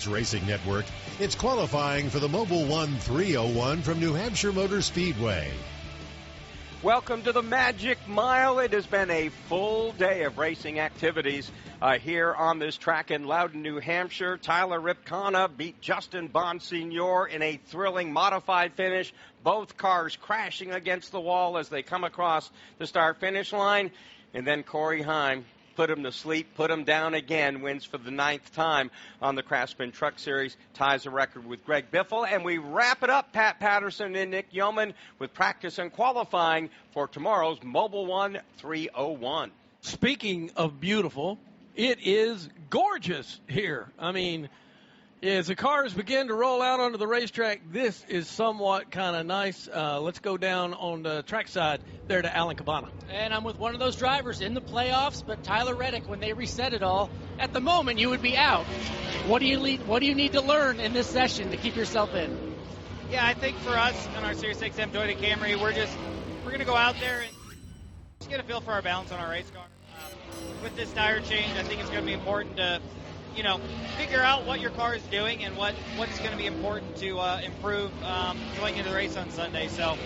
Sports Racing Network. It's qualifying for the Mobile One 301 from New Hampshire Motor Speedway. Welcome to the Magic Mile. It has been a full day of racing activities here on this track in Loudon, New Hampshire. Tyler Ripcana beat Justin Bonsignor in a thrilling modified finish. Both cars crashing against the wall as they come across the start-finish line. And then Corey Heim put him to sleep, put him down again, wins for the 9th time on the Craftsman Truck Series, ties a record with Greg Biffle. And we wrap it up, Pat Patterson and Nick Yeoman, with practice and qualifying for tomorrow's Mobile One 301. Speaking of beautiful, it is gorgeous here. I mean, as the cars begin to roll out onto the racetrack, this is somewhat kind of nice. Let's go down on the track side there to Alan Cabana. And I'm with one of those drivers in the playoffs, but Tyler Reddick, when they reset it all, at the moment you would be out. What do you need to learn in this session to keep yourself in? Yeah, I think for us on our Series 6M Toyota Camry, we're going to go out there and just get a feel for our balance on our race car. With this tire change, I think it's going to be important to figure out what your car is doing and what's going to be important to improve going into the race on Sunday. So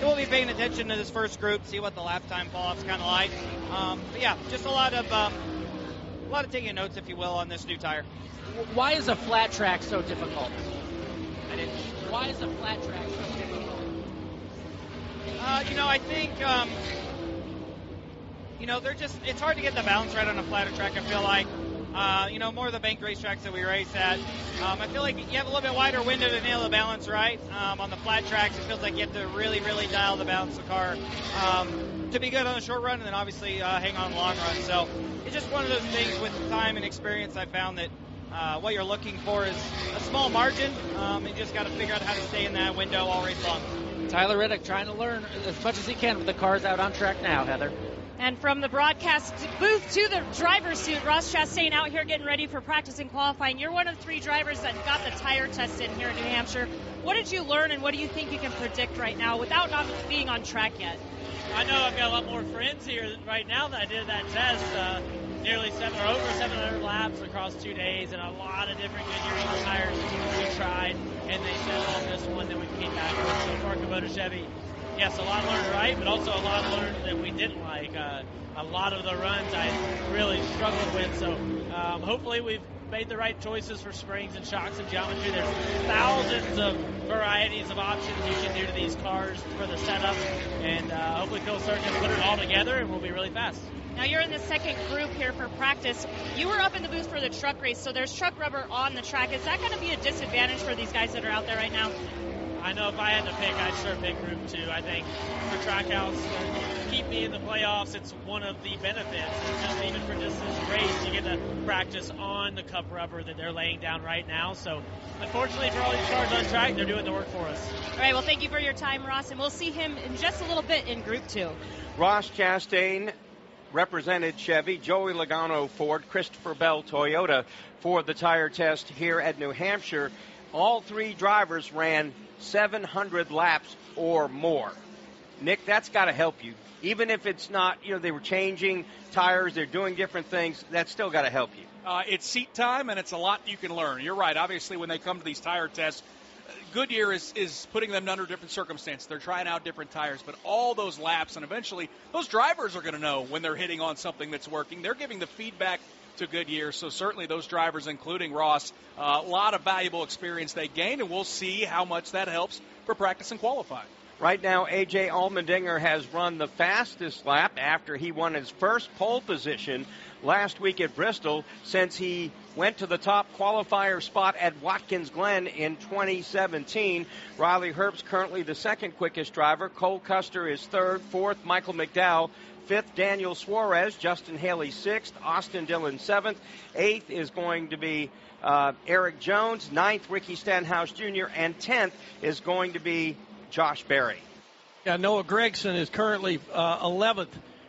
we'll be paying attention to this first group, see what the lap time fall-off's kind of like. But yeah, just a lot of taking notes, if you will, on this new tire. Why is a flat track so difficult? Why is a flat track so difficult? I think it's hard to get the balance right on a flatter track. I feel like. More of the banked racetracks that we race at, I feel like you have a little bit wider window to nail the balance right. On the flat tracks, it feels like you have to really, really dial the balance of the car to be good on the short run and then obviously hang on the long run. So it's just one of those things with time and experience. I found that what you're looking for is a small margin. You just got to figure out how to stay in that window all race long. Tyler Reddick trying to learn as much as he can with the cars out on track now, Heather. And from the broadcast booth to the driver's seat, Ross Chastain out here getting ready for practice and qualifying. You're one of 3 drivers that got the tire test in here in New Hampshire. What did you learn and what do you think you can predict right now without not being on track yet? I know I've got a lot more friends here right now that I did that test. Nearly over 700 laps across 2 days and a lot of different Goodyear tires we tried. And they said on this one that we came back with. So far, Kubota Chevy. Yes, a lot learned right, but also a lot learned that we didn't like. A lot of the runs I really struggled with, so hopefully we've made the right choices for springs and shocks and geometry. There's thousands of varieties of options you can do to these cars for the setup, and hopefully Phil Sir can put it all together and we'll be really fast. Now you're in the second group here for practice. You were up in the booth for the truck race, so there's truck rubber on the track. Is that going to be a disadvantage for these guys that are out there right now? I know if I had to pick, I'd sure pick Group 2. I think for Trackhouse, keep me in the playoffs, it's one of the benefits. And just even for just this race, you get to practice on the cup rubber that they're laying down right now. So, unfortunately for all these cars on track, they're doing the work for us. All right, well, thank you for your time, Ross, and we'll see him in just a little bit in Group 2. Ross Chastain represented Chevy, Joey Logano Ford, Christopher Bell Toyota for the tire test here at New Hampshire. All 3 drivers ran 700 laps or more. Nick, that's got to help you. Even if it's not, they were changing tires, they're doing different things, that's still got to help you. It's seat time, and it's a lot you can learn. You're right. Obviously, when they come to these tire tests, Goodyear is putting them under different circumstances. They're trying out different tires, but all those laps, and eventually those drivers are going to know when they're hitting on something that's working. They're giving the feedback to Goodyear, so certainly those drivers, including Ross, a lot of valuable experience they gained, and we'll see how much that helps for practice and qualifying. Right now, A.J. Allmendinger has run the fastest lap after he won his first pole position last week at Bristol since he went to the top qualifier spot at Watkins Glen in 2017. Riley Herbst's currently the second quickest driver. Cole Custer is third. Fourth, Michael McDowell. Fifth, Daniel Suarez. Justin Haley sixth. Austin Dillon seventh. Eighth is going to be Eric Jones. Ninth, Ricky Stenhouse Jr. And 10th is going to be Josh Berry. Yeah, Noah Gregson is currently 11th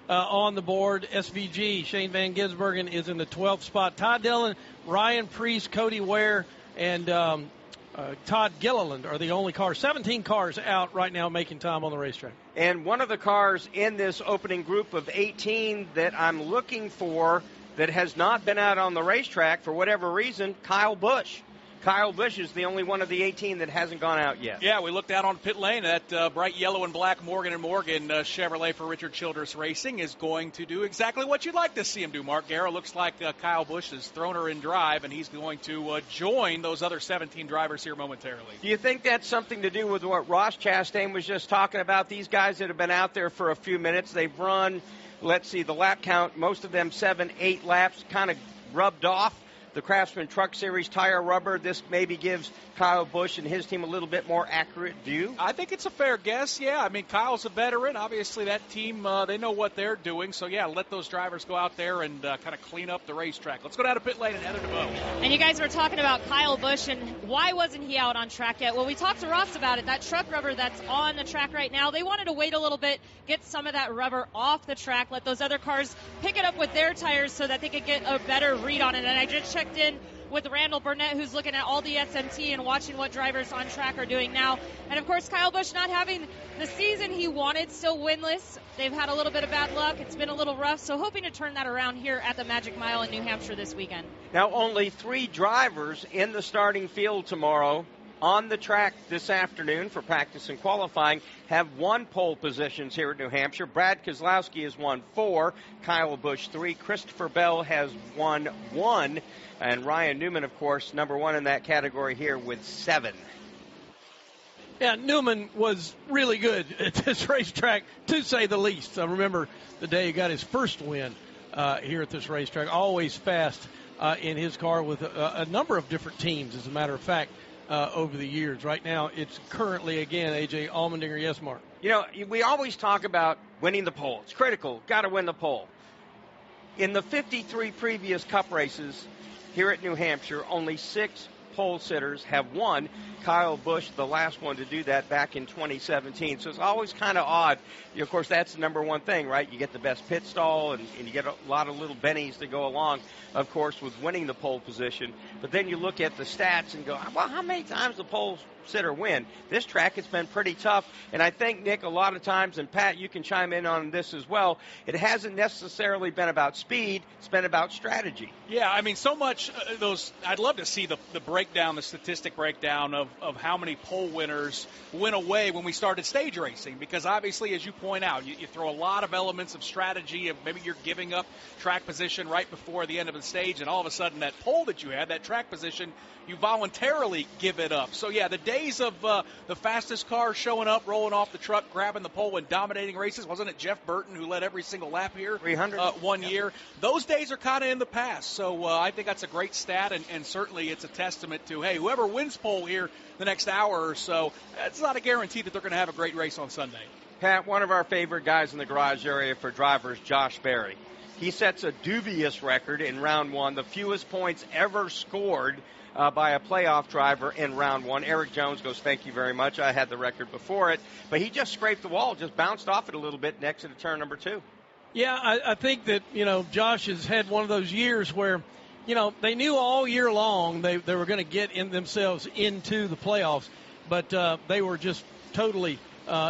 on the board. SVG, Shane Van Gisbergen, is in the 12th spot. Todd Dillon, Ryan Priest, Cody Ware, and Todd Gilliland are the only cars. 17 cars out right now making time on the racetrack. And one of the cars in this opening group of 18 that I'm looking for that has not been out on the racetrack for whatever reason, Kyle Busch. Kyle Busch is the only one of the 18 that hasn't gone out yet. Yeah, we looked out on pit lane. That bright yellow and black Morgan & Morgan Chevrolet for Richard Childress Racing is going to do exactly what you'd like to see him do, Mark Guerra. Looks like Kyle Busch has thrown her in drive, and he's going to join those other 17 drivers here momentarily. Do you think that's something to do with what Ross Chastain was just talking about? These guys that have been out there for a few minutes, they've run, let's see, the lap count, most of them 7-8 laps, kind of rubbed off the Craftsman Truck Series tire rubber. This maybe gives Kyle Busch and his team a little bit more accurate view. I think it's a fair guess, yeah. I mean, Kyle's a veteran. Obviously, that team, they know what they're doing. So, yeah, let those drivers go out there and kind of clean up the racetrack. Let's go down to pit lane and Heather DeVoe. And you guys were talking about Kyle Busch and why wasn't he out on track yet? Well, we talked to Ross about it. That truck rubber that's on the track right now, they wanted to wait a little bit, get some of that rubber off the track, let those other cars pick it up with their tires so that they could get a better read on it. And I just checked in with Randall Burnett, who's looking at all the SMT and watching what drivers on track are doing now. And, of course, Kyle Busch not having the season he wanted, still winless. They've had a little bit of bad luck. It's been a little rough, so hoping to turn that around here at the Magic Mile in New Hampshire this weekend. Now, only 3 drivers in the starting field tomorrow on the track this afternoon for practice and qualifying have won pole positions here at New Hampshire. Brad Keselowski has won 4, Kyle Busch 3, Christopher Bell has won 1, and Ryan Newman, of course, number 1 in that category here with 7. Yeah, Newman was really good at this racetrack, to say the least. I remember the day he got his first win here at this racetrack, always fast in his car with a number of different teams, as a matter of fact. Over the years. Right now, it's currently, again, A.J. Allmendinger. Yes, Mark? You know, we always talk about winning the pole. It's critical. Got to win the pole. In the 53 previous Cup races here at New Hampshire, only 6 pole sitters have won. Kyle Busch, the last one to do that back in 2017. So it's always kind of odd. Of course, that's the number one thing, right? You get the best pit stall, and you get a lot of little bennies to go along, of course, with winning the pole position. But then you look at the stats and go, well, how many times the pole sitter win? This track has been pretty tough. And I think, Nick, a lot of times, and Pat, you can chime in on this as well, it hasn't necessarily been about speed. It's been about strategy. Yeah, I mean, so much I'd love to see the breakdown, the statistic breakdown of how many pole winners went away when we started stage racing, because obviously, as you point out, you throw a lot of elements of strategy, of maybe you're giving up track position right before the end of the stage, and all of a sudden that pole that you had, that track position, you voluntarily give it up. So, yeah, the days of the fastest car showing up, rolling off the truck, grabbing the pole and dominating races, wasn't it Jeff Burton who led every single lap here 1 year? Those days are kind of in the past. So I think that's a great stat, and certainly it's a testament to, hey, whoever wins pole here the next hour or so, it's not a guarantee that they're going to have a great race on Sunday. Pat, one of our favorite guys in the garage area for drivers, Josh Berry. He sets a dubious record in round 1, the fewest points ever scored by a playoff driver in round 1. Eric Jones goes, thank you very much. I had the record before it. But he just scraped the wall, just bounced off it a little bit next to the turn number 2. Yeah, I think that, Josh has had one of those years where, they knew all year long they were going to get themselves into the playoffs, but they were just totally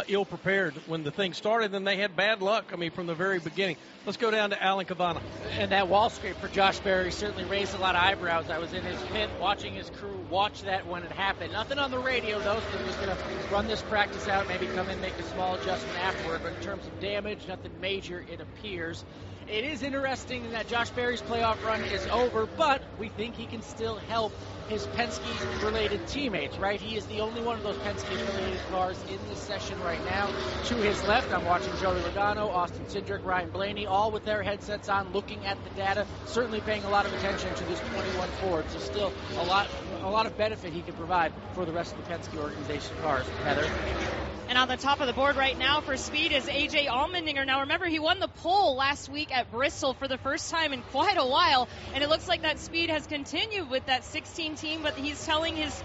ill-prepared when the thing started, and they had bad luck, from the very beginning. Let's go down to Alan Cavana. And that wall scrape for Josh Berry certainly raised a lot of eyebrows. I was in his pit watching his crew watch that when it happened. Nothing on the radio, though, so they're just going to run this practice out, maybe come in, make a small adjustment afterward. But in terms of damage, nothing major, it appears. It is interesting that Josh Berry's playoff run is over, but we think he can still help his Penske-related teammates, right? He is the only one of those Penske-related cars in this session right now. To his left, I'm watching Joey Logano, Austin Cindric, Ryan Blaney, all with their headsets on, looking at the data, certainly paying a lot of attention to this 21 Ford. So still a lot of benefit he can provide for the rest of the Penske organization cars. Heather? And on the top of the board right now for speed is A.J. Allmendinger. Now, remember, he won the pole last week at Bristol for the first time in quite a while, and it looks like that speed has continued with that 16 team, but he's telling his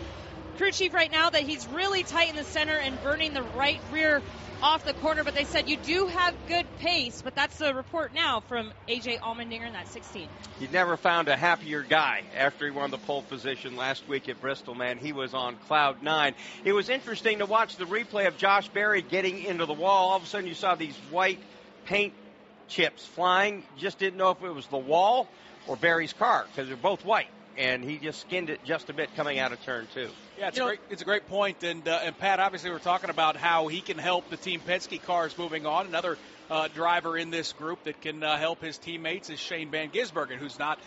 crew chief right now that he's really tight in the center and burning the right rear off the corner, but they said you do have good pace, but that's the report now from A.J. Allmendinger in that 16. You've never found a happier guy after he won the pole position last week at Bristol, man. He was on cloud 9. It was interesting to watch the replay of Josh Berry getting into the wall. All of a sudden you saw these white paint chips flying. You just didn't know if it was the wall or Berry's car because they're both white. and he just skinned it just a bit coming out of turn 2. Yeah, it's a great point. And Pat, obviously we're talking about how he can help the Team Penske cars moving on. Another driver in this group that can help his teammates is Shane Van Gisbergen, who's got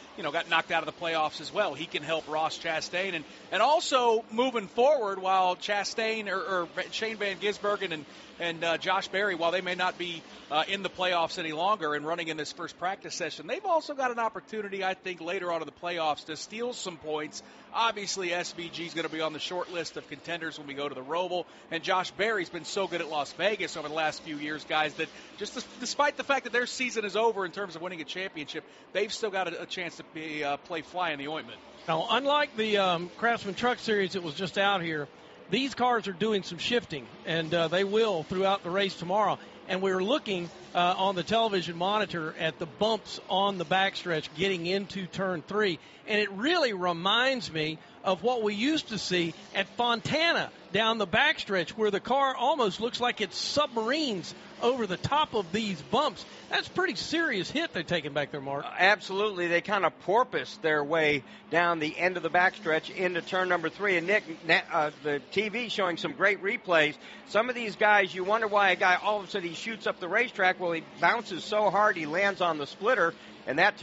knocked out of the playoffs as well. He can help Ross Chastain. And also moving forward, while Chastain or Shane Van Gisbergen and Josh Berry, while they may not be in the playoffs any longer and running in this first practice session, they've also got an opportunity, I think, later on in the playoffs to steal some points. Obviously, SVG is going to be on the short list of contenders when we go to the Roval, and Josh Berry's been so good at Las Vegas over the last few years, guys, that just despite the fact that their season is over in terms of winning a championship, they've still got a chance to play fly in the ointment. Now, unlike the Craftsman Truck Series that was just out here, these cars are doing some shifting, and they will throughout the race tomorrow. And we were looking on the television monitor at the bumps on the backstretch getting into turn 3. And it really reminds me of what we used to see at Fontana down the backstretch, where the car almost looks like it submarines over the top of these bumps. That's a pretty serious hit they're taking back there, Mark. Absolutely. They kind of porpoise their way down the end of the backstretch into turn number 3. And, Nick, the TV showing some great replays. Some of these guys, you wonder why a guy all of a sudden he shoots up the racetrack. Well, he bounces so hard he lands on the splitter. And at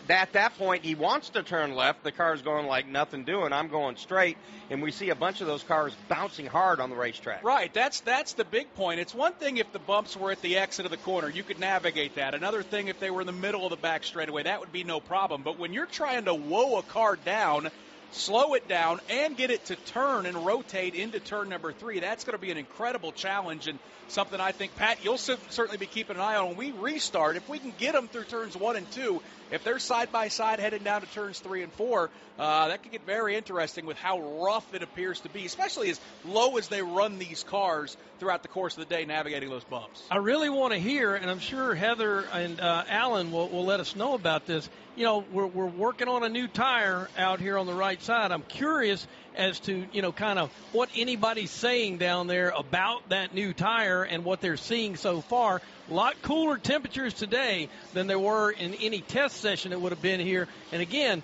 that point, he wants to turn left. The car's going like nothing doing. I'm going straight. And we see a bunch of those cars bouncing hard on the racetrack. Right. That's the big point. It's one thing if the bumps were at the exit of the corner. You could navigate that. Another thing if they were in the middle of the back straightaway. That would be no problem. But when you're trying to woe a car down, slow it down, and get it to turn and rotate into turn number 3, that's going to be an incredible challenge and something I think, Pat, you'll certainly be keeping an eye on when we restart. If we can get them through turns 1 and 2, if they're side-by-side heading down to turns 3 and 4, that could get very interesting with how rough it appears to be, especially as low as they run these cars throughout the course of the day navigating those bumps. I really want to hear, and I'm sure Heather and Alan will let us know about this. You know, we're working on a new tire out here on the right side. I'm curious as to, kind of what anybody's saying down there about that new tire and what they're seeing so far. A lot cooler temperatures today than there were in any test session that would have been here. And again,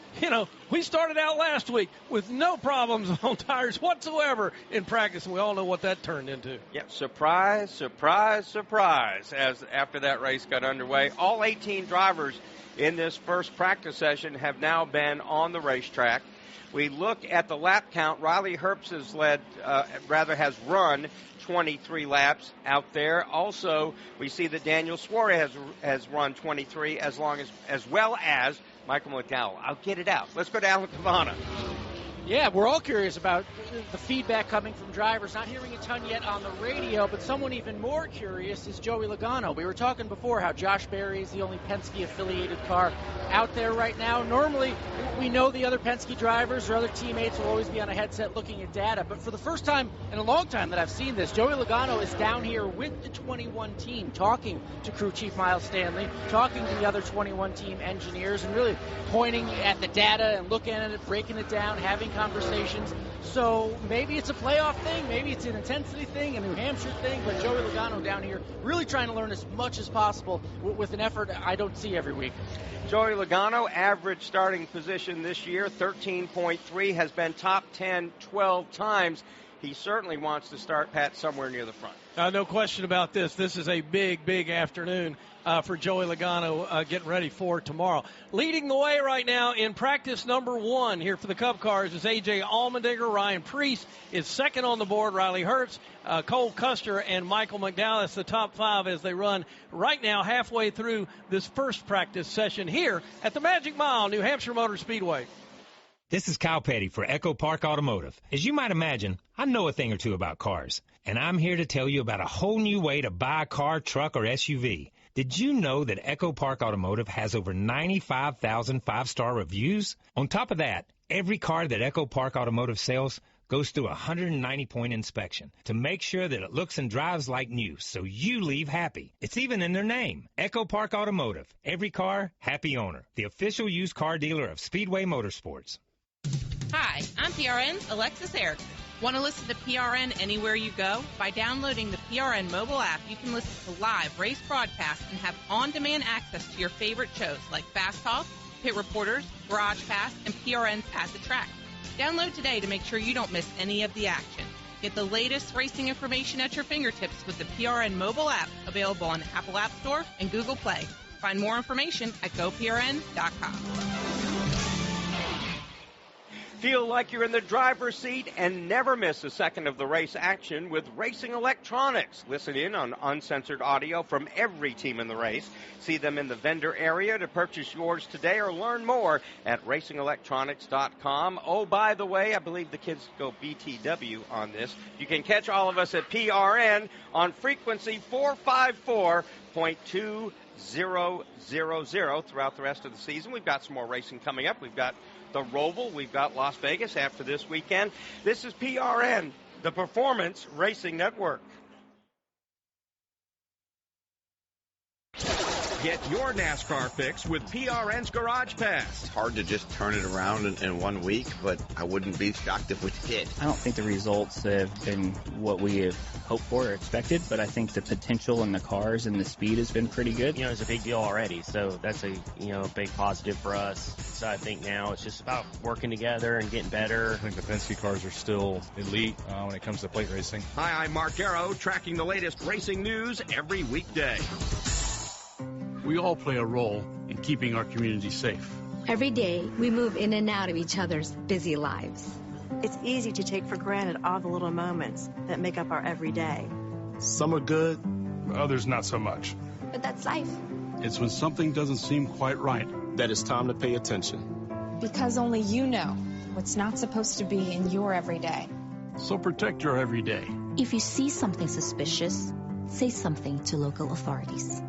we started out last week with no problems on tires whatsoever in practice, and we all know what that turned into. Yeah, surprise, surprise, surprise, as after that race got underway. All 18 drivers in this first practice session have now been on the racetrack. We look at the lap count. Riley Herbst has run 23 laps out there. Also, we see that Daniel Suarez has run 23 as well as Michael McDowell. I'll get it out. Let's go to Alan Cavana. Yeah, we're all curious about the feedback coming from drivers. Not hearing a ton yet on the radio, but someone even more curious is Joey Logano. We were talking before how Josh Berry is the only Penske-affiliated car out there right now. Normally, we know the other Penske drivers or other teammates will always be on a headset looking at data, but for the first time in a long time that I've seen this, Joey Logano is down here with the 21 team, talking to crew chief Miles Stanley, talking to the other 21 team engineers, and really pointing at the data and looking at it, breaking it down, having conversations. So maybe it's a playoff thing, maybe it's an intensity thing, a New Hampshire thing, but Joey Logano down here really trying to learn as much as possible with an effort I don't see every week. Joey Logano, average starting position this year, 13.3, has been top 10 12 times. He certainly wants to start, Pat, somewhere near the front. No question about this. This is a big, big afternoon for Joey Logano getting ready for tomorrow. Leading the way right now in practice number 1 here for the Cup cars is A.J. Allmendinger. Ryan Preece is second on the board. Riley Herbst, Cole Custer, and Michael McDowell. That's the top 5 as they run right now halfway through this first practice session here at the Magic Mile, New Hampshire Motor Speedway. This is Kyle Petty for Echo Park Automotive. As you might imagine, I know a thing or two about cars, and I'm here to tell you about a whole new way to buy a car, truck, or SUV. Did you know that Echo Park Automotive has over 95,000 5-star reviews? On top of that, every car that Echo Park Automotive sells goes through a 190-point inspection to make sure that it looks and drives like new, so you leave happy. It's even in their name. Echo Park Automotive. Every car, happy owner. The official used car dealer of Speedway Motorsports. Hi, I'm PRN's Alexis Erickson. Want to listen to PRN anywhere you go? By downloading the PRN mobile app, you can listen to live race broadcasts and have on-demand access to your favorite shows like Fast Talk, pit reporters, garage pass, and PRNs at the track. Download today to make sure you don't miss any of the action. Get the latest racing information at your fingertips with the PRN mobile app, available on Apple App Store and Google Play. Find more information at goprn.com. Feel like you're in the driver's seat and never miss a second of the race action with Racing Electronics. Listen in on uncensored audio from every team in the race. See them in the vendor area to purchase yours today or learn more at racingelectronics.com. Oh, by the way, I believe the kids go BTW on this. You can catch all of us at PRN on frequency 454.2000 throughout the rest of the season. We've got some more racing coming up. We've got the Roval. We've got Las Vegas after this weekend. This is PRN, the Performance Racing Network. Get your NASCAR fix with PRN's Garage Pass. It's hard to just turn it around in 1 week, but I wouldn't be shocked if we did. I don't think the results have been what we have hoped for or expected, but I think the potential in the cars and the speed has been pretty good. It's a big deal already, so that's a big positive for us. So I think now it's just about working together and getting better. I think the Penske cars are still elite when it comes to plate racing. Hi, I'm Mark Arrow, tracking the latest racing news every weekday. We all play a role in keeping our community safe. Every day, we move in and out of each other's busy lives. It's easy to take for granted all the little moments that make up our everyday. Some are good, others not so much. But that's life. It's when something doesn't seem quite right that it's time to pay attention. Because only you know what's not supposed to be in your everyday. So protect your everyday. If you see something suspicious, say something to local authorities.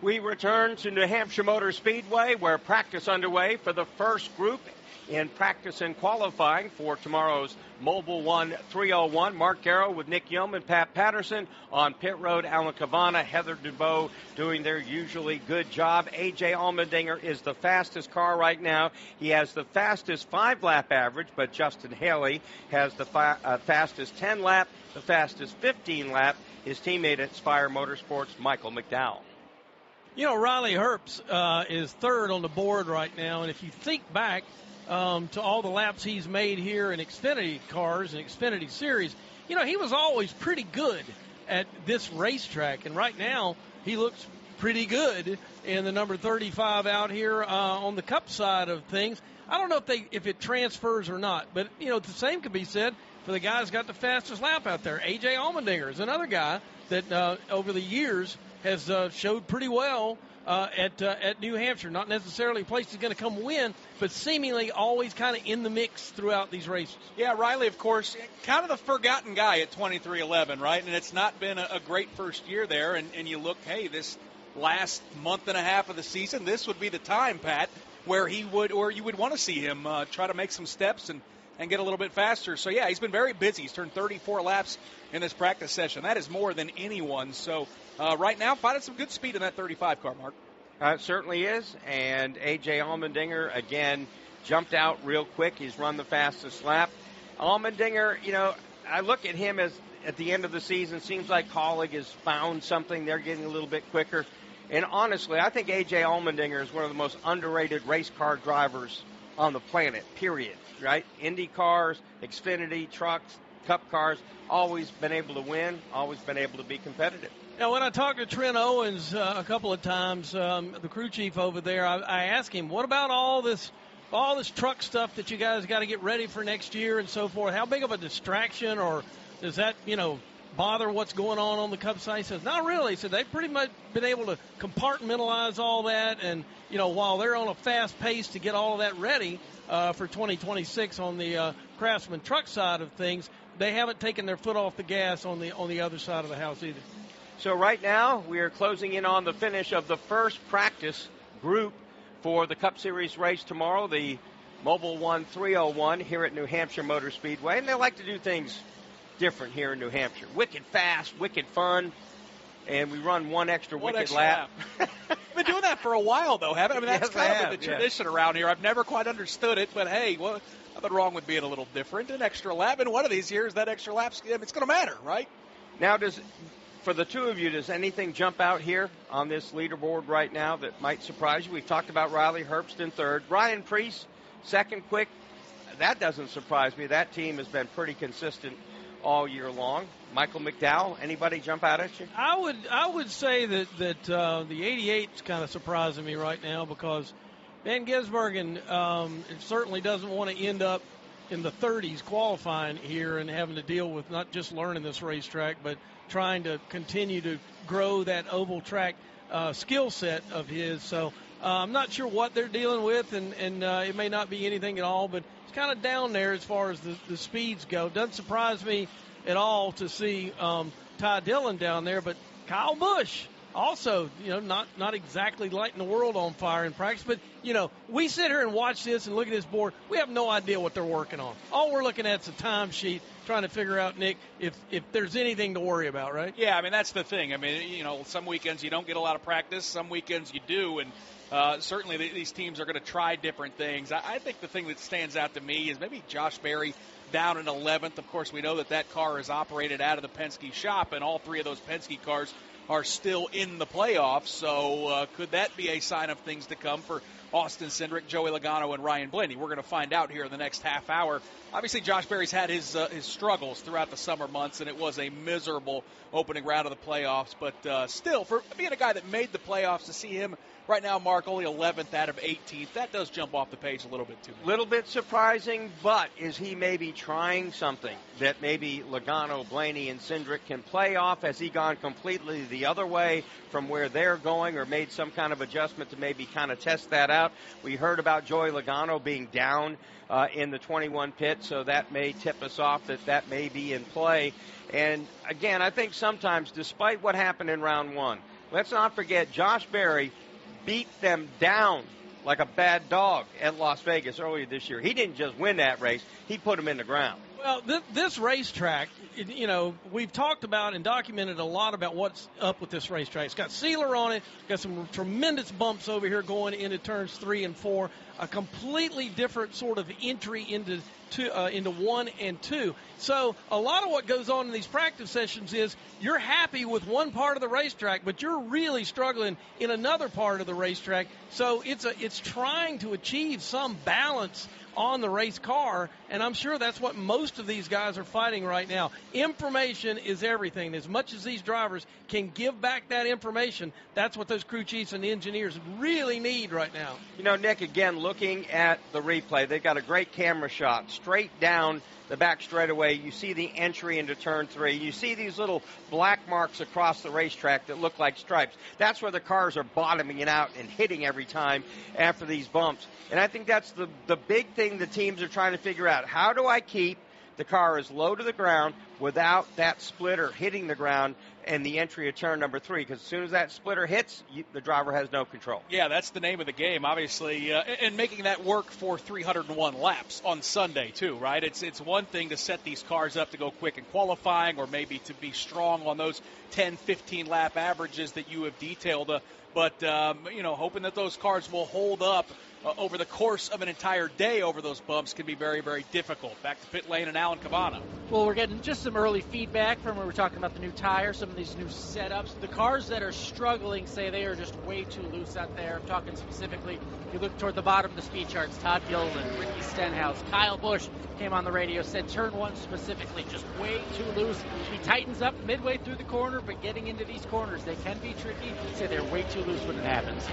We return to New Hampshire Motor Speedway, where practice underway for the first group in practice and qualifying for tomorrow's Mobile One 301. Mark Garrow with Nick Yeoman, Pat Patterson on pit road. Alan Cavana, Heather Dubois doing their usually good job. A.J. Allmendinger is the fastest car right now. He has the fastest 5-lap average, but Justin Haley has the fastest 10-lap, the fastest 15-lap. His teammate at Spire Motorsports, Michael McDowell. Riley Herbst is third on the board right now, and if you think back to all the laps he's made here in Xfinity cars and Xfinity Series, he was always pretty good at this racetrack, and right now he looks pretty good in the number 35 out here on the Cup side of things. I don't know if it transfers or not, but, the same could be said for the guy who's got the fastest lap out there. A.J. Allmendinger is another guy that over the years has showed pretty well at New Hampshire. Not necessarily a place he's going to come win, but seemingly always kind of in the mix throughout these races. Yeah, Riley, of course, kind of the forgotten guy at 23-11, right? And it's not been a great first year there. And you look, hey, this last month and a half of the season, this would be the time, Pat, where you would want to see him try to make some steps and get a little bit faster. So, yeah, he's been very busy. He's turned 34 laps in this practice session. That is more than anyone. So, right now, finding some good speed in that 35 car, Mark. It certainly is. And A.J. Allmendinger, again, jumped out real quick. He's run the fastest lap. Allmendinger, I look at him as at the end of the season, seems like Colleague has found something. They're getting a little bit quicker. And honestly, I think A.J. Allmendinger is one of the most underrated race car drivers on the planet, period, right? Indy cars, Xfinity, trucks, Cup cars, always been able to win, always been able to be competitive. Now, when I talked to Trent Owens a couple of times, the crew chief over there, I asked him, what about all this truck stuff that you guys got to get ready for next year and so forth? How big of a distraction, or does that, bother what's going on the Cup side? He says, not really. He said they've pretty much been able to compartmentalize all that, and, while they're on a fast pace to get all of that ready for 2026 on the Craftsman truck side of things, they haven't taken their foot off the gas on the other side of the house either. So right now we are closing in on the finish of the first practice group for the Cup Series race tomorrow, the Mobile One 301 here at New Hampshire Motor Speedway. And they like to do things different here in New Hampshire. Wicked fast, wicked fun. and we run one extra wicked lap. We've been doing that for a while, though, haven't I? I mean, that's kind of been the tradition around here. I've never quite understood it, but hey, well, nothing wrong with being a little different. An extra lap, and one of these years, that extra lap's it's going to matter, right? Now, for the two of you, does anything jump out here on this leaderboard right now that might surprise you? We've talked about Riley Herbst in third. Ryan Preece, second quick. That doesn't surprise me. That team has been pretty consistent all year long. Michael McDowell, anybody jump out at you? I would say that the 88 is kind of surprising me right now because Van Gisbergen certainly doesn't want to end up in the 30s qualifying here and having to deal with not just learning this racetrack, but trying to continue to grow that oval track skill set of his. So I'm not sure what they're dealing with, and it may not be anything at all, but it's kind of down there as far as the speeds go. Doesn't surprise me at all to see Ty Dillon down there, but Kyle Busch also, not exactly lighting the world on fire in practice, but, we sit here and watch this and look at this board. We have no idea what they're working on. All we're looking at is a timesheet trying to figure out, Nick, if there's anything to worry about, right? Yeah, I mean, that's the thing. I mean, some weekends you don't get a lot of practice. Some weekends you do, and certainly these teams are going to try different things. I think the thing that stands out to me is maybe Josh Berry down in 11th. Of course, we know that car is operated out of the Penske shop, and all three of those Penske cars are still in the playoffs. So could that be a sign of things to come for Austin Cindric, Joey Logano, and Ryan Blaney? We're going to find out here in the next half hour. Obviously, Josh Berry's had his struggles throughout the summer months, and it was a miserable opening round of the playoffs. But still, for being a guy that made the playoffs, to see him right now, Mark, only 11th out of 18th, that does jump off the page a little bit too. A little bit surprising, but is he maybe trying something that maybe Logano, Blaney, and Cindric can play off? Has he gone completely the other way from where they're going, or made some kind of adjustment to maybe kind of test that out? We heard about Joey Logano being down in the 21 pit, so that may tip us off that may be in play. And again, I think sometimes, despite what happened in round one, let's not forget Josh Berry beat them down like a bad dog at Las Vegas earlier this year. He didn't just win that race, he put them in the ground. Well, this racetrack, we've talked about and documented a lot about what's up with this racetrack. It's got sealer on it, got some tremendous bumps over here going into turns 3 and 4, a completely different sort of entry into 1 and 2. So a lot of what goes on in these practice sessions is you're happy with one part of the racetrack, but you're really struggling in another part of the racetrack. So it's trying to achieve some balance on the race car, and I'm sure that's what most of these guys are fighting right now. Information is everything. As much as these drivers can give back that information, that's what those crew chiefs and engineers really need right now. Nick, again, looking at the replay, they've got a great camera shot straight down the back straightaway. You see the entry into turn 3. You see these little black marks across the racetrack that look like stripes. That's where the cars are bottoming it out and hitting every time after these bumps. And I think that's the big thing the teams are trying to figure out. How do I keep the car as low to the ground without that splitter hitting the ground and the entry of turn number 3? Because as soon as that splitter hits, the driver has no control. Yeah, that's the name of the game, obviously, and making that work for 301 laps on Sunday, too, right? It's one thing to set these cars up to go quick in qualifying, or maybe to be strong on those 10, 15-lap averages that you have detailed, but hoping that those cars will hold up over the course of an entire day over those bumps can be very, very difficult. Back to pit lane and Alan Cavana. Well, we're getting just some early feedback from where we're talking about the new tires, some of these new setups. The cars that are struggling say they are just way too loose out there. I'm talking specifically, if you look toward the bottom of the speed charts, Todd Gilliland, Ricky Stenhouse, Kyle Busch came on the radio, said turn 1 specifically, just way too loose. He tightens up midway through the corner, but getting into these corners, they can be tricky. Say they're way too loose when it happens.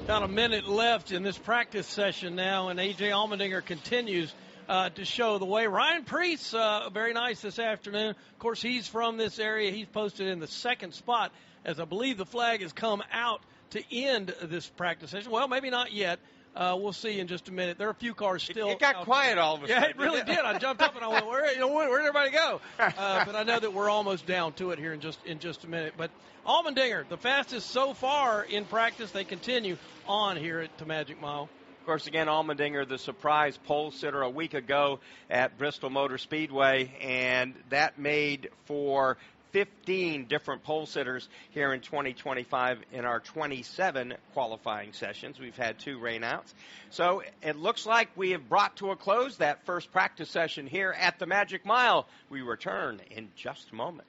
About a minute left in this practice session now, and A.J. Allmendinger continues to show the way. Ryan Preece, very nice this afternoon. Of course, he's from this area. He's posted in the second spot, as I believe the flag has come out to end this practice session. Well, maybe not yet. We'll see in just a minute. There are a few cars still. It got quiet all of a sudden. Yeah, it really did. I jumped up and I went, where'd everybody go? But I know that we're almost down to it here in just a minute. But Allmendinger, the fastest so far in practice. They continue on here at the Magic Mile. Of course, again, Allmendinger, the surprise pole sitter a week ago at Bristol Motor Speedway, and that made for 15 different pole sitters here in 2025 in our 27 qualifying sessions. We've had 2 rainouts. So it looks like we have brought to a close that first practice session here at the Magic Mile. We return in just a moment.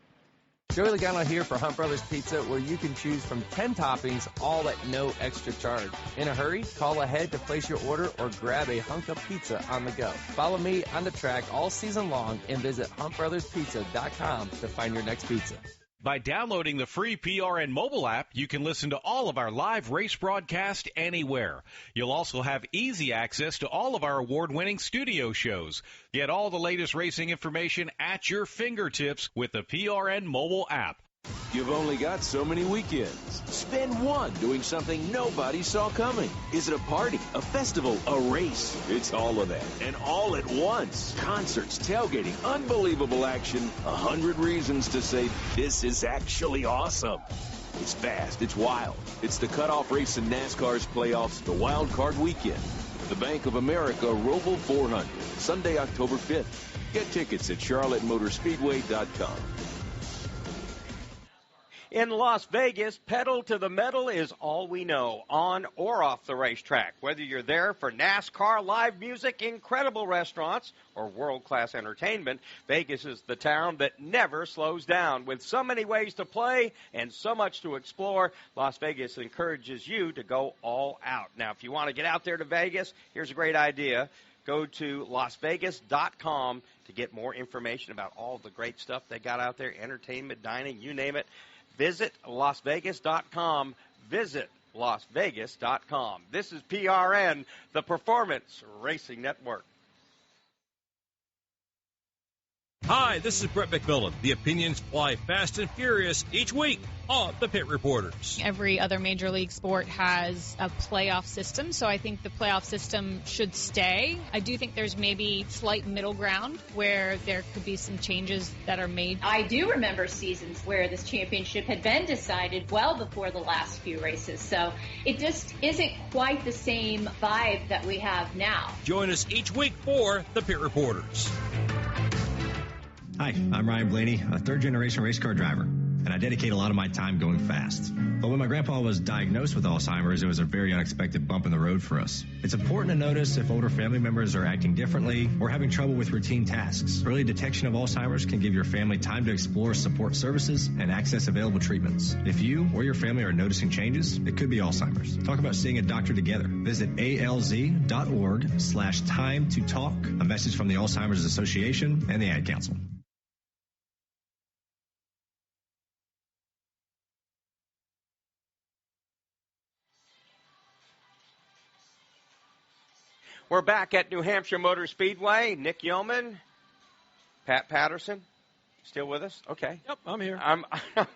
Joey Logano here for Hunt Brothers Pizza, where you can choose from 10 toppings, all at no extra charge. In a hurry, call ahead to place your order or grab a hunk of pizza on the go. Follow me on the track all season long and visit huntbrotherspizza.com to find your next pizza. By downloading the free PRN mobile app, you can listen to all of our live race broadcast anywhere. You'll also have easy access to all of our award-winning studio shows. Get all the latest racing information at your fingertips with the PRN mobile app. You've only got so many weekends. Spend one doing something nobody saw coming. Is it a party, a festival, a race? It's all of that, and all at once. Concerts, tailgating, unbelievable action, 100 reasons to say this is actually awesome. It's fast, it's wild. It's the cutoff race in NASCAR's playoffs, the Wild Card Weekend. The Bank of America Roval 400, Sunday, October 5th. Get tickets at charlottemotorspeedway.com. In Las Vegas, pedal to the metal is all we know, on or off the racetrack. Whether you're there for NASCAR, live music, incredible restaurants, or world-class entertainment, Vegas is the town that never slows down. With so many ways to play and so much to explore, Las Vegas encourages you to go all out. Now, if you want to get out there to Vegas, here's a great idea. Go to lasvegas.com to get more information about all the great stuff they got out there, entertainment, dining, you name it. Visit lasvegas.com. Visit lasvegas.com. This is PRN, the Performance Racing Network. Hi, this is Brett McMillan. The opinions fly fast and furious each week on the Pit Reporters. Every other major league sport has a playoff system, so I think the playoff system should stay. I do think there's maybe slight middle ground where there could be some changes that are made. I do remember seasons where this championship had been decided well before the last few races, so it just isn't quite the same vibe that we have now. Join us each week for the Pit Reporters. Hi, I'm Ryan Blaney, a third-generation race car driver, and I dedicate a lot of my time going fast. But when my grandpa was diagnosed with Alzheimer's, it was a very unexpected bump in the road for us. It's important to notice if older family members are acting differently or having trouble with routine tasks. Early detection of Alzheimer's can give your family time to explore support services and access available treatments. If you or your family are noticing changes, it could be Alzheimer's. Talk about seeing a doctor together. Visit alz.org/time to talk. A message from the Alzheimer's Association and the Ad Council. We're back at New Hampshire Motor Speedway. Nick Yeoman, Pat Patterson, still with us? Okay. Yep, I'm here. I'm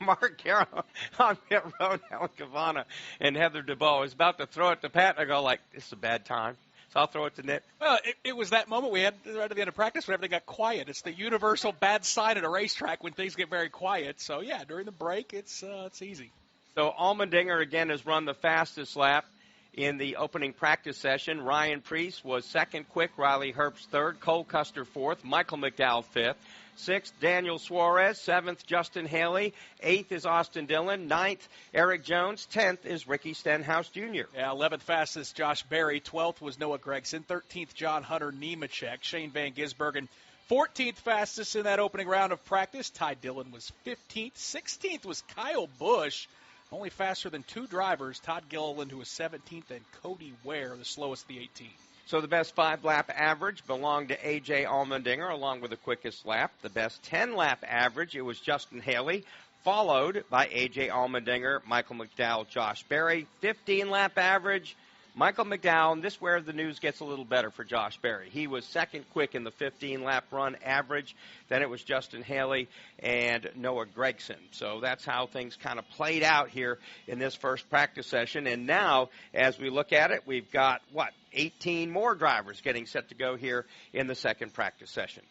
Mark Carroll. I'm pit road. Helen Cavana and Heather DeBow. I was about to throw it to Pat, and I go like, this is a bad time. So I'll throw it to Nick. Well, it was that moment we had right at the end of practice when everything got quiet. It's the universal bad sign at a racetrack when things get very quiet. So, yeah, during the break, it's easy. So Allmendinger, again, has run the fastest lap in the opening practice session. Ryan Preece was second quick, Riley Herbst third, Cole Custer fourth, Michael McDowell fifth, sixth, Daniel Suarez, seventh, Justin Haley, eighth is Austin Dillon, ninth, Eric Jones, 10th is Ricky Stenhouse Jr. Yeah, 11th fastest, Josh Berry, 12th was Noah Gregson, 13th, John Hunter Nemechek, Shane Van Gisbergen, 14th fastest in that opening round of practice. Ty Dillon was 15th, 16th was Kyle Busch. Only faster than two drivers, Todd Gilliland, who was 17th, and Cody Ware, the slowest of the 18. So the best 5-lap average belonged to A.J. Allmendinger, along with the quickest lap. The best 10-lap average, it was Justin Haley, followed by A.J. Allmendinger, Michael McDowell, Josh Berry. 15-lap average, Michael McDowell, and this is where the news gets a little better for Josh Berry. He was second quick in the 15-lap run average. Then it was Justin Haley and Noah Gregson. So that's how things kind of played out here in this first practice session. And now, as we look at it, we've got, 18 more drivers getting set to go here in the second practice session.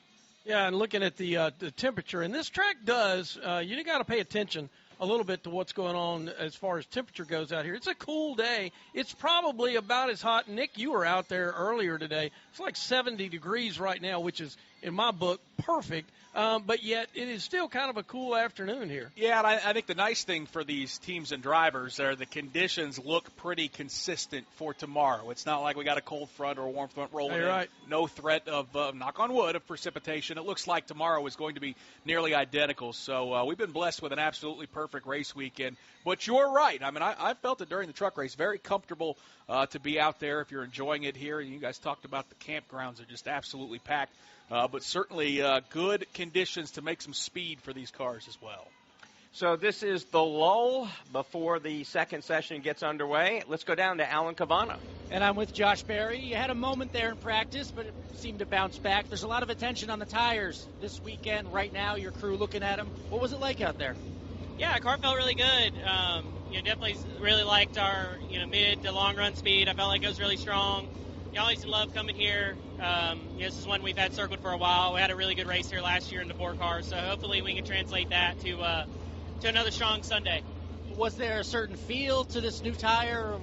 Yeah, and looking at the temperature, and this track does, you got to pay attention a little bit to what's going on as far as temperature goes out here. It's a cool day. It's probably about as hot. Nick, you were out there earlier today. It's like 70 degrees right now, which is in my book, perfect. But yet it is still kind of a cool afternoon here. Yeah, and I think the nice thing for these teams and drivers are the conditions look pretty consistent for tomorrow. It's not like we got a cold front or a warm front rolling in. Right. No threat of, knock on wood, of precipitation. It looks like tomorrow is going to be nearly identical. So we've been blessed with an absolutely perfect race weekend. But you're right. I mean, I felt it during the truck race. Very comfortable to be out there if you're enjoying it here. You guys talked about the campgrounds are just absolutely packed. But certainly good conditions to make some speed for these cars as well. So this is the lull before the second session gets underway. Let's go down to Alan Cavana. And I'm with Josh Berry. You had a moment there in practice, but it seemed to bounce back. There's a lot of attention on the tires this weekend. Right now, your crew looking at them. What was it like out there? Yeah, car felt really good. Definitely really liked our mid to long run speed. I felt like it was really strong. You always love coming here. This is one we've had circled for a while. We had a really good race here last year in the 4 cars, so hopefully we can translate that to another strong Sunday. Was there a certain feel to this new tire?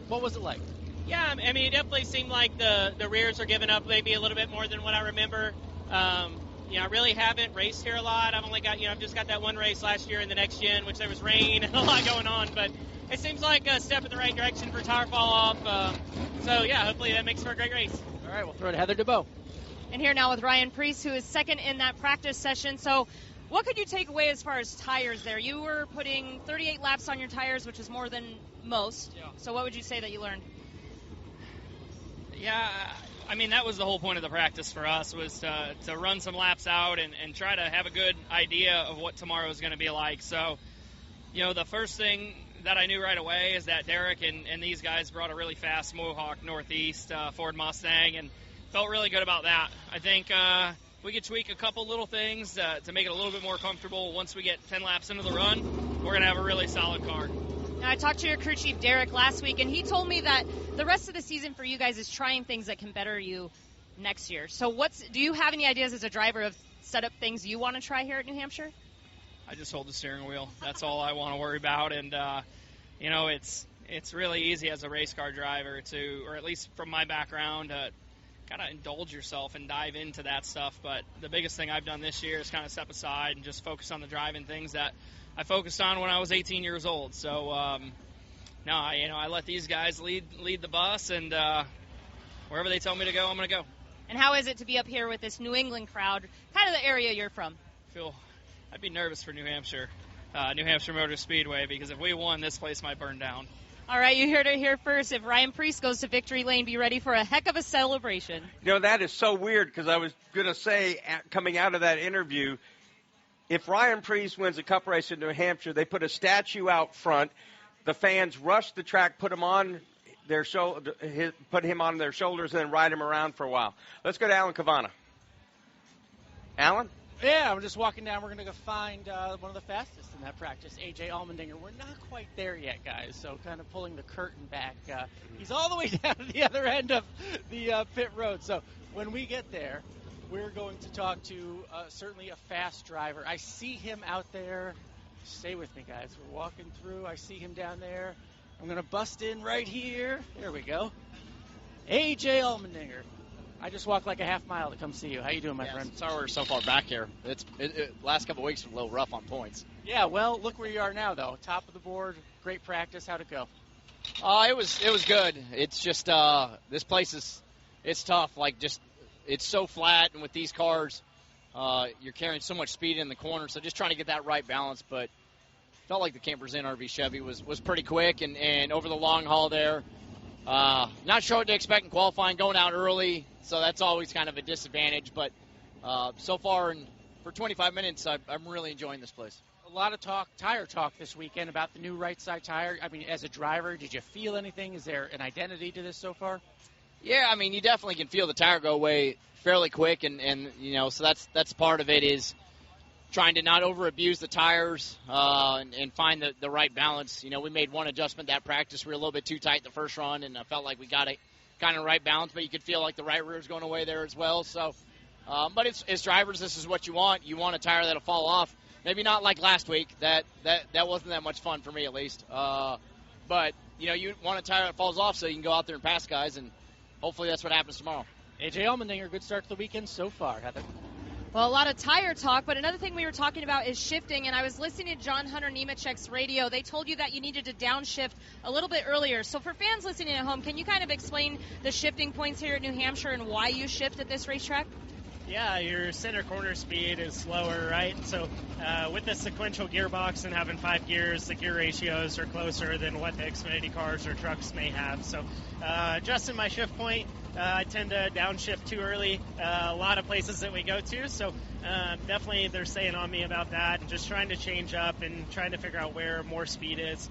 What was it like? Yeah, I mean, it definitely seemed like the rears are giving up maybe a little bit more than what I remember. I really haven't raced here a lot. I've only got, I've just got that one race last year in the next gen, which there was rain and a lot going on, but it seems like a step in the right direction for tire fall off. Hopefully that makes for a great race. All right, we'll throw to Heather DeBow. And here now with Ryan Preece, who is second in that practice session. So what could you take away as far as tires there? You were putting 38 laps on your tires, which is more than most. Yeah. So what would you say that you learned? Yeah, I mean, that was the whole point of the practice for us, was to run some laps out and try to have a good idea of what tomorrow is going to be like. So, the first thing that I knew right away is that Derek and these guys brought a really fast Mohawk Northeast Ford Mustang, and felt really good about that. I think we could tweak a couple little things to make it a little bit more comfortable. Once we get 10 laps into the run, we're going to have a really solid car. Now, I talked to your crew chief, Derek, last week, and he told me that the rest of the season for you guys is trying things that can better you next year. So do you have any ideas as a driver of setup things you want to try here at New Hampshire? I just hold the steering wheel. That's all I want to worry about. And, it's really easy as a race car driver to, or at least from my background, kind of indulge yourself and dive into that stuff. But the biggest thing I've done this year is kind of step aside and just focus on the driving things that I focused on when I was 18 years old. So, I let these guys lead the bus, and wherever they tell me to go, I'm going to go. And how is it to be up here with this New England crowd, kind of the area you're from? I'd be nervous for New Hampshire Motor Speedway, because if we won, this place might burn down. All right, you heard it here first. If Ryan Preece goes to victory lane, be ready for a heck of a celebration. That is so weird, because I was going to say, coming out of that interview, if Ryan Preece wins a cup race in New Hampshire, they put a statue out front. The fans rush the track, put him on their shoulders, and then ride him around for a while. Let's go to Alan Cavana. Alan? Yeah, I'm just walking down. We're going to go find one of the fastest in that practice, A.J. Allmendinger. We're not quite there yet, guys, so kind of pulling the curtain back. He's all the way down to the other end of the pit road. So when we get there, we're going to talk to certainly a fast driver. I see him out there. Stay with me, guys. We're walking through. I see him down there. I'm going to bust in right here. There we go. A.J. Allmendinger. I just walked like a half mile to come see you. How you doing, my friend? Sorry we're so far back here. Last couple of weeks were a little rough on points. Yeah, well, look where you are now, though. Top of the board, great practice. How'd it go? It was good. It's just this place it's tough. It's so flat, and with these cars, you're carrying so much speed in the corner. So just trying to get that right balance. But felt like the Campers Inn RV Chevy was pretty quick, and over the long haul there. Not sure what to expect in qualifying, going out early, so that's always kind of a disadvantage. But so far, for 25 minutes, I'm really enjoying this place. A lot of tire talk this weekend about the new right side tire. I mean, as a driver, did you feel anything? Is there an identity to this so far? Yeah, I mean, you definitely can feel the tire go away fairly quick, and so that's part of it, is trying to not over-abuse the tires and find the right balance. We made one adjustment that practice. We were a little bit too tight the first run, and I felt like we got it kind of right balance, but you could feel like the right rear is going away there as well. So, but as drivers, this is what you want. You want a tire that'll fall off. Maybe not like last week. That wasn't that much fun for me, at least. But, you want a tire that falls off so you can go out there and pass guys, and hopefully that's what happens tomorrow. A.J. Allmendinger, good start to the weekend so far, Heather. Well, a lot of tire talk, but another thing we were talking about is shifting, and I was listening to John Hunter Nemechek's radio. They told you that you needed to downshift a little bit earlier. So for fans listening at home, can you kind of explain the shifting points here at New Hampshire and why you shift at this racetrack? Yeah, your center corner speed is slower, right? So with the sequential gearbox and having 5 gears, the gear ratios are closer than what the Xfinity cars or trucks may have. So adjusting my shift point, I tend to downshift too early a lot of places that we go to. So definitely they're staying on me about that and just trying to change up and trying to figure out where more speed is.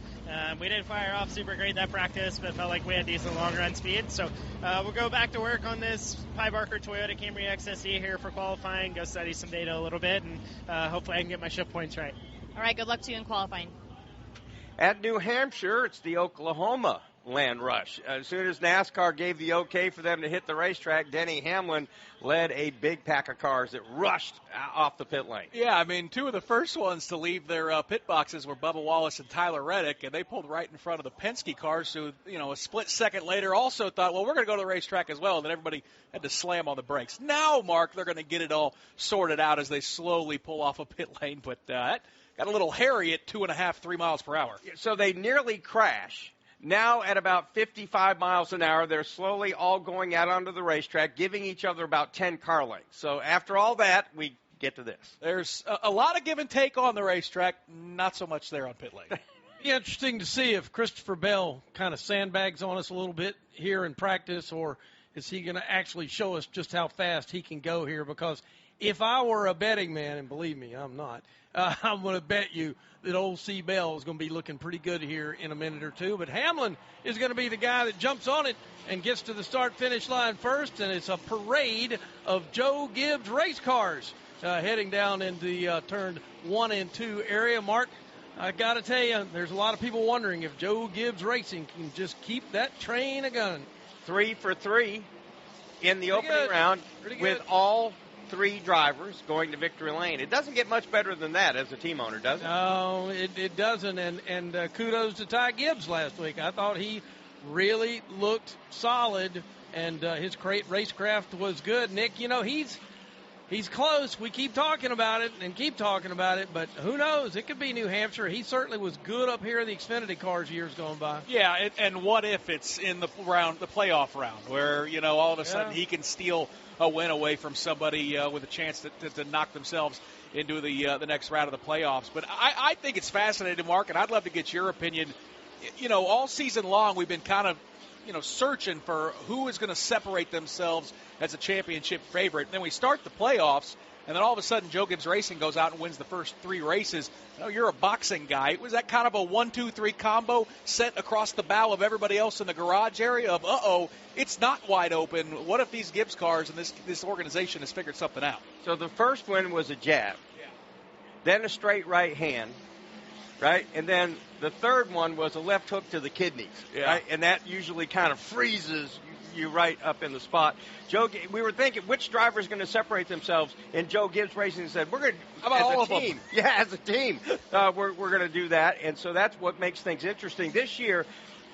We didn't fire off super great that practice, but felt like we had decent long run speed. So we'll go back to work on this Pi Barker Toyota Camry XSE here for qualifying, go study some data a little bit, and hopefully I can get my shift points right. All right, good luck to you in qualifying. At New Hampshire, it's the Oklahoma Land Rush. As soon as NASCAR gave the okay for them to hit the racetrack, Denny Hamlin led a big pack of cars that rushed off the pit lane. Yeah, I mean, 2 of the first ones to leave their pit boxes were Bubba Wallace and Tyler Reddick, and they pulled right in front of the Penske cars, who, a split second later also thought, well, we're going to go to the racetrack as well, and then everybody had to slam on the brakes. Now, Mark, they're going to get it all sorted out as they slowly pull off a pit lane, but that got a little hairy at 2.5, 3 miles per hour. So they nearly crash. Now at about 55 miles an hour, they're slowly all going out onto the racetrack, giving each other about 10 car lengths. So after all that, we get to this. There's a lot of give and take on the racetrack, not so much there on pit lane. Be interesting to see if Christopher Bell kind of sandbags on us a little bit here in practice, or is he going to actually show us just how fast he can go here? Because if I were a betting man, and believe me, I'm not, I'm going to bet you that old C. Bell is going to be looking pretty good here in a minute or two. But Hamlin is going to be the guy that jumps on it and gets to the start-finish line first, and it's a parade of Joe Gibbs race cars heading down in the turn 1 and 2 area. Mark, I got to tell you, there's a lot of people wondering if Joe Gibbs Racing can just keep that train a-gunning. 3 for 3 in the opening round with all 3 drivers going to victory lane. It doesn't get much better than that as a team owner, does it? No, it doesn't. And kudos to Ty Gibbs last week. I thought he really looked solid, and his racecraft was good. Nick, he's close. We keep talking about it, but who knows? It could be New Hampshire. He certainly was good up here in the Xfinity cars years going by. Yeah, and what if it's in the playoff round, where, all of a sudden he can steal a win away from somebody with a chance to knock themselves into the next round of the playoffs. But I think it's fascinating, Mark, and I'd love to get your opinion. All season long we've been kind of, searching for who is going to separate themselves as a championship favorite. And then we start the playoffs, and then all of a sudden Joe Gibbs Racing goes out and wins the first 3 races. You're a boxing guy. Was that kind of a 1-2-3 combo set across the bow of everybody else in the garage area of, it's not wide open. What if these Gibbs cars and this organization has figured something out? So the first one was a jab, then a straight right hand, right? And then the third one was a left hook to the kidneys, right? And that usually kind of freezes you right up in the spot. We were thinking which driver is going to separate themselves, and Joe Gibbs Racing said, we're going to, as a team. Yeah, as a team, we're going to do that. And so that's what makes things interesting. This year,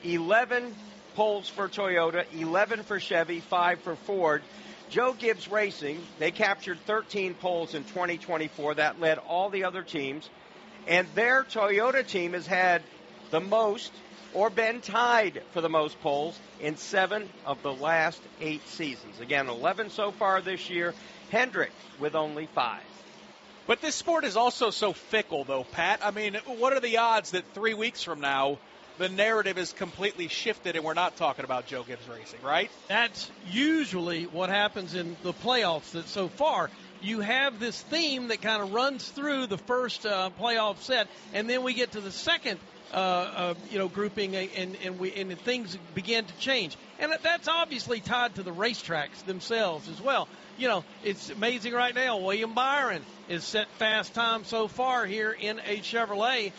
11 poles for Toyota, 11 for Chevy, 5 for Ford. Joe Gibbs Racing, they captured 13 poles in 2024. That led all the other teams. And their Toyota team has had the most or been tied for the most poles in 7 of the last 8 seasons. Again, 11 so far this year. Hendrick with only 5. But this sport is also so fickle, though, Pat. I mean, what are the odds that 3 weeks from now the narrative is completely shifted and we're not talking about Joe Gibbs Racing, right? That's usually what happens in the playoffs. That so far you have this theme that kind of runs through the first playoff set, and then we get to the second grouping, and things begin to change. And that's obviously tied to the racetracks themselves as well. It's amazing right now. William Byron is set fast time so far here in a Chevrolet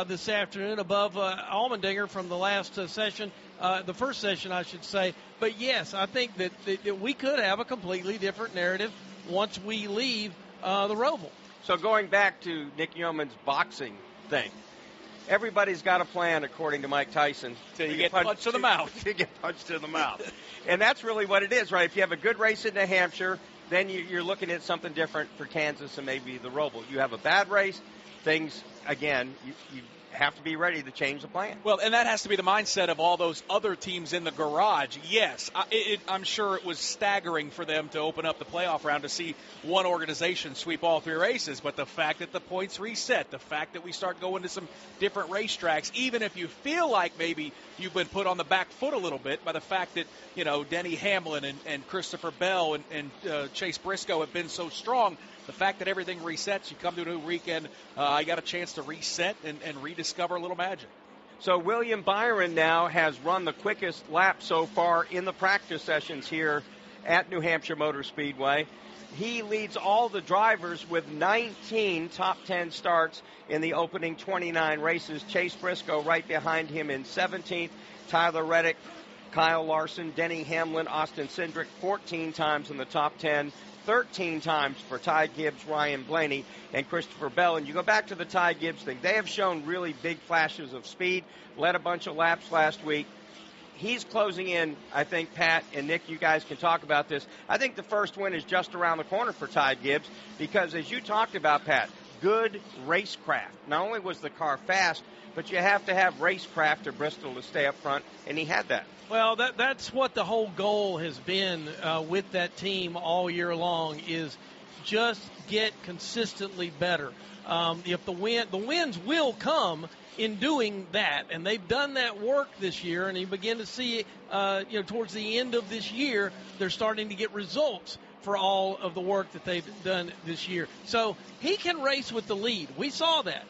this afternoon above Allmendinger from the last session, the first session, I should say. But, yes, I think that we could have a completely different narrative once we leave the Roval. So going back to Nick Yeoman's boxing thing, everybody's got a plan, according to Mike Tyson. To get punched to the mouth. To get punched to the mouth. And that's really what it is, right? If you have a good race in New Hampshire, then you're looking at something different for Kansas and maybe the Roval. You have a bad race, things, again, you have to be ready to change the plan. Well, and that has to be the mindset of all those other teams in the garage. Yes, I'm sure it was staggering for them to open up the playoff round to see one organization sweep all 3 races, but the fact that the points reset, the fact that we start going to some different racetracks, even if you feel like maybe you've been put on the back foot a little bit by the fact that, you know, Denny Hamlin and Christopher Bell and Chase Briscoe have been so strong, the fact that everything resets, you come to a new weekend, I got a chance to reset and rediscover a little magic. So William Byron now has run the quickest lap so far in the practice sessions here at New Hampshire Motor Speedway. He leads all the drivers with 19 top 10 starts in the opening 29 races. Chase Briscoe right behind him in 17th. Tyler Reddick, Kyle Larson, Denny Hamlin, Austin Cindric 14 times in the top 10. 13 times for Ty Gibbs, Ryan Blaney, and Christopher Bell. And you go back to the Ty Gibbs thing. They have shown really big flashes of speed, led a bunch of laps last week. He's closing in, I think, Pat and Nick, you guys can talk about this. I think the first win is just around the corner for Ty Gibbs because, as you talked about, Pat, good racecraft. Not only was the car fast, but you have to have racecraft at Bristol to stay up front, and he had that. Well, that's what the whole goal has been with that team all year long is just get consistently better. If the wins will come in doing that, and they've done that work this year, and you begin to see, towards the end of this year, they're starting to get results for all of the work that they've done this year. So he can race with the lead. We saw that.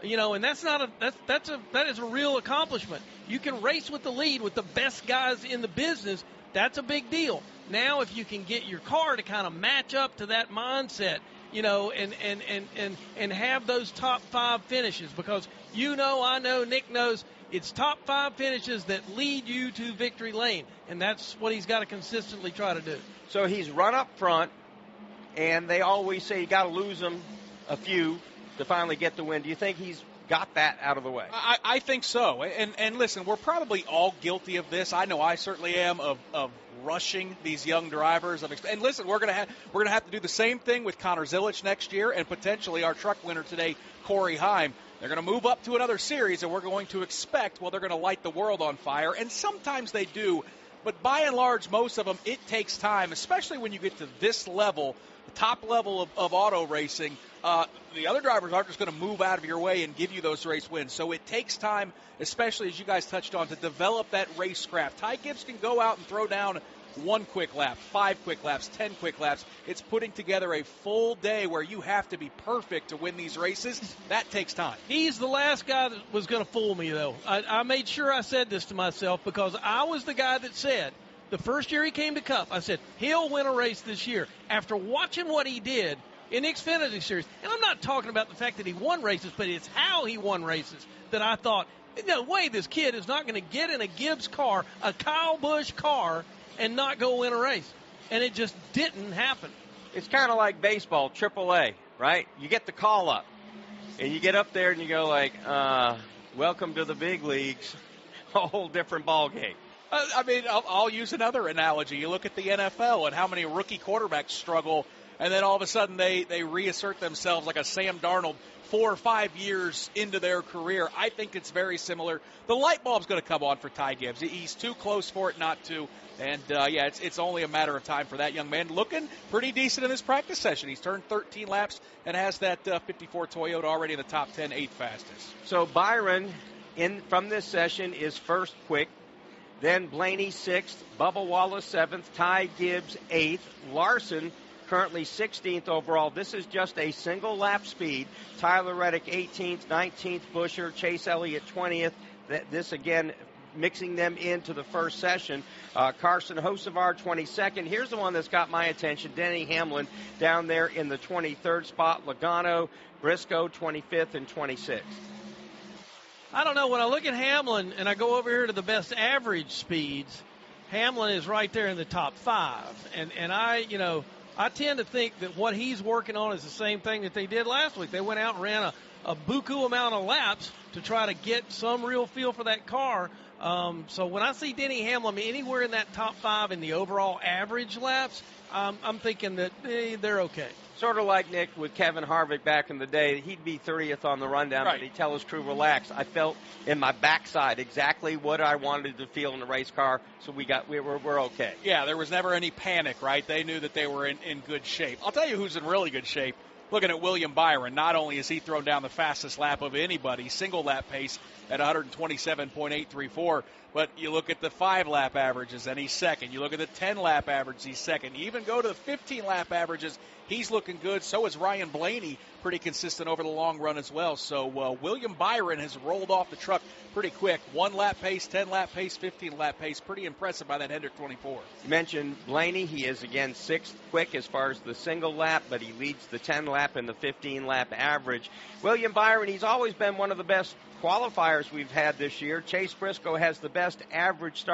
And that is a real accomplishment. You can race with the lead with the best guys in the business. That's a big deal. Now, if you can get your car to kind of match up to that mindset, and have those top 5 finishes, because I know, Nick knows, it's top 5 finishes that lead you to victory lane, and that's what he's got to consistently try to do. So he's run up front, and they always say you got to lose them a few to finally get the win. Do you think he's got that out of the way? I think so. And listen, we're probably all guilty of this. I know I certainly am of rushing these young drivers. And listen, we're gonna have to do the same thing with Connor Zilic next year, and potentially our truck winner today, Corey Heim. They're going to move up to another series, and we're going to expect, they're going to light the world on fire. And sometimes they do. But by and large, most of them, it takes time, especially when you get to this level, the top level of auto racing. The other drivers aren't just going to move out of your way and give you those race wins. So it takes time, especially as you guys touched on, to develop that racecraft. Ty Gibbs can go out and throw down 1 quick lap, 5 quick laps, 10 quick laps. It's putting together a full day where you have to be perfect to win these races. That takes time. He's the last guy that was going to fool me, though. I made sure I said this to myself because I was the guy that said, the first year he came to Cup, I said, he'll win a race this year. After watching what he did in the Xfinity Series, and I'm not talking about the fact that he won races, but it's how he won races that I thought, no way, this kid is not going to get in a Gibbs car, a Kyle Busch car, and not go win a race. And it just didn't happen. It's kind of like baseball, AAA, right? You get the call up, and you get up there and you go like, welcome to the big leagues, a whole different ball game. I'll use another analogy. You look at the NFL and how many rookie quarterbacks struggle, and then all of a sudden they reassert themselves like a Sam Darnold 4 or 5 years into their career. I think it's very similar. The light bulb's going to come on for Ty Gibbs. He's too close for it not to. And, it's only a matter of time for that young man. Looking pretty decent in this practice session. He's turned 13 laps and has that 54 Toyota already in the top 10, 8th fastest. So Byron, from this session, is first quick. Then Blaney 6th, Bubba Wallace 7th, Ty Gibbs 8th, Larson currently 16th overall. This is just a single lap speed. Tyler Reddick 18th, 19th Buscher, Chase Elliott 20th. This again mixing them into the first session. Carson Hocevar 22nd. Here's the one that's got my attention. Denny Hamlin down there in the 23rd spot. Logano, Briscoe 25th and 26th. I don't know. When I look at Hamlin and I go over here to the best average speeds, Hamlin is right there in the top 5. And I tend to think that what he's working on is the same thing that they did last week. They went out and ran a buku amount of laps to try to get some real feel for that car. So when I see Denny Hamlin anywhere in that top 5 in the overall average laps, I'm thinking that they're okay. Sort of like, Nick, with Kevin Harvick back in the day. He'd be 30th on the rundown, right. But he'd tell his crew, relax. I felt in my backside exactly what I wanted to feel in the race car, so we're okay. Yeah, there was never any panic, right? They knew that they were in good shape. I'll tell you who's in really good shape. Looking at William Byron, not only has he thrown down the fastest lap of anybody, single lap pace at 127.834, but you look at the 5-lap averages and he's second. You look at the 10-lap average, he's second. You even go to the 15-lap averages, he's looking good. So is Ryan Blaney, pretty consistent over the long run as well. So William Byron has rolled off the truck pretty quick. 1-lap pace, 10-lap pace, 15-lap pace. Pretty impressive by that Hendrick 24. You mentioned Blaney. He is, again, 6th quick as far as the single lap, but he leads the 10-lap and the 15-lap average. William Byron, he's always been one of the best qualifiers we've had this year. Chase Briscoe has the best average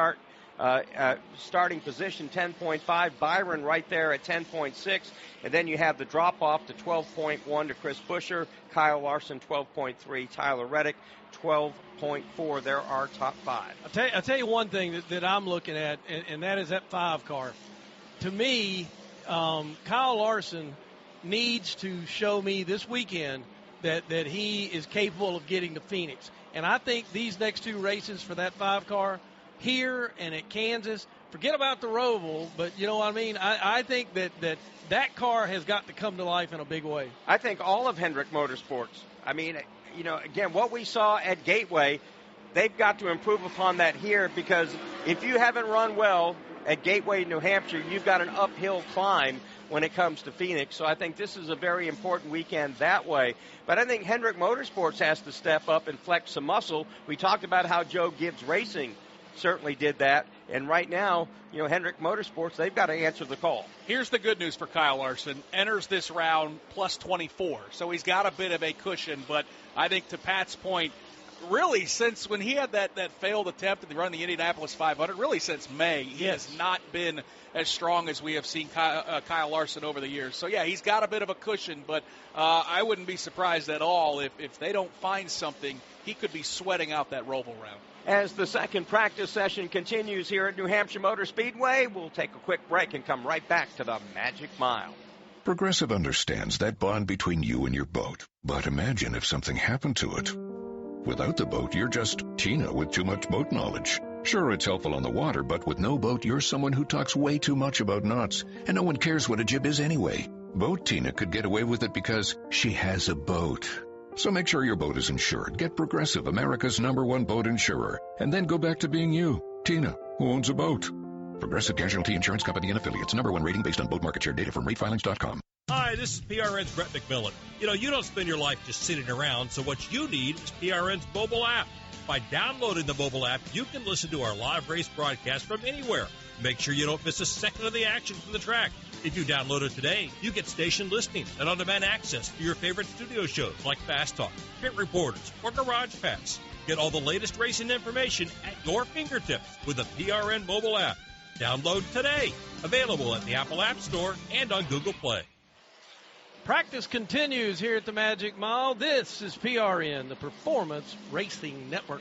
starting position, 10.5. Byron right there at 10.6. And then you have the drop-off to 12.1 to Chris Buescher. Kyle Larson, 12.3. Tyler Reddick, 12.4. There are top 5. I'll tell you one thing that I'm looking at, and that is that 5 car. To me, Kyle Larson needs to show me this weekend that he is capable of getting to Phoenix. And I think these next 2 races for that 5 car, here and at Kansas, forget about the Roval, but you know what I mean? I think that car has got to come to life in a big way. I think all of Hendrick Motorsports. I mean, you know, again, what we saw at Gateway, they've got to improve upon that here, because if you haven't run well at Gateway, New Hampshire, you've got an uphill climb when it comes to Phoenix. So I think this is a very important weekend that way. But I think Hendrick Motorsports has to step up and flex some muscle. We talked about how Joe Gibbs Racing certainly did that. And right now, you know, Hendrick Motorsports, they've got to answer the call. Here's the good news for Kyle Larson. Enters this round plus 24. So he's got a bit of a cushion. But I think to Pat's point, really since when he had that failed attempt to run the Indianapolis 500, really since May, he has not been as strong as we have seen Kyle Larson over the years. So, yeah, he's got a bit of a cushion, but I wouldn't be surprised at all if they don't find something. He could be sweating out that Roval round. As the second practice session continues here at New Hampshire Motor Speedway, we'll take a quick break and come right back to the Magic Mile. Progressive understands that bond between you and your boat. But imagine if something happened to it. Without the boat, you're just Tina with too much boat knowledge. Sure, it's helpful on the water, but with no boat, you're someone who talks way too much about knots, and no one cares what a jib is anyway. Boat Tina could get away with it because she has a boat. So make sure your boat is insured. Get Progressive, America's #1 boat insurer, and then go back to being you, Tina, who owns a boat. Progressive Casualty Insurance Company and Affiliates. #1 rating based on boat market share data from ratefilings.com. Hi, this is PRN's Brett McMillan. You know, you don't spend your life just sitting around, so what you need is PRN's mobile app. By downloading the mobile app, you can listen to our live race broadcast from anywhere. Make sure you don't miss a second of the action from the track. If you download it today, you get station listening and on-demand access to your favorite studio shows like Fast Talk, Pit Reporters, or Garage Pass. Get all the latest racing information at your fingertips with the PRN mobile app. Download today. Available at the Apple App Store and on Google Play. Practice continues here at the Magic Mile. This is PRN, the Performance Racing Network.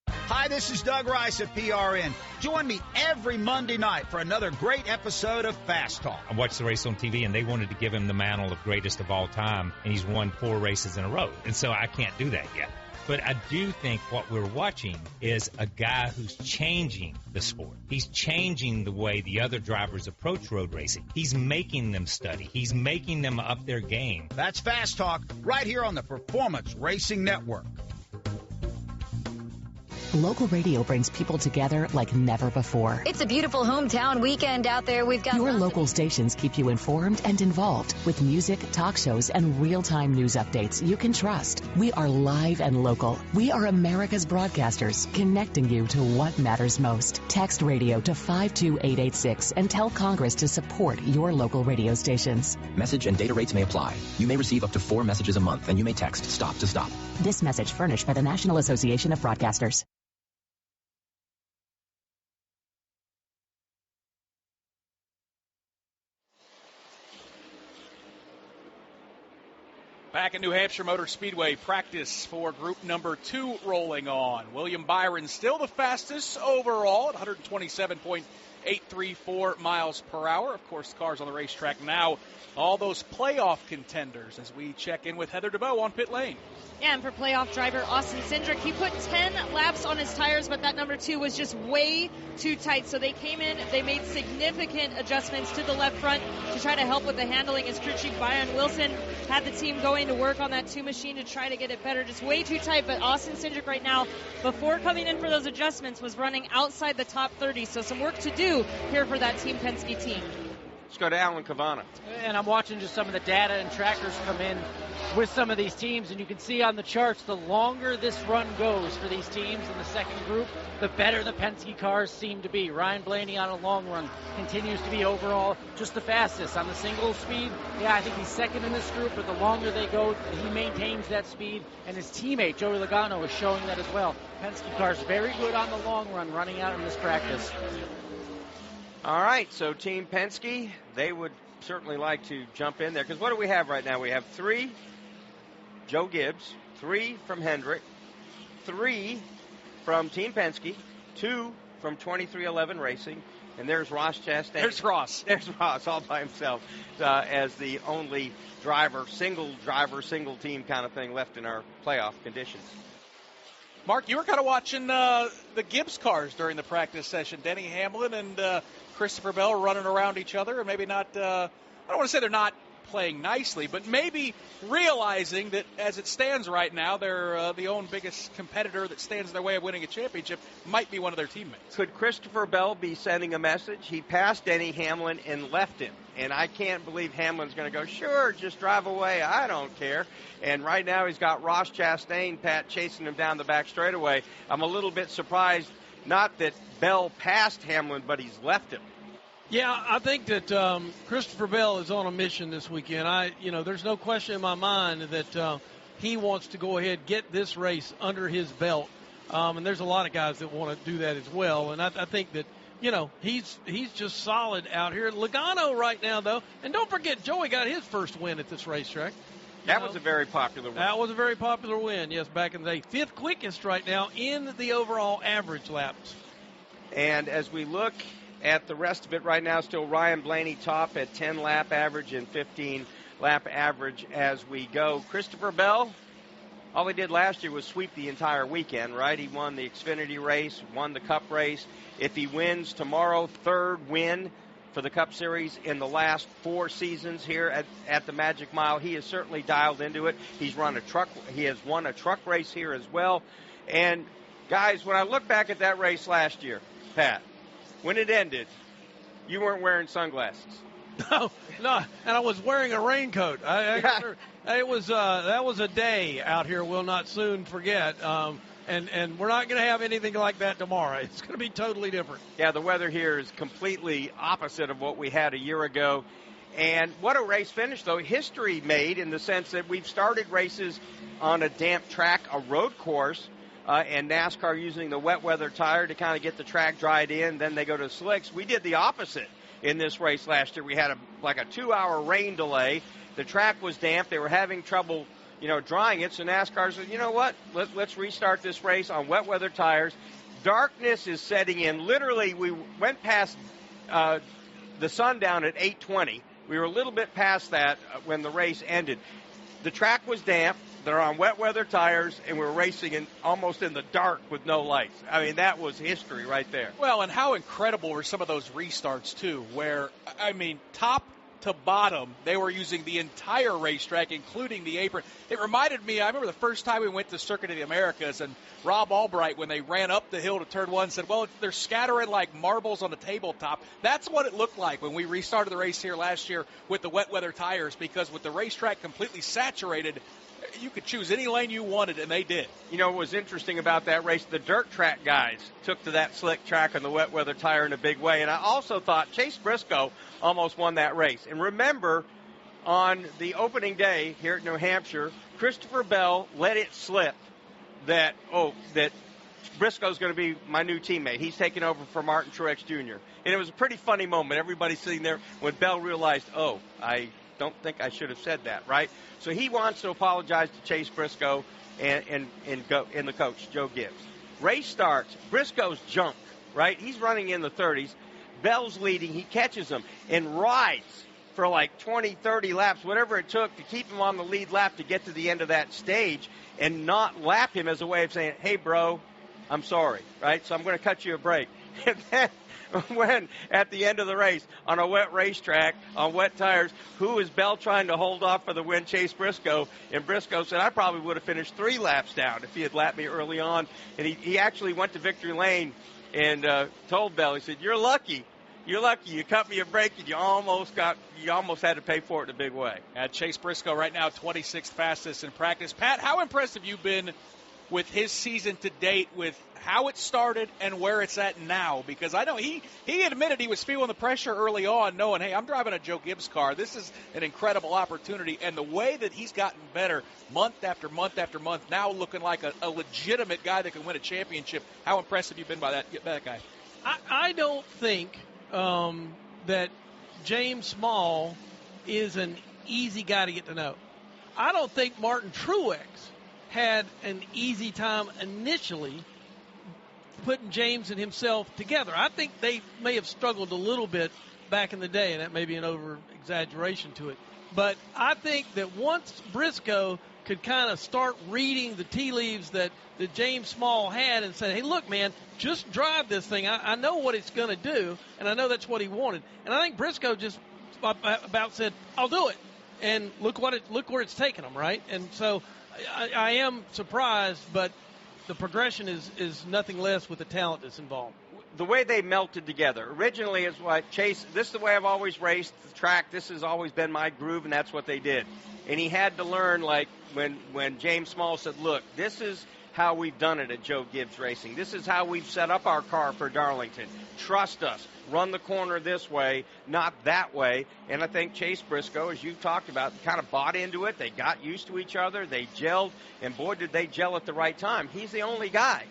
Hi, this is Doug Rice at PRN. Join me every Monday night for another great episode of Fast Talk. I watched the race on TV, and they wanted to give him the mantle of greatest of all time, and he's won 4 races in a row. And so I can't do that yet. But I do think what we're watching is a guy who's changing the sport. He's changing the way the other drivers approach road racing. He's making them study. He's making them up their game. That's Fast Talk right here on the Performance Racing Network. Local radio brings people together like never before. It's a beautiful hometown weekend out there. We've got your local stations keep you informed and involved with music, talk shows, and real-time news updates you can trust. We are live and local. We are America's broadcasters, connecting you to what matters most. Text radio to 52886 and tell Congress to support your local radio stations. Message and data rates may apply. You may receive up to 4 messages a month, and you may text STOP to STOP. This message furnished by the National Association of Broadcasters. Back at New Hampshire Motor Speedway, practice for group number 2 rolling on. William Byron still the fastest overall at 127.834 miles per hour. Of course, the cars on the racetrack now, all those playoff contenders as we check in with Heather DeBow on pit lane. Yeah, and for playoff driver Austin Cindric, he put 10 laps on his tires, but that number 2 was just way too tight. So they came in, they made significant adjustments to the left front to try to help with the handling as crew chief Byron Wilson had the team going to work on that 2 machine to try to get it better. Just way too tight, but Austin Cindric right now, before coming in for those adjustments, was running outside the top 30. So some work to do here for that Team Penske team. Let's go to Alan Cavana. And I'm watching just some of the data and trackers come in with some of these teams, and you can see on the charts, the longer this run goes for these teams in the second group, the better the Penske cars seem to be. Ryan Blaney on a long run continues to be overall just the fastest. On the single speed, yeah, I think he's second in this group, but the longer they go, he maintains that speed, and his teammate, Joey Logano, is showing that as well. Penske cars very good on the long run running out in this practice. All right, so Team Penske, they would certainly like to jump in there, because what do we have right now? We have 3 Joe Gibbs, 3 from Hendrick, 3 from Team Penske, 2 from 2311 Racing, and there's Ross Chastain. There's Ross. There's Ross all by himself as the only driver, single team kind of thing left in our playoff conditions. Mark, you were kind of watching the Gibbs cars during the practice session. Denny Hamlin and Christopher Bell running around each other, and maybe not, I don't want to say they're not playing nicely, but maybe realizing that as it stands right now, they're the own biggest competitor that stands in their way of winning a championship might be one of their teammates. Could Christopher Bell be sending a message? He passed Denny Hamlin and left him. And I can't believe Hamlin's going to go, sure, just drive away. I don't care. And right now he's got Ross Chastain, Pat, chasing him down the back straightaway. I'm a little bit surprised, not that Bell passed Hamlin, but he's left him. Yeah, I think that Christopher Bell is on a mission this weekend. There's no question in my mind that he wants to go ahead, get this race under his belt. And there's a lot of guys that want to do that as well. And I think that, he's just solid out here. Logano right now, though, and don't forget, Joey got his first win at this racetrack. That was a very popular win. That was a very popular win, yes, back in the day. 5th quickest right now in the overall average laps. And as we look at the rest of it right now, still Ryan Blaney top at 10 lap average and 15 lap average as we go. Christopher Bell, all he did last year was sweep the entire weekend, right? He won the Xfinity race, won the Cup race. If he wins tomorrow, 3rd win for the Cup Series in the last 4 seasons here at the Magic Mile. He is certainly dialed into it. He has won a truck race here as well. And guys, when I look back at that race last year, Pat, when it ended, you weren't wearing sunglasses. No, and I was wearing a raincoat. That was a day out here we'll not soon forget. And we're not going to have anything like that tomorrow. It's going to be totally different. Yeah, the weather here is completely opposite of what we had a year ago. And what a race finish, though. History made in the sense that we've started races on a damp track, a road course, and NASCAR using the wet weather tire to kind of get the track dried in. Then they go to slicks. We did the opposite in this race last year. We had a 2-hour rain delay. The track was damp. They were having trouble, drying it. So NASCAR said, you know what? Let's restart this race on wet weather tires. Darkness is setting in. Literally, we went past the sundown at 8:20. We were a little bit past that when the race ended. The track was damp. They're on wet weather tires, and we're racing almost in the dark with no lights. I mean, that was history right there. Well, and how incredible were some of those restarts, too, where, top to bottom, they were using the entire racetrack, including the apron. It reminded me, I remember the first time we went to Circuit of the Americas, and Rob Albright, when they ran up the hill to turn 1, said, well, they're scattering like marbles on a tabletop. That's what it looked like when we restarted the race here last year with the wet weather tires, because with the racetrack completely saturated, you could choose any lane you wanted, and they did. What was interesting about that race, the dirt track guys took to that slick track on the wet weather tire in a big way. And I also thought Chase Briscoe almost won that race. And remember, on the opening day here at New Hampshire, Christopher Bell let it slip that Briscoe's going to be my new teammate. He's taking over for Martin Truex Jr. And it was a pretty funny moment. Everybody sitting there when Bell realized, I don't think I should have said that, right? So he wants to apologize to Chase Briscoe and the coach, Joe Gibbs. Race starts. Briscoe's junk, right? He's running in the 30s. Bell's leading. He catches him and rides for like 20, 30 laps, whatever it took to keep him on the lead lap to get to the end of that stage and not lap him as a way of saying, hey, bro, I'm sorry, right? So I'm going to cut you a break. And then when at the end of the race on a wet racetrack on wet tires, who is Bell trying to hold off for the win? Chase Briscoe. And Briscoe said, I probably would have finished 3 laps down if he had lapped me early on. And he actually went to victory lane and told Bell, he said, you're lucky. You're lucky. You cut me a break, and you almost had to pay for it in a big way. Chase Briscoe right now 26th fastest in practice. Pat, how impressed have you been with his season to date, with how it started and where it's at now? Because I know he admitted he was feeling the pressure early on, knowing, hey, I'm driving a Joe Gibbs car. This is an incredible opportunity. And the way that he's gotten better month after month after month, now looking like a legitimate guy that can win a championship. How impressed have you been by that guy? I don't think that James Small is an easy guy to get to know. I don't think Martin Truex had an easy time initially putting James and himself together. I think they may have struggled a little bit back in the day, and that may be an over-exaggeration to it. But I think that once Briscoe could kind of start reading the tea leaves that James Small had and said, hey, look, man, just drive this thing. I know what it's going to do, and I know that's what he wanted. And I think Briscoe just about said, I'll do it. And look where it's taken him, right? And so I am surprised, but the progression is nothing less with the talent that's involved. The way they melted together. Originally is what Chase, this is the way I've always raced the track. This has always been my groove, and that's what they did. And he had to learn, like, when James Small said, look, this is how we've done it at Joe Gibbs Racing. This is how we've set up our car for Darlington. Trust us. Run the corner this way, not that way. And I think Chase Briscoe, as you've talked about, kind of bought into it. They got used to each other. They gelled. And, boy, did they gel at the right time. He's the only guy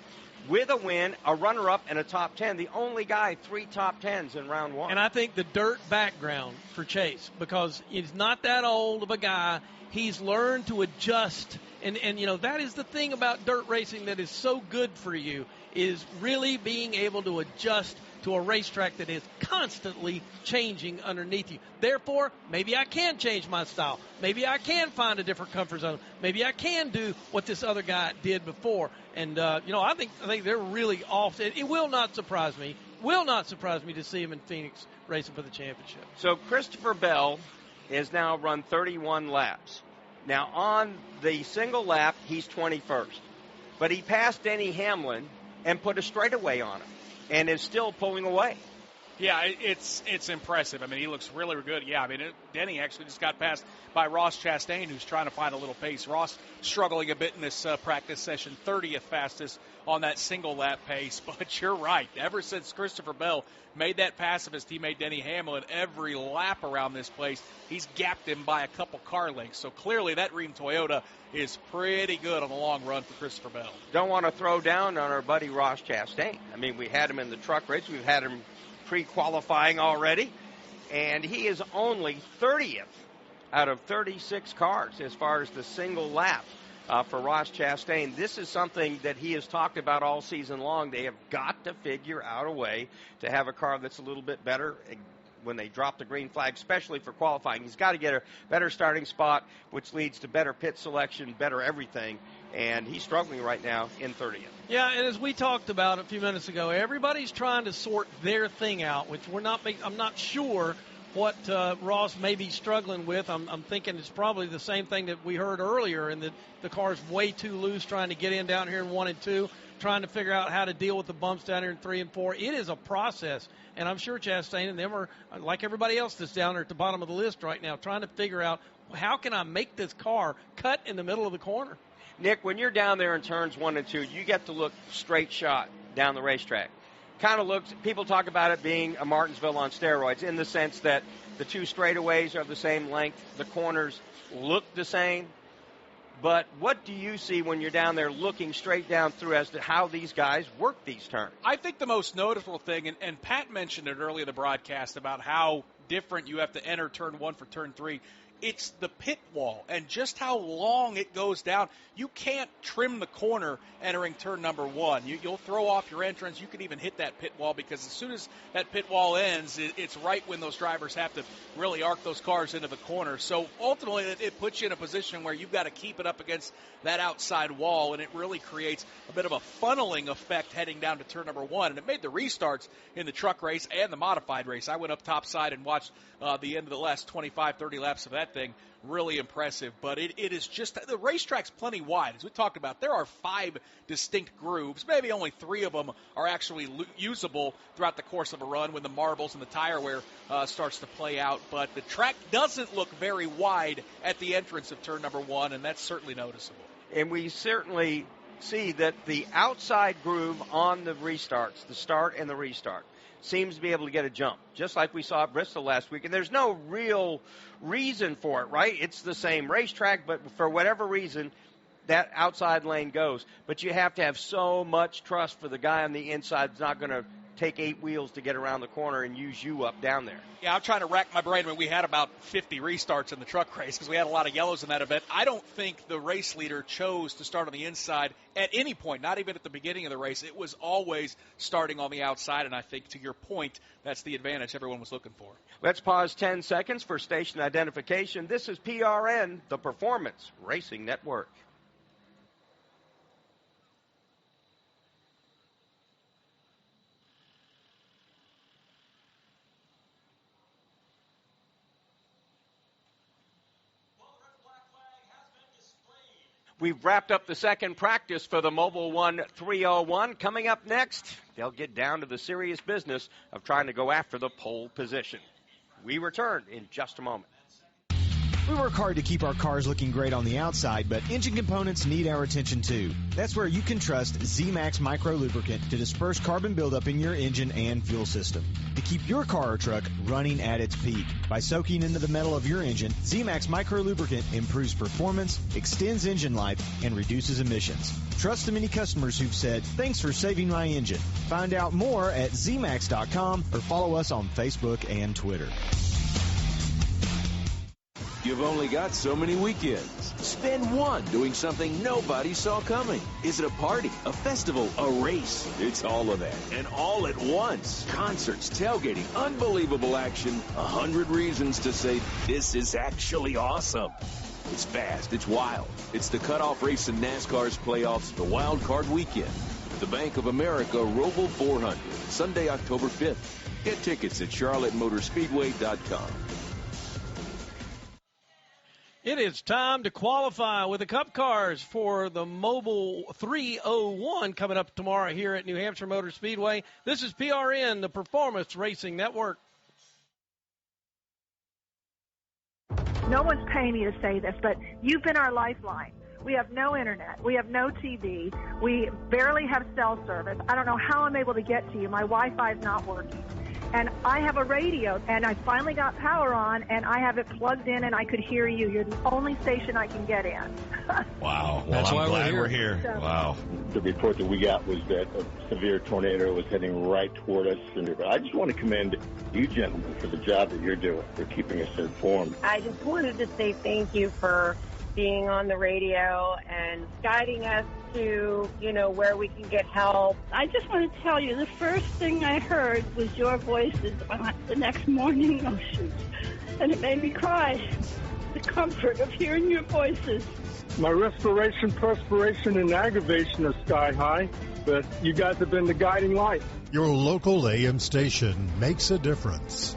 with a win, a runner-up, and a top 10. The only guy, 3 top 10s in round 1. And I think the dirt background for Chase, because he's not that old of a guy. He's learned to adjust. And you know, that is the thing about dirt racing that is so good for you, is really being able to adjust to a racetrack that is constantly changing underneath you. Therefore, maybe I can change my style. Maybe I can find a different comfort zone. Maybe I can do what this other guy did before. And, you know, I think they're really off. It will not surprise me. Will not surprise me to see him in Phoenix racing for the championship. So Christopher Bell has now run 31 laps. Now, on the single lap, he's 21st. But he passed Denny Hamlin and put a straightaway on him and is still pulling away. Yeah, it's impressive. I mean, he looks really good. Yeah, I mean, Denny actually just got passed by Ross Chastain, who's trying to find a little pace. Ross struggling a bit in this practice session, 30th fastest on that single lap pace. But you're right. Ever since Christopher Bell made that pass of his teammate Denny Hamlin, every lap around this place, he's gapped him by a couple car lengths. So clearly that Rheem Toyota is pretty good on the long run for Christopher Bell. Don't want to throw down on our buddy Ross Chastain. I mean, we had him in the truck race. We've had him pre-qualifying already, and he is only 30th out of 36 cars as far as the single lap for Ross Chastain. This is something that he has talked about all season long. They have got to figure out a way to have a car that's a little bit better when they drop the green flag, especially for qualifying. He's got to get a better starting spot, which leads to better pit selection, better everything, and he's struggling right now in 30th. Yeah, and as we talked about a few minutes ago, everybody's trying to sort their thing out, which I'm not sure what Ross may be struggling with. I'm thinking it's probably the same thing that we heard earlier, and that the car's way too loose trying to get in down here in 1 and 2, trying to figure out how to deal with the bumps down here in 3 and 4. It is a process, and I'm sure Chastain and them are, like everybody else that's down there at the bottom of the list right now, trying to figure out, how can I make this car cut in the middle of the corner? Nick, when you're down there in turns 1 and 2, you get to look straight shot down the racetrack. Kind of looks, people talk about it being a Martinsville on steroids, in the sense that the 2 straightaways are the same length, the corners look the same. But what do you see when you're down there looking straight down through as to how these guys work these turns? I think the most noticeable thing, and Pat mentioned it earlier in the broadcast about how different you have to enter turn 1 for turn 3, it's the pit wall and just how long it goes down. You can't trim the corner entering turn number 1. You'll throw off your entrance. You can even hit that pit wall because as soon as that pit wall ends, it's right when those drivers have to really arc those cars into the corner. So ultimately, it puts you in a position where you've got to keep it up against that outside wall, and it really creates a bit of a funneling effect heading down to turn number 1. And it made the restarts in the truck race and the modified race. I went up topside and watched the end of the last 25, 30 laps of that thing. Really impressive, but it is just the racetrack's plenty wide. As we talked about, there are 5 distinct grooves. Maybe only 3 of them are actually usable throughout the course of a run when the marbles and the tire wear starts to play out. But the track doesn't look very wide at the entrance of turn number 1, and that's certainly noticeable. And we certainly see that the outside groove on the restarts, the start and the restart, seems to be able to get a jump, just like we saw at Bristol last week. And there's no real reason for it, right? It's the same racetrack, but for whatever reason, that outside lane goes. But you have to have so much trust for the guy on the inside that's not going to take 8 wheels to get around the corner and use you up down there. Yeah, I'm trying to rack my brain. I mean, we had about 50 restarts in the truck race because we had a lot of yellows in that event. I don't think the race leader chose to start on the inside at any point, not even at the beginning of the race. It was always starting on the outside, and I think, to your point, that's the advantage everyone was looking for. Let's pause 10 seconds for station identification. This is PRN, the Performance Racing Network. We've wrapped up the second practice for the Mobile One 301. Coming up next, they'll get down to the serious business of trying to go after the pole position. We return in just a moment. We work hard to keep our cars looking great on the outside, but engine components need our attention too. That's where you can trust Z-Max Micro Lubricant to disperse carbon buildup in your engine and fuel system. To keep your car or truck running at its peak. By soaking into the metal of your engine, Z-Max Micro Lubricant improves performance, extends engine life, and reduces emissions. Trust the many customers who've said, "Thanks for saving my engine." Find out more at zmax.com or follow us on Facebook and Twitter. You've only got so many weekends. Spend one doing something nobody saw coming. Is it a party, a festival, a race? It's all of that, and all at once. Concerts, tailgating, unbelievable action, 100 reasons to say this is actually awesome. It's fast, it's wild. It's the cutoff race in NASCAR's playoffs, the Wild Card Weekend. The Bank of America Roval 400, Sunday, October 5th. Get tickets at charlottemotorspeedway.com. It is time to qualify with the Cup cars for the Mobile 301 coming up tomorrow here at New Hampshire Motor Speedway. This is PRN, the Performance Racing Network. No one's paying me to say this, but you've been our lifeline. We have no internet. We have no TV. We barely have cell service. I don't know how I'm able to get to you. My Wi-Fi is not working. And I have a radio, and I finally got power on, and I have it plugged in, and I could hear you. You're the only station I can get in. Wow. Well, That's I'm why glad we're we're here. here. Wow. The report that we got was that a severe tornado was heading right toward us. And I just want to commend you gentlemen for the job that you're doing, for keeping us informed. I just wanted to say thank you for being on the radio and guiding us to, where we can get help. I just want to tell you, the first thing I heard was your voices on the next morning. Oh, shoot. And it made me cry. The comfort of hearing your voices. My respiration, perspiration, and aggravation are sky high, but you guys have been the guiding light. Your local AM station makes a difference.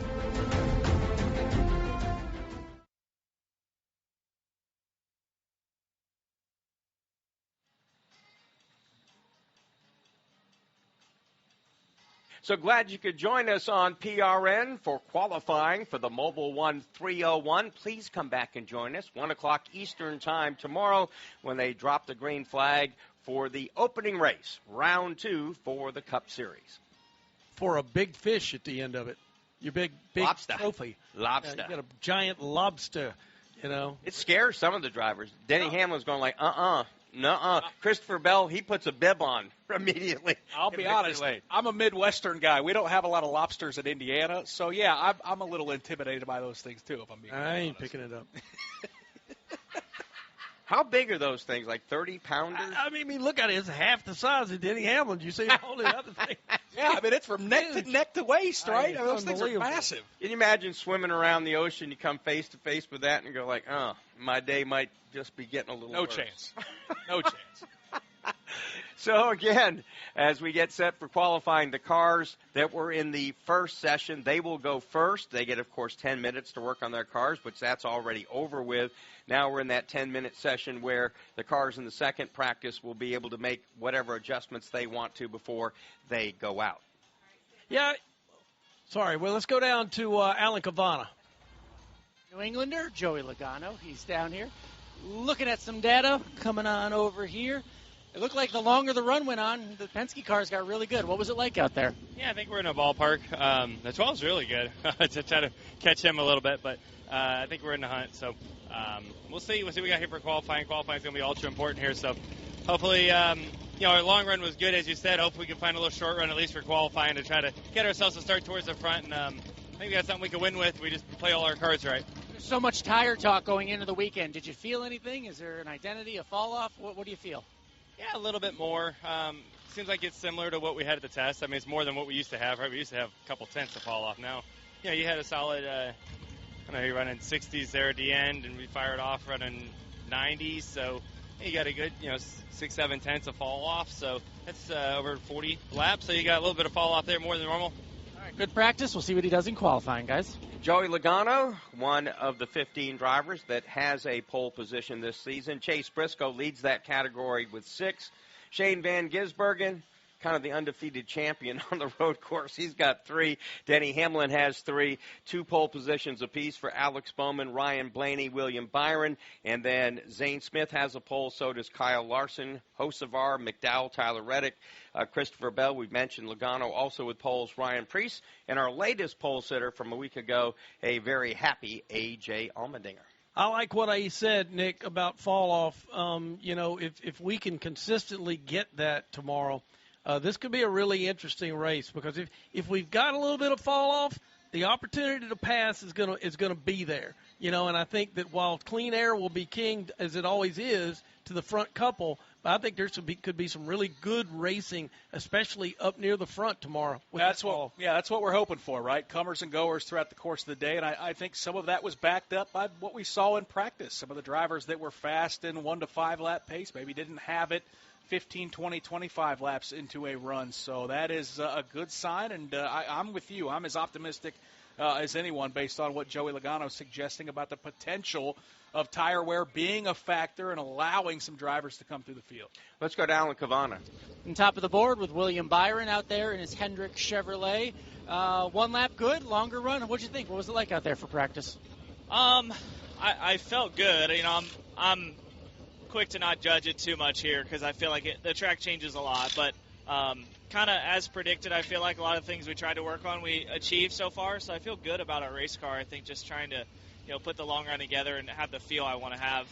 So glad you could join us on PRN for qualifying for the Mobile One 301. Please come back and join us, 1 o'clock Eastern Time tomorrow when they drop the green flag for the opening race, round 2 for the Cup Series. For a big fish at the end of it. Your big lobster trophy. Lobster. You got a giant lobster, It scares some of the drivers. Denny Hamlin's going like, Nuh-uh. Christopher Bell, he puts a bib on immediately. I'll be honest, I'm a Midwestern guy. We don't have a lot of lobsters in Indiana, so yeah, I'm a little intimidated by those things too. If I'm being honest. I ain't picking it up. How big are those things? Like 30-pounders? I mean, look at it. It's half the size of Denny Hamlin. You see him holding the other thing. Yeah, I mean, it's from neck to waist, right? I mean, those things are massive. Can you imagine swimming around the ocean, you come face to face with that, and you go like, oh, my day might just be getting a little worse. Chance. No chance. So, again, as we get set for qualifying, the cars that were in the first session, they will go first. They get, of course, 10 minutes to work on their cars, but that's already over with. Now we're in that 10-minute session where the cars in the second practice will be able to make whatever adjustments they want to before they go out. Yeah. Sorry. Well, let's go down to Alan Cavana. New Englander, Joey Logano. He's down here looking at some data, coming on over here. It looked like the longer the run went on, the Penske cars got really good. What was it like out there? Yeah, I think we're in a ballpark. The 12 is really good to try to catch him a little bit, but I think we're in the hunt. So we'll see. We'll see what we got here for qualifying. Qualifying is going to be ultra important here. So hopefully, our long run was good, as you said. Hopefully we can find a little short run at least for qualifying to try to get ourselves to start towards the front. And I think we got something we can win with. We just play all our cards right. There's so much tire talk going into the weekend. Did you feel anything? Is there an identity, a fall off? What do you feel? Yeah, a little bit more. Seems like it's similar to what we had at the test. I mean, it's more than what we used to have, right? We used to have a couple tenths to fall off. Now, you had a solid, you're running 60s there at the end, and we fired off running 90s. So you got a good, 6-7 tenths of fall off. So that's over 40 laps. So you got a little bit of fall off there, more than normal. All right, good practice. We'll see what he does in qualifying, guys. Joey Logano, one of the 15 drivers that has a pole position this season. Chase Briscoe leads that category with 6. Shane Van Gisbergen, kind of the undefeated champion on the road course. He's got 3. Denny Hamlin has 3. 2 pole positions apiece for Alex Bowman, Ryan Blaney, William Byron. And then Zane Smith has a pole. So does Kyle Larson, Hocevar, McDowell, Tyler Reddick, Christopher Bell. We've mentioned Logano also with poles, Ryan Preece. And our latest pole sitter from a week ago, a very happy A.J. Allmendinger. I like what I said, Nick, about fall off. If we can consistently get that tomorrow, this could be a really interesting race, because if we've got a little bit of fall off, the opportunity to pass is gonna be there. And I think that while clean air will be king, as it always is, to the front couple, but I think could be some really good racing, especially up near the front tomorrow. That's what we're hoping for, right? Comers and goers throughout the course of the day, and I think some of that was backed up by what we saw in practice. Some of the drivers that were fast in 1 to 5 lap pace maybe didn't have it 15, 20, 25 laps into a run. So that is a good sign, and I'm with you. I'm as optimistic as anyone based on what Joey Logano is suggesting about the potential of tire wear being a factor and allowing some drivers to come through the field. Let's go to Alan Cavana. On top of the board with William Byron out there in his Hendrick Chevrolet. 1 lap good, longer run. What'd you think? What was it like out there for practice? I felt good. I'm quick to not judge it too much here because I feel like the track changes a lot. But kind of as predicted, I feel like a lot of things we tried to work on we achieved so far. So I feel good about our race car. I think just trying to put the long run together and have the feel I want to have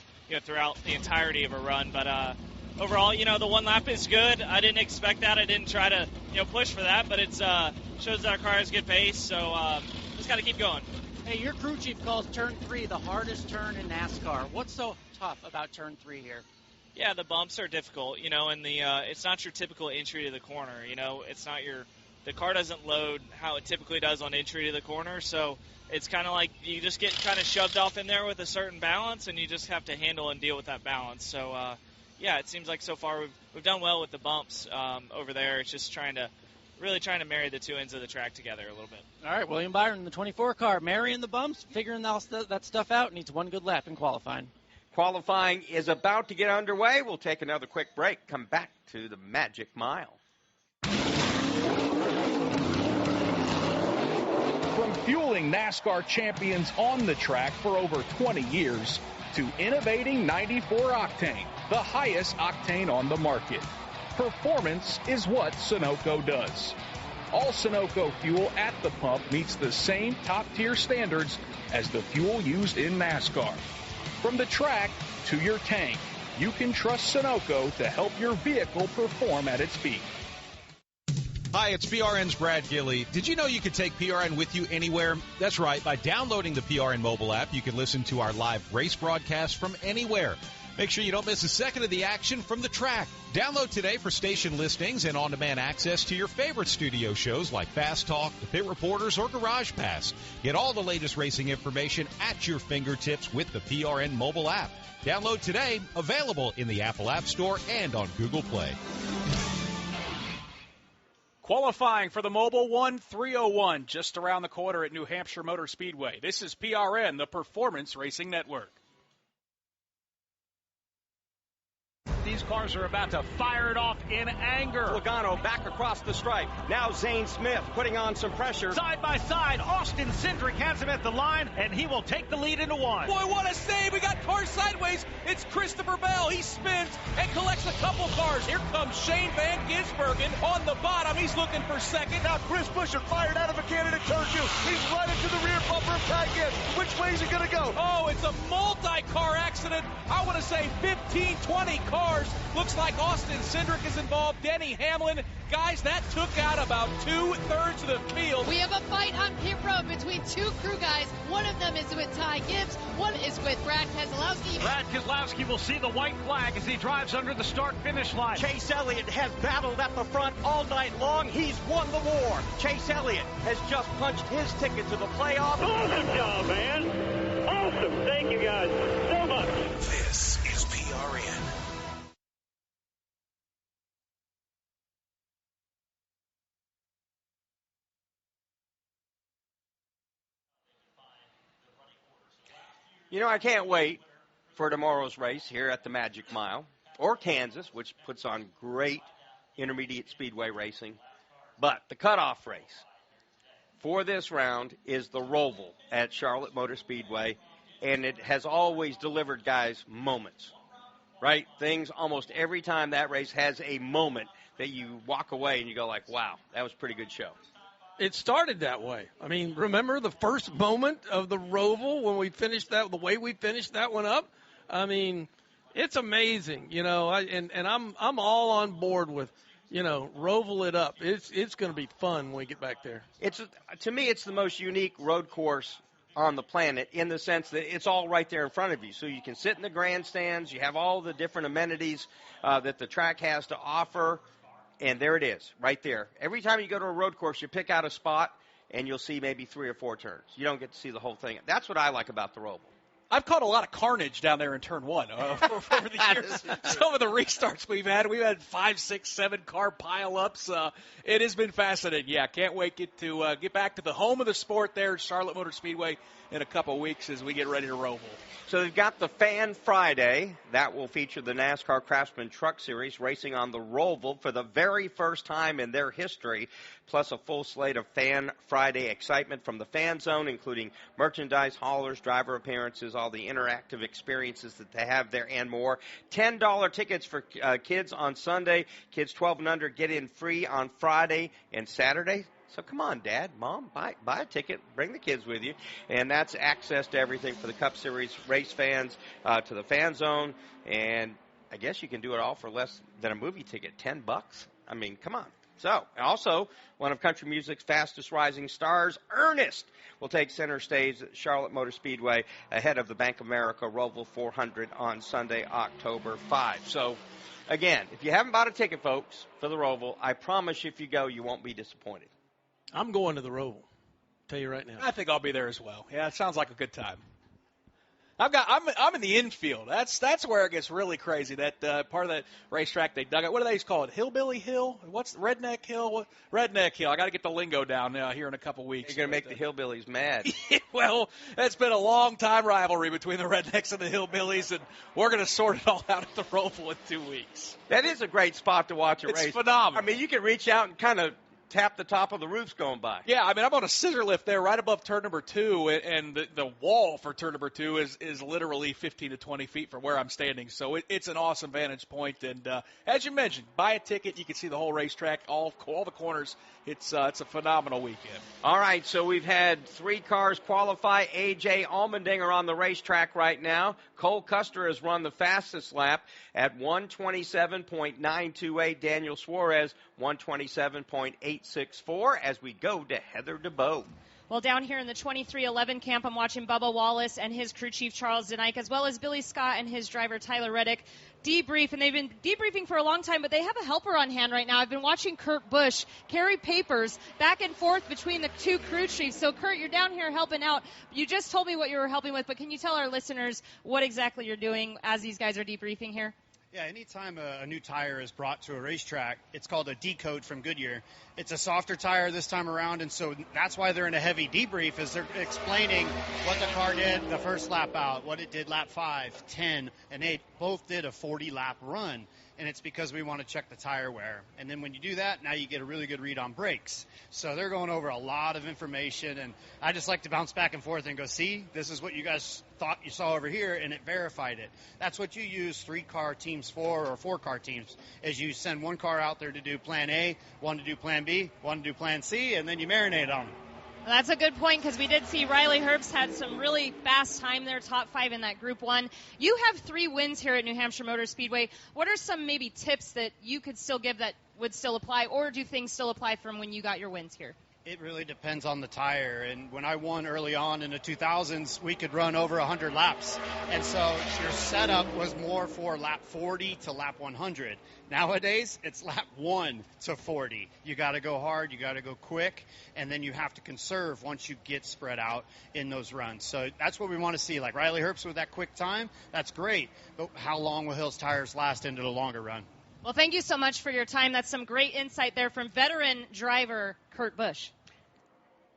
throughout the entirety of a run. But overall, the 1 lap is good. I didn't expect that. I didn't try to push for that, but it shows that our car has good pace. So just got to keep going. Hey, your crew chief calls turn 3 the hardest turn in NASCAR. What's so tough about turn 3 here? Yeah, the bumps are difficult, and it's not your typical entry to the corner. It's not the car doesn't load how it typically does on entry to the corner, so it's kind of like you just get kind of shoved off in there with a certain balance, and you just have to handle and deal with that balance. So, it seems like so far we've done well with the bumps over there. It's just really trying to marry the 2 ends of the track together a little bit. All right, William Byron in the 24 car, marrying the bumps, figuring that stuff out, needs 1 good lap in qualifying. Qualifying is about to get underway. We'll take another quick break, come back to the Magic Mile. From fueling NASCAR champions on the track for over 20 years to innovating 94 octane, the highest octane on the market. Performance is what Sunoco does. All Sunoco fuel at the pump meets the same top-tier standards as the fuel used in NASCAR. From the track to your tank, you can trust Sunoco to help your vehicle perform at its peak. Hi, it's PRN's Brad Gilley. Did you know you could take PRN with you anywhere? That's right. By downloading the PRN mobile app, you can listen to our live race broadcast from anywhere. Make sure you don't miss a second of the action from the track. Download today for station listings and on-demand access to your favorite studio shows like Fast Talk, The Pit Reporters, or Garage Pass. Get all the latest racing information at your fingertips with the PRN mobile app. Download today, available in the Apple App Store and on Google Play. Qualifying for the Mobile 1-301 just around the corner at New Hampshire Motor Speedway. This is PRN, the Performance Racing Network. These cars are about to fire it off in anger. Logano back across the stripe. Now Zane Smith putting on some pressure. Side by side, Austin Cindric has him at the line, and he will take the lead into one. Boy, what a save. We got cars sideways. It's Christopher Bell. He spins and collects a couple cars. Here comes Shane Van Gisbergen on the bottom. He's looking for second. Now Chris Buescher fired out of a cannon at turn 2. He's right into the rear bumper of Ty Gibbs. Which way is he going to go? Oh, it's a multi-car accident. I want to say 15, 20 cars. Looks like Austin Cindric is involved. Denny Hamlin. Guys, that took out about 2/3 of the field. We have a fight on pit road between two crew guys. One of them is with Ty Gibbs. One is with Brad Keselowski. Brad Keselowski will see the white flag as he drives under the start-finish line. Chase Elliott has battled at the front all night long. He's won the war. Chase Elliott has just punched his ticket to the playoff. Awesome job, man. Awesome. Thank you guys so much. This is PRN. You know, I can't wait for tomorrow's race here at the Magic Mile, or Kansas, which puts on great intermediate speedway racing. But the cutoff race for this round is the Roval at Charlotte Motor Speedway, and it has always delivered, guys, moments, right? Things almost every time that race has a moment that you walk away and you go like, wow, that was a pretty good show. It started that way. I mean, remember the first moment of the Roval when we finished that, the way we finished that one up? I mean, it's amazing, you know, and I'm all on board with, you know, Roval it up. It's going to be fun when we get back there. To me, it's the most unique road course on the planet in the sense that it's all right there in front of you. So you can sit in the grandstands. You have all the different amenities that the track has to offer. And there it is, right there. Every time you go to a road course, you pick out a spot, and you'll see maybe 3 or 4 turns. You don't get to see the whole thing. That's what I like about the Roval. I've caught a lot of carnage down there in Turn 1 over the years. Some of the restarts we've had 5, 6, 7 car pileups. It has been fascinating. Yeah, can't wait to get back to the home of the sport there at Charlotte Motor Speedway in a couple of weeks as we get ready to Roval. So they've got the Fan Friday. That will feature the NASCAR Craftsman Truck Series racing on the Roval for the very first time in their history, plus a full slate of Fan Friday excitement from the Fan Zone, including merchandise, haulers, driver appearances, all the interactive experiences that they have there, and more. $10 tickets for kids on Sunday. Kids 12 and under get in free on Friday and Saturday. So come on, Dad, Mom, buy a ticket, bring the kids with you. And that's access to everything for the Cup Series race fans, to the Fan Zone. And I guess you can do it all for less than a movie ticket, $10. I mean, come on. So, also, one of country music's fastest rising stars, Ernest, will take center stage at Charlotte Motor Speedway ahead of the Bank of America Roval 400 on Sunday, October 5. So, again, if you haven't bought a ticket, folks, for the Roval, I promise you if you go, you won't be disappointed. I'm going to the Roval. Tell you right now. I think I'll be there as well. Yeah, it sounds like a good time. I'm in the infield. That's where it gets really crazy. That part of that racetrack they dug out. What do they call it? Hillbilly Hill? What's Redneck Hill? Redneck Hill. I got to get the lingo down here in a couple weeks. You're going to make the hillbillies mad. Well, it's been a long time rivalry between the rednecks and the hillbillies, and we're going to sort it all out at the Roval in 2 weeks. That is a great spot to watch a race. It's phenomenal. I mean, you can reach out and kind of tap the top of the roofs going by. Yeah, I mean, I'm on a scissor lift there right above turn number 2, and the wall for turn number 2 is literally 15 to 20 feet from where I'm standing. So it's an awesome vantage point. And as you mentioned, buy a ticket. You can see the whole racetrack, all the corners. It's a phenomenal weekend. All right, so we've had 3 cars qualify. A.J. Allmendinger on the racetrack right now. Cole Custer has run the fastest lap at 127.928. Daniel Suarez, 127.864 as we go to Heather DeBow. Well, down here in the 2311 camp, I'm watching Bubba Wallace and his crew chief Charles Denike, as well as Billy Scott and his driver Tyler Reddick debrief, and they've been debriefing for a long time, but they have a helper on hand right now. I've been watching Kurt Busch carry papers back and forth between the 2 crew chiefs. So, Kurt, you're down here helping out. You just told me what you were helping with, but can you tell our listeners what exactly you're doing as these guys are debriefing here? Yeah, anytime a new tire is brought to a racetrack, it's called a decode from Goodyear. It's a softer tire this time around, and so that's why they're in a heavy debrief, is they're explaining what the car did the first lap out, what it did lap 5, 10, and 8. Both did a 40-lap run, and it's because we want to check the tire wear. And then when you do that, now you get a really good read on brakes. So they're going over a lot of information, and I just like to bounce back and forth and go, see, this is what you guys thought you saw over here, and it verified it. That's what you use 3-car teams for, or 4-car teams, is you send 1 car out there to do plan A, 1 to do plan B, 1 to do plan C, and then you marinate on them. Well, that's a good point, because we did see Riley Herbst had some really fast time there, top 5 in that Group 1. You have 3 wins here at New Hampshire Motor Speedway. What are some maybe tips that you could still give that would still apply, or do things still apply from when you got your wins here? It really depends on the tire. And when I won early on in the 2000s, we could run over 100 laps. And so your setup was more for lap 40 to lap 100. Nowadays, it's lap 1 to 40. You got to go hard, you got to go quick, and then you have to conserve once you get spread out in those runs. So that's what we want to see. Like Riley Herbst with that quick time, that's great. But how long will his tires last into the longer run? Well, thank you so much for your time. That's some great insight there from veteran driver Kurt Busch.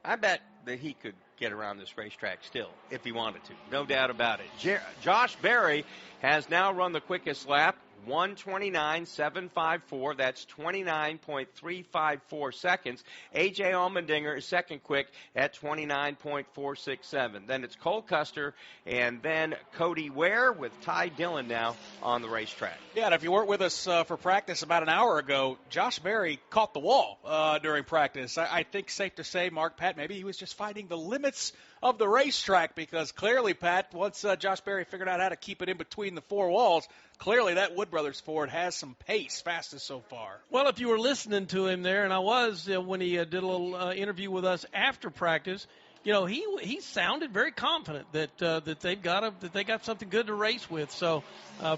I bet that he could get around this racetrack still if he wanted to. No doubt about it. Josh Berry has now run the quickest lap, 1:29.754. That's 29.354 seconds. A.J. Allmendinger is second quick at 29.467. Then it's Cole Custer and then Cody Ware with Ty Dillon now on the racetrack. Yeah, and if you weren't with us for practice about an hour ago, Josh Berry caught the wall during practice. I think safe to say, Mark, Pat, maybe he was just finding the limits of the racetrack, because clearly, Pat, once Josh Berry figured out how to keep it in between the 4 walls, clearly that Wood Brothers Ford has some pace, fastest so far. Well, if you were listening to him there, and I was when he did a little interview with us after practice, you know, he sounded very confident that they got something good to race with. So,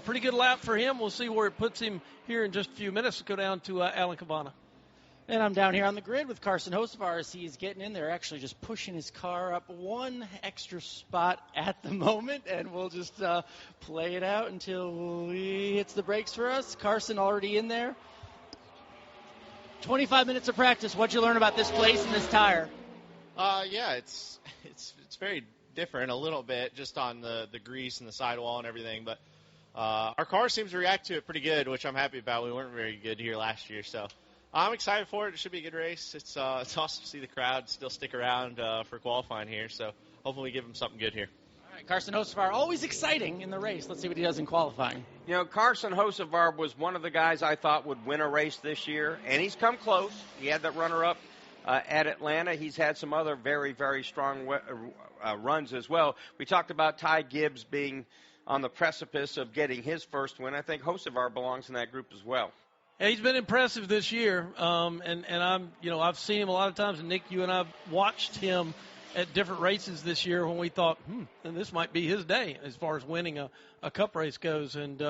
pretty good lap for him. We'll see where it puts him here in just a few minutes. Let's go down to Alan Cabana. And I'm down here on the grid with Carson Hocevar as he's getting in there, actually just pushing his car up 1 extra spot at the moment, and we'll just play it out until he hits the brakes for us. Carson already in there. 25 minutes of practice. What'd you learn about this place and this tire? Yeah, it's very different a little bit just on the grease and the sidewall and everything, but our car seems to react to it pretty good, which I'm happy about. We weren't very good here last year, so I'm excited for it. It should be a good race. It's awesome to see the crowd still stick around for qualifying here, so hopefully we give them something good here. All right, Carson Hocevar, always exciting in the race. Let's see what he does in qualifying. You know, Carson Hocevar was one of the guys I thought would win a race this year, and he's come close. He had that runner-up at Atlanta. He's had some other very, very strong runs as well. We talked about Ty Gibbs being on the precipice of getting his first win. I think Hocevar belongs in that group as well. Yeah, he's been impressive this year, and I've seen him a lot of times. And Nick, you and I've watched him at different races this year when we thought, and this might be his day as far as winning a Cup race goes. And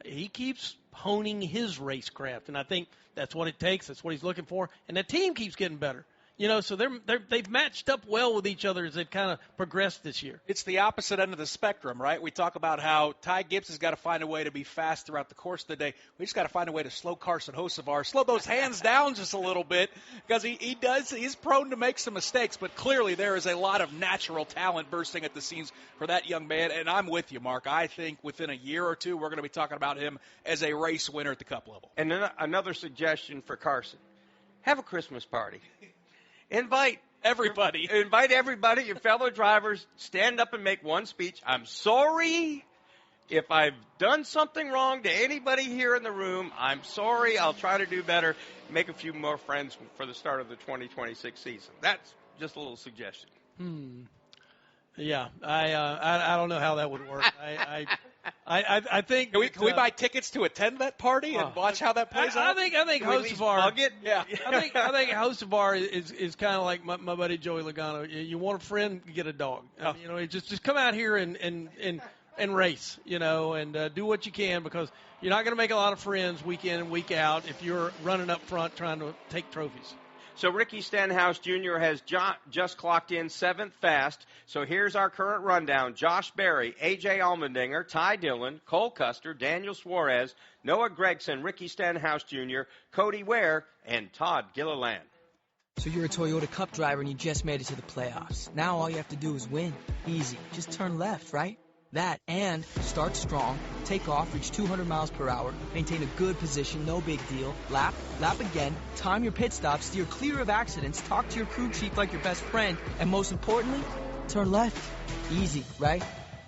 he keeps honing his racecraft, and I think that's what it takes. That's what he's looking for, and the team keeps getting better. You know, so they've matched up well with each other as they've kind of progressed this year. It's the opposite end of the spectrum, right? We talk about how Ty Gibbs has got to find a way to be fast throughout the course of the day. We just got to find a way to slow Carson Hocevar, slow those hands down just a little bit, because he's prone to make some mistakes, but clearly there is a lot of natural talent bursting at the seams for that young man, and I'm with you, Mark. I think within a year or two we're going to be talking about him as a race winner at the Cup level. And then another suggestion for Carson. have a Christmas party. Invite everybody, your fellow drivers, stand up and make one speech. I'm sorry if I've done something wrong to anybody here in the room. I'm sorry. I'll try to do better. Make a few more friends for the start of the 2026 season. That's just a little suggestion. Yeah, I don't know how that would work. I think can we buy tickets to attend that party and watch how that plays out? I think Hocevar. Yeah, I think Hocevar is kind of like my buddy Joey Logano. You want a friend, get a dog. You know, just come out here and race. You know, and do what you can, because you're not going to make a lot of friends week in and week out if you're running up front trying to take trophies. So Ricky Stenhouse Jr. has just clocked in 7th fast. So here's our current rundown. Josh Berry, A.J. Allmendinger, Ty Dillon, Cole Custer, Daniel Suarez, Noah Gragson, Ricky Stenhouse Jr., Cody Ware, and Todd Gilliland. So you're a Toyota Cup driver and you just made it to the playoffs. Now all you have to do is win. Easy. Just turn left, right? That, and start strong, take off, reach 200 miles per hour, maintain a good position, no big deal, lap again, time your pit stops, steer clear of accidents, talk to your crew chief like your best friend, and most importantly, turn left. Easy, right?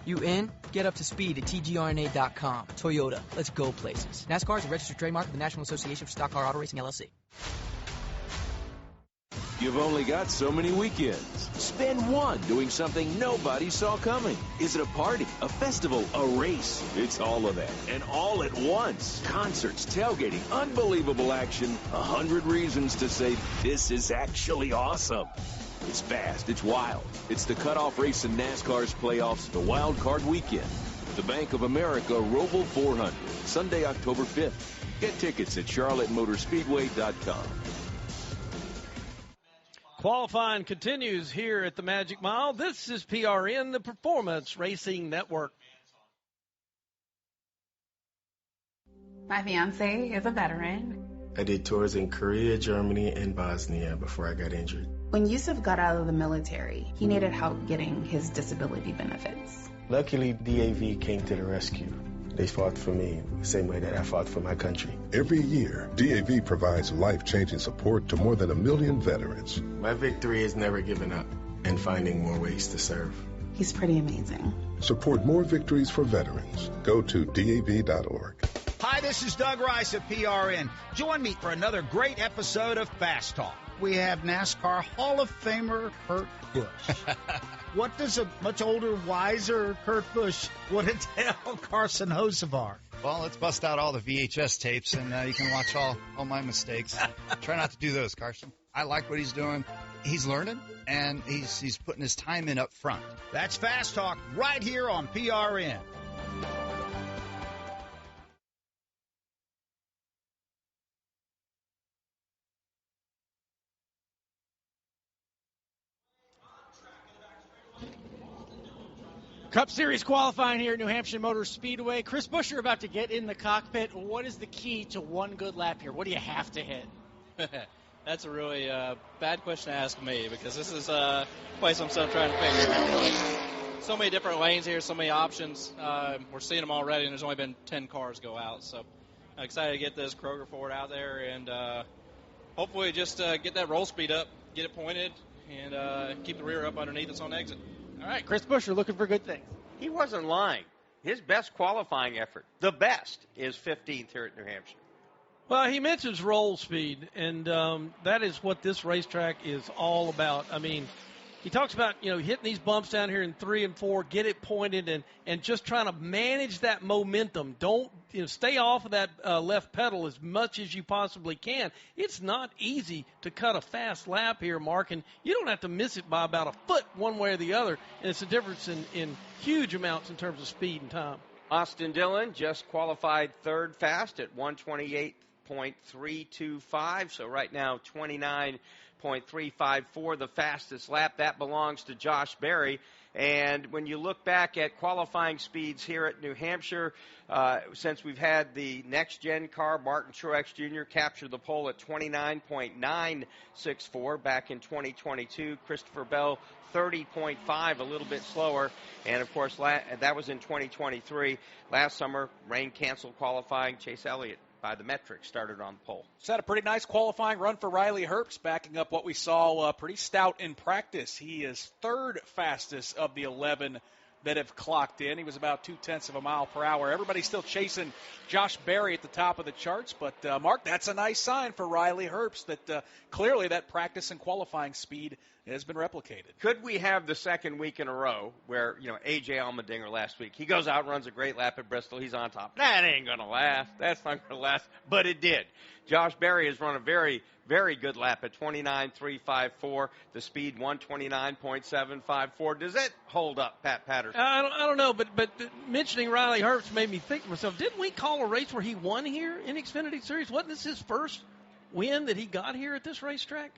You in? Get up to speed at tgrna.com. Toyota, let's go places. NASCAR is a registered trademark of the National Association for Stock Car Auto Racing, LLC. You've only got so many weekends. Spend one doing something nobody saw coming. Is it a party, a festival, a race? It's all of that, and all at once. Concerts, tailgating, unbelievable action, 100 reasons to say this is actually awesome. It's fast, it's wild. It's the cutoff race in NASCAR's playoffs, the Wild Card Weekend. The Bank of America Roval 400, Sunday, October 5th. Get tickets at charlottemotorspeedway.com. Qualifying continues here at the Magic Mile. This is PRN, the Performance Racing Network. My fiance is a veteran. I did tours in Korea, Germany, and Bosnia before I got injured. When Yusuf got out of the military, he needed help getting his disability benefits. Luckily, DAV came to the rescue. They fought for me the same way that I fought for my country. Every year, DAV provides life-changing support to more than 1 million veterans. My victory is never giving up and finding more ways to serve. He's pretty amazing. Support more victories for veterans. Go to DAV.org. Hi, this is Doug Rice of PRN. Join me for another great episode of Fast Talk. We have NASCAR Hall of Famer Kurt Busch. What does a much older, wiser Kurt Busch want to tell Carson Hocevar? Well, let's bust out all the VHS tapes, and you can watch all my mistakes. Try not to do those, Carson. I like what he's doing. He's learning, and he's putting his time in up front. That's Fast Talk right here on PRN. Cup Series qualifying here at New Hampshire Motor Speedway. Chris Buescher about to get in the cockpit. What is the key to one good lap here? What do you have to hit? That's a really bad question to ask me, because this is a place I'm still trying to figure out. So many different lanes here, so many options. We're seeing them already, and there's only been 10 cars go out. So I'm excited to get this Kroger Ford out there and hopefully just get that roll speed up, get it pointed, and keep the rear up underneath us on exit. All right, Chris Buescher looking for good things. He wasn't lying. His best qualifying effort, the best, is 15th here at New Hampshire. Well, he mentions roll speed, and that is what this racetrack is all about. I mean, he talks about, hitting these bumps down here in 3 and 4, get it pointed, and just trying to manage that momentum. Don't, stay off of that left pedal as much as you possibly can. It's not easy to cut a fast lap here, Mark, and you don't have to miss it by about a foot one way or the other, and it's a difference in huge amounts in terms of speed and time. Austin Dillon just qualified third fast at 128.325, so right now 29.354, the fastest lap. That belongs to Josh Berry. And when you look back at qualifying speeds here at New Hampshire, since we've had the next-gen car, Martin Truex Jr. captured the pole at 29.964 back in 2022. Christopher Bell, 30.5, a little bit slower. And, of course, that was in 2023. Last summer, rain canceled qualifying. Chase Elliott by the metrics, started on the pole. It's had a pretty nice qualifying run for Riley Herbst, backing up what we saw pretty stout in practice. He is third fastest of the 11 that have clocked in. He was about 0.2 of a mile per hour. Everybody's still chasing Josh Berry at the top of the charts, but Mark, that's a nice sign for Riley Herbst that clearly that practice and qualifying speed has been replicated. Could we have the second week in a row where, A.J. Allmendinger last week, he goes out and runs a great lap at Bristol, he's on top. That ain't going to last. That's not going to last. But it did. Josh Berry has run a very, very good lap at 29.354. The speed 129.754. Does that hold up, Pat Patterson? I don't know, but mentioning Riley Herbst made me think to myself, didn't we call a race where he won here in Xfinity Series? Wasn't this his first win that he got here at this racetrack?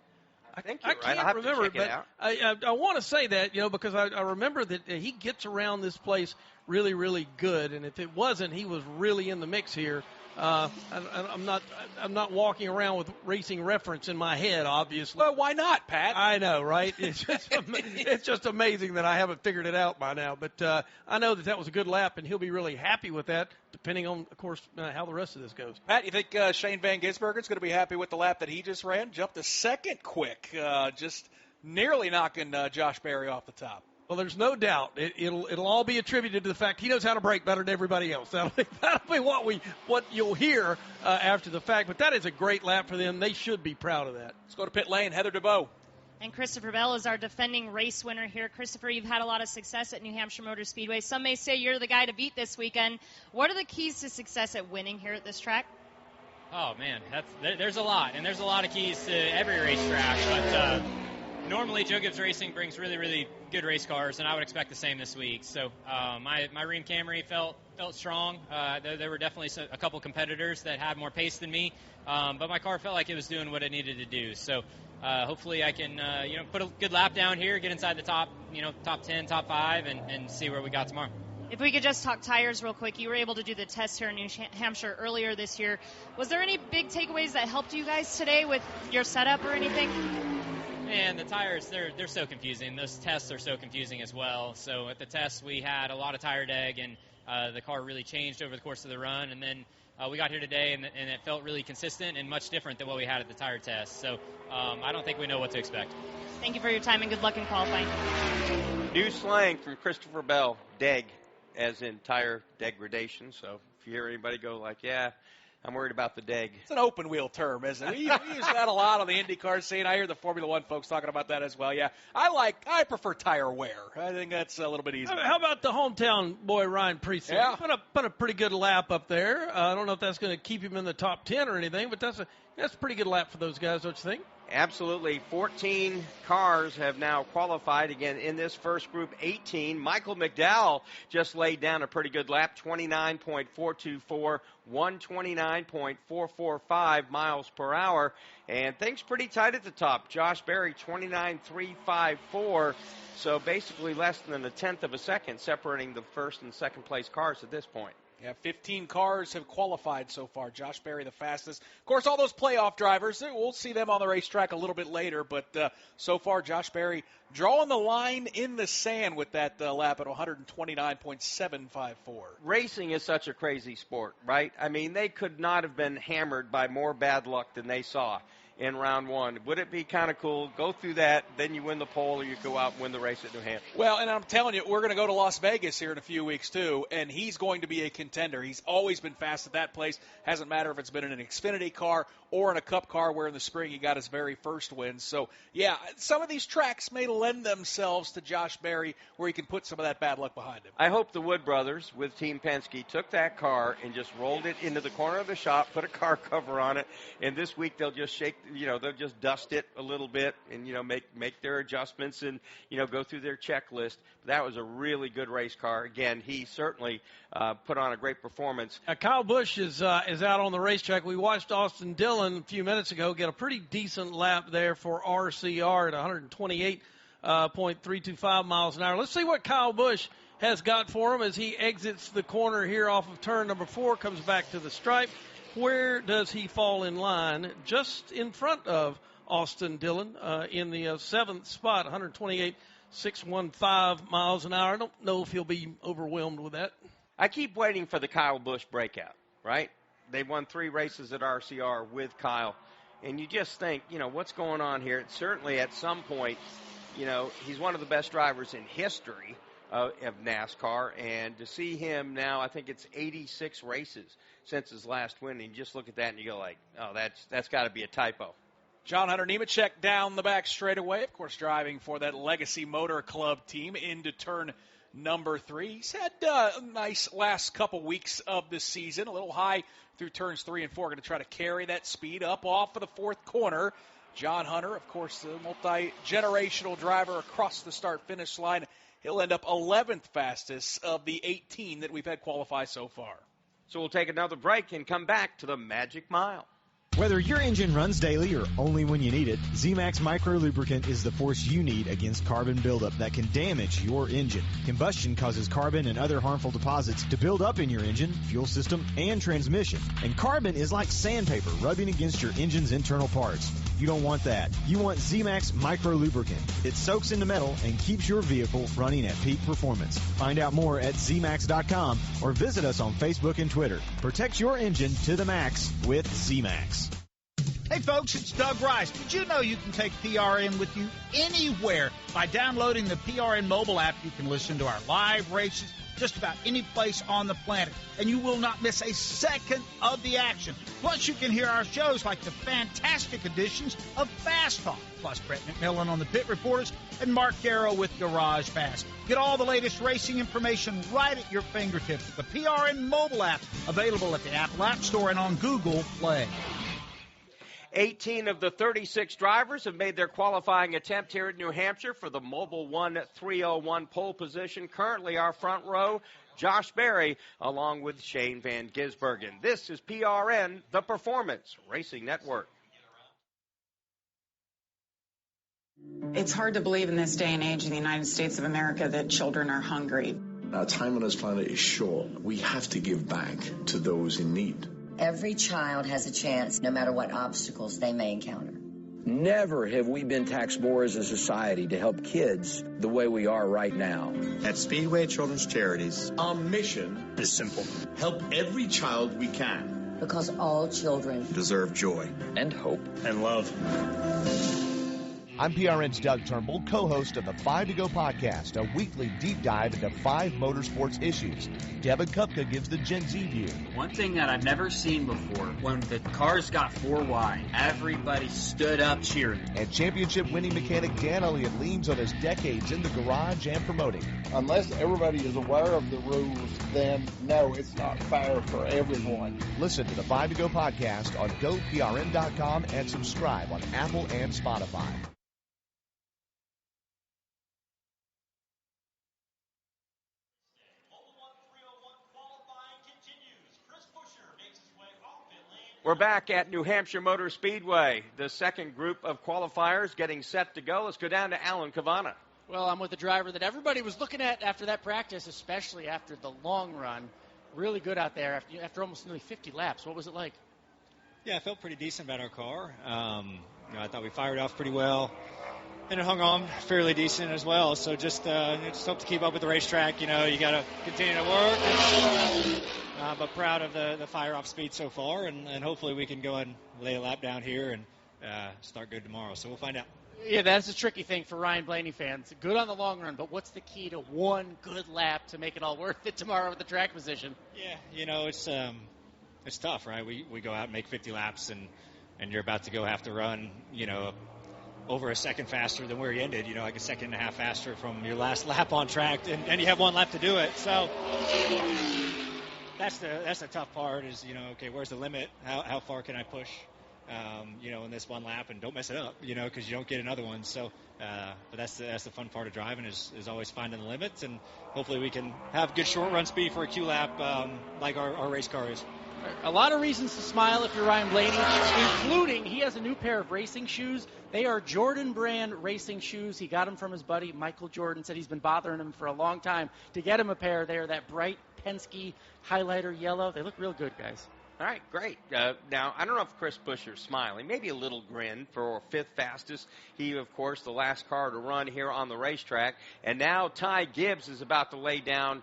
I think you're I right. can't remember, but I want to say that, because I remember that he gets around this place really, really good, and if it wasn't, he was really in the mix here. I'm not walking around with racing reference in my head, obviously. Well, why not, Pat? I know, right? It's just amazing that I haven't figured it out by now. But I know that was a good lap, and he'll be really happy with that, depending on, of course, how the rest of this goes. Pat, you think Shane Van Gisbergen's going to be happy with the lap that he just ran? Jumped a second quick, just nearly knocking Josh Berry off the top. Well, there's no doubt. It'll all be attributed to the fact he knows how to brake better than everybody else. That'll be what you'll hear after the fact. But that is a great lap for them. They should be proud of that. Let's go to pit lane. Heather DeBow. And Christopher Bell is our defending race winner here. Christopher, you've had a lot of success at New Hampshire Motor Speedway. Some may say you're the guy to beat this weekend. What are the keys to success at winning here at this track? Oh, man, there's a lot. And there's a lot of keys to every racetrack. But normally Joe Gibbs Racing brings really, really good race cars, and I would expect the same this week. So my Rheem Camry felt strong. There were definitely a couple competitors that had more pace than me, but my car felt like it was doing what it needed to do. So hopefully I can put a good lap down here, get inside the top 10, top 5, and see where we got tomorrow. If we could just talk tires real quick. You were able to do the test here in New Hampshire earlier this year. Was there any big takeaways that helped you guys today with your setup or anything? Man, the tires, they're so confusing. Those tests are so confusing as well. So at the test, we had a lot of tire deg, and the car really changed over the course of the run. And then we got here today, and it felt really consistent and much different than what we had at the tire test. So I don't think we know what to expect. Thank you for your time, and good luck in qualifying. New slang from Christopher Bell, deg, as in tire degradation. So if you hear anybody go like, yeah, I'm worried about the deg. It's an open wheel term, isn't it? We use that a lot on the IndyCar scene. I hear the Formula One folks talking about that as well. Yeah, I prefer tire wear. I think that's a little bit easier. How about the hometown boy, Ryan Preece? Yeah. Put a pretty good lap up there. I don't know if that's going to keep him in the top 10 or anything, but that's a pretty good lap for those guys, don't you think? Absolutely. 14 cars have now qualified. Again, in this first group, 18. Michael McDowell just laid down a pretty good lap, 29.424, 129.445 miles per hour. And things pretty tight at the top. Josh Berry, 29.354. So basically less than a tenth of a second separating the first and second place cars at this point. Yeah, 15 cars have qualified so far. Josh Berry the fastest. Of course, all those playoff drivers, we'll see them on the racetrack a little bit later. But so far, Josh Berry drawing the line in the sand with that lap at 129.754. Racing is such a crazy sport, right? I mean, they could not have been hammered by more bad luck than they saw in round one. Would it be kind of cool? Go through that, then you win the pole, or you go out and win the race at New Hampshire. Well, and I'm telling you, we're going to go to Las Vegas here in a few weeks, too, and he's going to be a contender. He's always been fast at that place. Hasn't mattered if it's been in an Xfinity car or in a Cup car where in the spring he got his very first win. So, yeah, some of these tracks may lend themselves to Josh Berry where he can put some of that bad luck behind him. I hope the Wood brothers with Team Penske took that car and just rolled it into the corner of the shop, put a car cover on it, and this week they'll just they'll just dust it a little bit and, make their adjustments and, go through their checklist. That was a really good race car. Again, he certainly put on a great performance. Kyle Busch is out on the racetrack. We watched Austin Dillon a few minutes ago get a pretty decent lap there for RCR at 128.325 miles an hour. Let's see what Kyle Busch has got for him as he exits the corner here off of turn number 4, comes back to the stripe. Where does he fall in line? Just in front of Austin Dillon in the 7th spot, 128.615 miles an hour. I don't know if he'll be overwhelmed with that. I keep waiting for the Kyle Busch breakout, right? They won 3 races at RCR with Kyle. And you just think, what's going on here? It's certainly at some point, he's one of the best drivers in history of NASCAR. And to see him now, I think it's 86 races since his last win. And you just look at that and you go like, oh, that's got to be a typo. John Hunter Nemechek down the back straightaway, of course, driving for that Legacy Motor Club team into turn number 3. He's had a nice last couple weeks of the season, a little high through turns 3 and 4. Going to try to carry that speed up off of the 4th corner. John Hunter, of course, the multi-generational driver across the start-finish line. He'll end up 11th fastest of the 18 that we've had qualify so far. So we'll take another break and come back to the Magic Mile. Whether your engine runs daily or only when you need it, Z-Max Micro Lubricant is the force you need against carbon buildup that can damage your engine. Combustion causes carbon and other harmful deposits to build up in your engine, fuel system, and transmission. And carbon is like sandpaper rubbing against your engine's internal parts. You don't want that. You want Z-Max Micro Lubricant. It soaks into metal and keeps your vehicle running at peak performance. Find out more at zmax.com or visit us on Facebook and Twitter. Protect your engine to the max with Z-Max. Hey folks, it's Doug Rice. Did you know you can take PRN with you anywhere? By downloading the PRN mobile app, you can listen to our live races just about any place on the planet, and you will not miss a second of the action. Plus, you can hear our shows like the fantastic editions of Fast Talk, plus Brett McMillan on the Pit Reporters and Mark Darrow with Garage Pass. Get all the latest racing information right at your fingertips with the PRN mobile app, available at the Apple App Store and on Google Play. 18 of the 36 drivers have made their qualifying attempt here at New Hampshire for the Mobile One 301 pole position. Currently our front row, Josh Berry, along with Shane Van Gisbergen. This is PRN, the Performance Racing Network. It's hard to believe in this day and age in the United States of America that children are hungry. Our time on this planet is short. We have to give back to those in need. Every child has a chance, no matter what obstacles they may encounter. Never have we been taxed more as a society to help kids the way we are right now. At Speedway Children's Charities, our mission is simple. Help every child we can. Because all children deserve joy and hope and love. I'm PRN's Doug Turnbull, co-host of the 5 to Go podcast, a weekly deep dive into 5 motorsports issues. Devin Kupka gives the Gen Z view. One thing that I've never seen before, when the cars got 4 wide, everybody stood up cheering. And championship-winning mechanic Dan Elliott leans on his decades in the garage and promoting. Unless everybody is aware of the rules, then no, it's not fair for everyone. Listen to the 5 to Go podcast on GoPRN.com and subscribe on Apple and Spotify. We're back at New Hampshire Motor Speedway. The second group of qualifiers getting set to go. Let's go down to Alan Cavana. Well, I'm with the driver that everybody was looking at after that practice, especially after the long run. Really good out there after almost nearly 50 laps. What was it like? Yeah, I felt pretty decent about our car. I thought we fired off pretty well, and it hung on fairly decent as well. So just hope to keep up with the racetrack. You got to continue to work. But proud of the fire-off speed so far, and hopefully we can go and lay a lap down here and start good tomorrow. So we'll find out. Yeah, that's a tricky thing for Ryan Blaney fans. Good on the long run, but what's the key to one good lap to make it all worth it tomorrow with the track position? Yeah, it's tough, right? We go out and make 50 laps, and you're about to go have to run, over a second faster than where you ended, like a second and a half faster from your last lap on track, and you have 1 lap to do it. So that's the tough part is, okay, where's the limit? How far can I push, in this 1 lap, and don't mess it up, because you don't get another one. So, but that's the fun part of driving is always finding the limits, and hopefully we can have good short run speed for a Q lap, like our race car is. A lot of reasons to smile if you're Ryan Blaney, including he has a new pair of racing shoes. They are Jordan brand racing shoes. He got them from his buddy Michael Jordan. Said he's been bothering him for a long time to get him a pair. They are that bright Penske highlighter yellow. They look real good, guys. All right, great. Now, I don't know if Chris Buescher's smiling. Maybe a little grin for 5th fastest. He, of course, the last car to run here on the racetrack. And now Ty Gibbs is about to lay down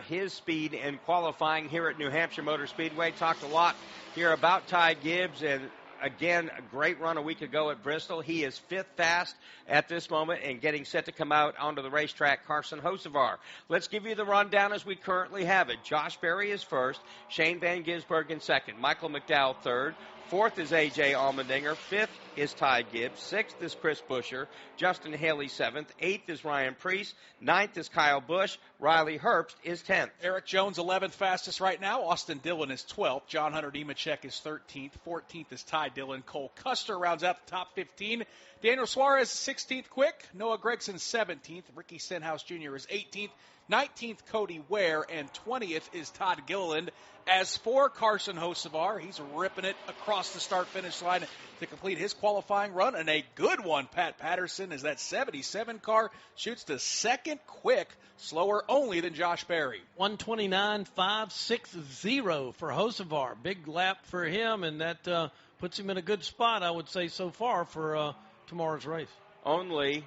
his speed in qualifying here at New Hampshire Motor Speedway. Talked a lot here about Ty Gibbs, and again, a great run a week ago at Bristol. He is fifth fast at this moment and getting set to come out onto the racetrack. Carson Hocevar. Let's give you the rundown as we currently have it. Josh Berry is first. Shane Van Gisbergen second. Michael McDowell third. Fourth is A.J. Allmendinger. Fifth is Ty Gibbs. Sixth is Chris Buescher. Justin Haley seventh. Eighth is Ryan Preece. Ninth is Kyle Busch. Riley Herbst is 10th. Eric Jones, 11th fastest right now. Austin Dillon is 12th. John Hunter Nemechek is 13th. 14th is Ty Dillon. Cole Custer rounds out the top 15. Daniel Suarez, 16th quick. Noah Gragson, 17th. Ricky Stenhouse Jr. is 18th. 19th, Cody Ware, and 20th is Todd Gilliland. As for Carson Hocevar, he's ripping it across the start-finish line to complete his qualifying run, and a good one. Pat Patterson is that 77 car, shoots to second quick, slower only than Josh Berry. 129.560 for Hocevar. Big lap for him, and that puts him in a good spot, I would say, so far for tomorrow's race. Only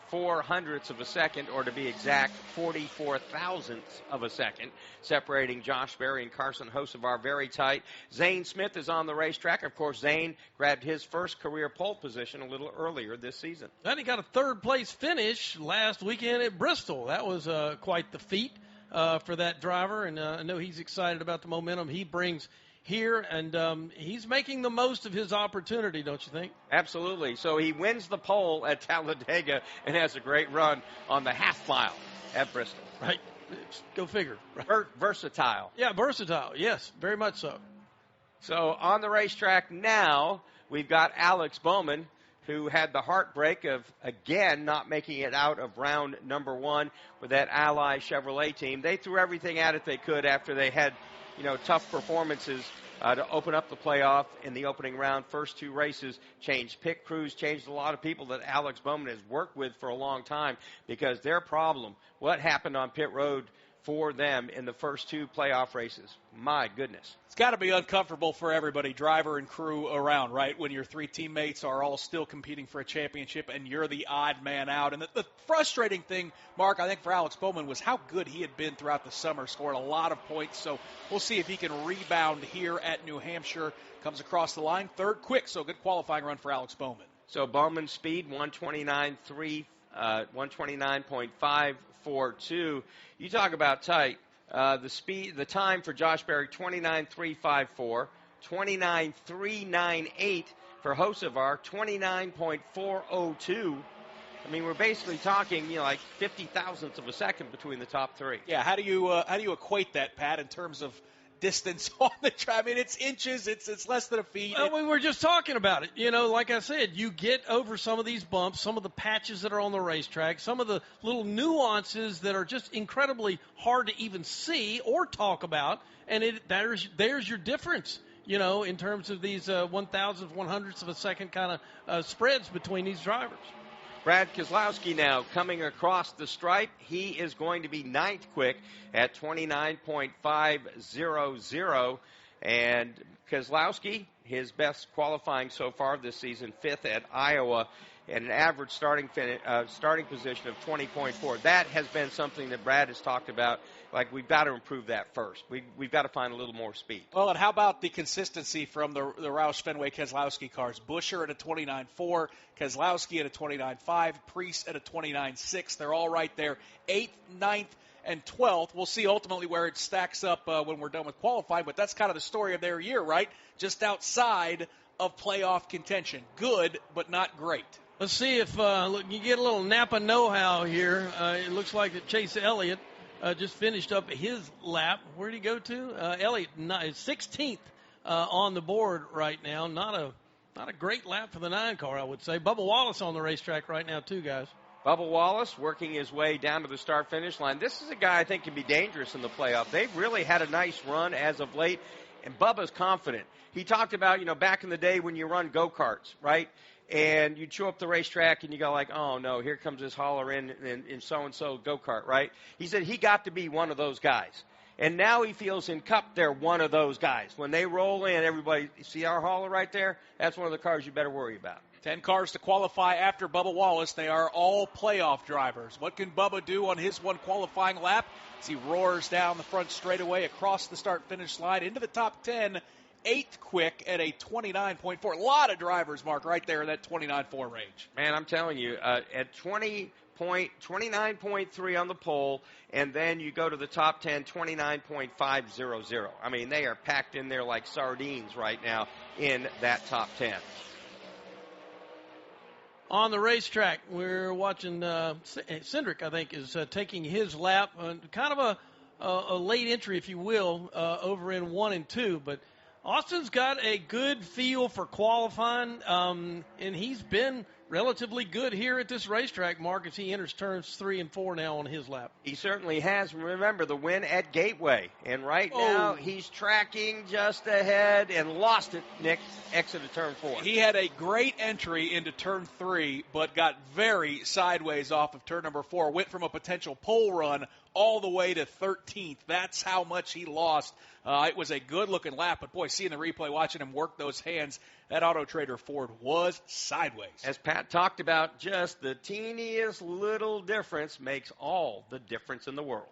0.04 of a second, or to be exact, 44 thousandths of a second, separating Josh Berry and Carson Hocevar very tight. Zane Smith is on the racetrack. Of course, Zane grabbed his first career pole position a little earlier this season. And he got a third-place finish last weekend at Bristol. That was quite the feat for that driver, and I know he's excited about the momentum he brings here, and he's making the most of his opportunity, don't you think? Absolutely. So he wins the pole at Talladega and has a great run on the half mile at Bristol. Right. Go figure. Right. Versatile. Yeah, versatile. Yes, very much so. So on the racetrack now, we've got Alex Bowman, who had the heartbreak of, again, not making it out of round number one with that Ally Chevrolet team. They threw everything at it they could after they had, tough performances to open up the playoff in the opening round. First two races changed pit crews, changed a lot of people that Alex Bowman has worked with for a long time, because their problem, what happened on pit road for them in the first two playoff races, my goodness. It's got to be uncomfortable for everybody, driver and crew around, right, when your three teammates are all still competing for a championship and you're the odd man out. And the frustrating thing, Mark, I think for Alex Bowman was how good he had been throughout the summer, scored a lot of points. So we'll see if he can rebound here at New Hampshire. Comes across the line, third quick, so good qualifying run for Alex Bowman. So Bowman's speed, 129.542. You talk about tight. The time for Josh Berry, 29.354. 29.398 for Hocevar, 29.402. I mean, we're basically talking, like 50 thousandths of a second between the top three. Yeah, how do you equate that, Pat, in terms of distance on the track? I mean, it's inches, it's less than a feet. Well, we were just talking about it. Like I said, you get over some of these bumps, some of the patches that are on the racetrack, some of the little nuances that are just incredibly hard to even see or talk about, and there's your difference, in terms of these 1,000th, 100ths of a second kind of spreads between these drivers. Brad Keselowski now coming across the stripe. He is going to be ninth quick at 29.500. And Keselowski, his best qualifying so far this season, fifth at Iowa, and an average starting position of 20.4. That has been something that Brad has talked about. Like, we've got to improve that first. We've got to find a little more speed. Well, and how about the consistency from the Roush Fenway Keselowski cars? Buescher at a 29.4, Keselowski at a 29.5, Preece at a 29.6. They're all right there, 8th, 9th, and 12th. We'll see ultimately where it stacks up when we're done with qualifying, but that's kind of the story of their year, right? Just outside of playoff contention. Good, but not great. Let's see if you get a little Napa know-how here. It looks like that Chase Elliott just finished up his lap. Where did he go to? Elliott is 16th on the board right now. Not a great lap for the 9 car, I would say. Bubba Wallace on the racetrack right now too, guys. Bubba Wallace working his way down to the start-finish line. This is a guy I think can be dangerous in the playoff. They've really had a nice run as of late, and Bubba's confident. He talked about, back in the day when you run go-karts, right? And you'd show up the racetrack and you go like, oh, no, here comes this hauler in so-and-so go-kart, right? He said he got to be one of those guys. And now he feels in Cup they're one of those guys. When they roll in, everybody, see our hauler right there? That's one of the cars you better worry about. 10 cars to qualify after Bubba Wallace. They are all playoff drivers. What can Bubba do on his one qualifying lap as he roars down the front straightaway across the start-finish line into the top 10, 8th quick at a 29.4. A lot of drivers, Mark, right there in that 29.4 range. Man, I'm telling you, at 29.3 on the pole, and then you go to the top 10, 29.500. I mean, they are packed in there like sardines right now in that top 10. On the racetrack, we're watching Cindric, I think, is taking his lap. Kind of a late entry, if you will, over in 1 and 2. But Austin's got a good feel for qualifying, and he's been relatively good here at this racetrack, Mark, as he enters turns 3 and 4 now on his lap. He certainly has. Remember the win at Gateway. And right now he's tracking just ahead and lost it, Nick, exited turn 4. He had a great entry into turn 3, but got very sideways off of turn number 4. Went from a potential pole run all the way to 13th. That's how much he lost. It was a good-looking lap, but, boy, seeing the replay, watching him work those hands, that Auto Trader Ford was sideways. As Pat talked about, just the teeniest little difference makes all the difference in the world.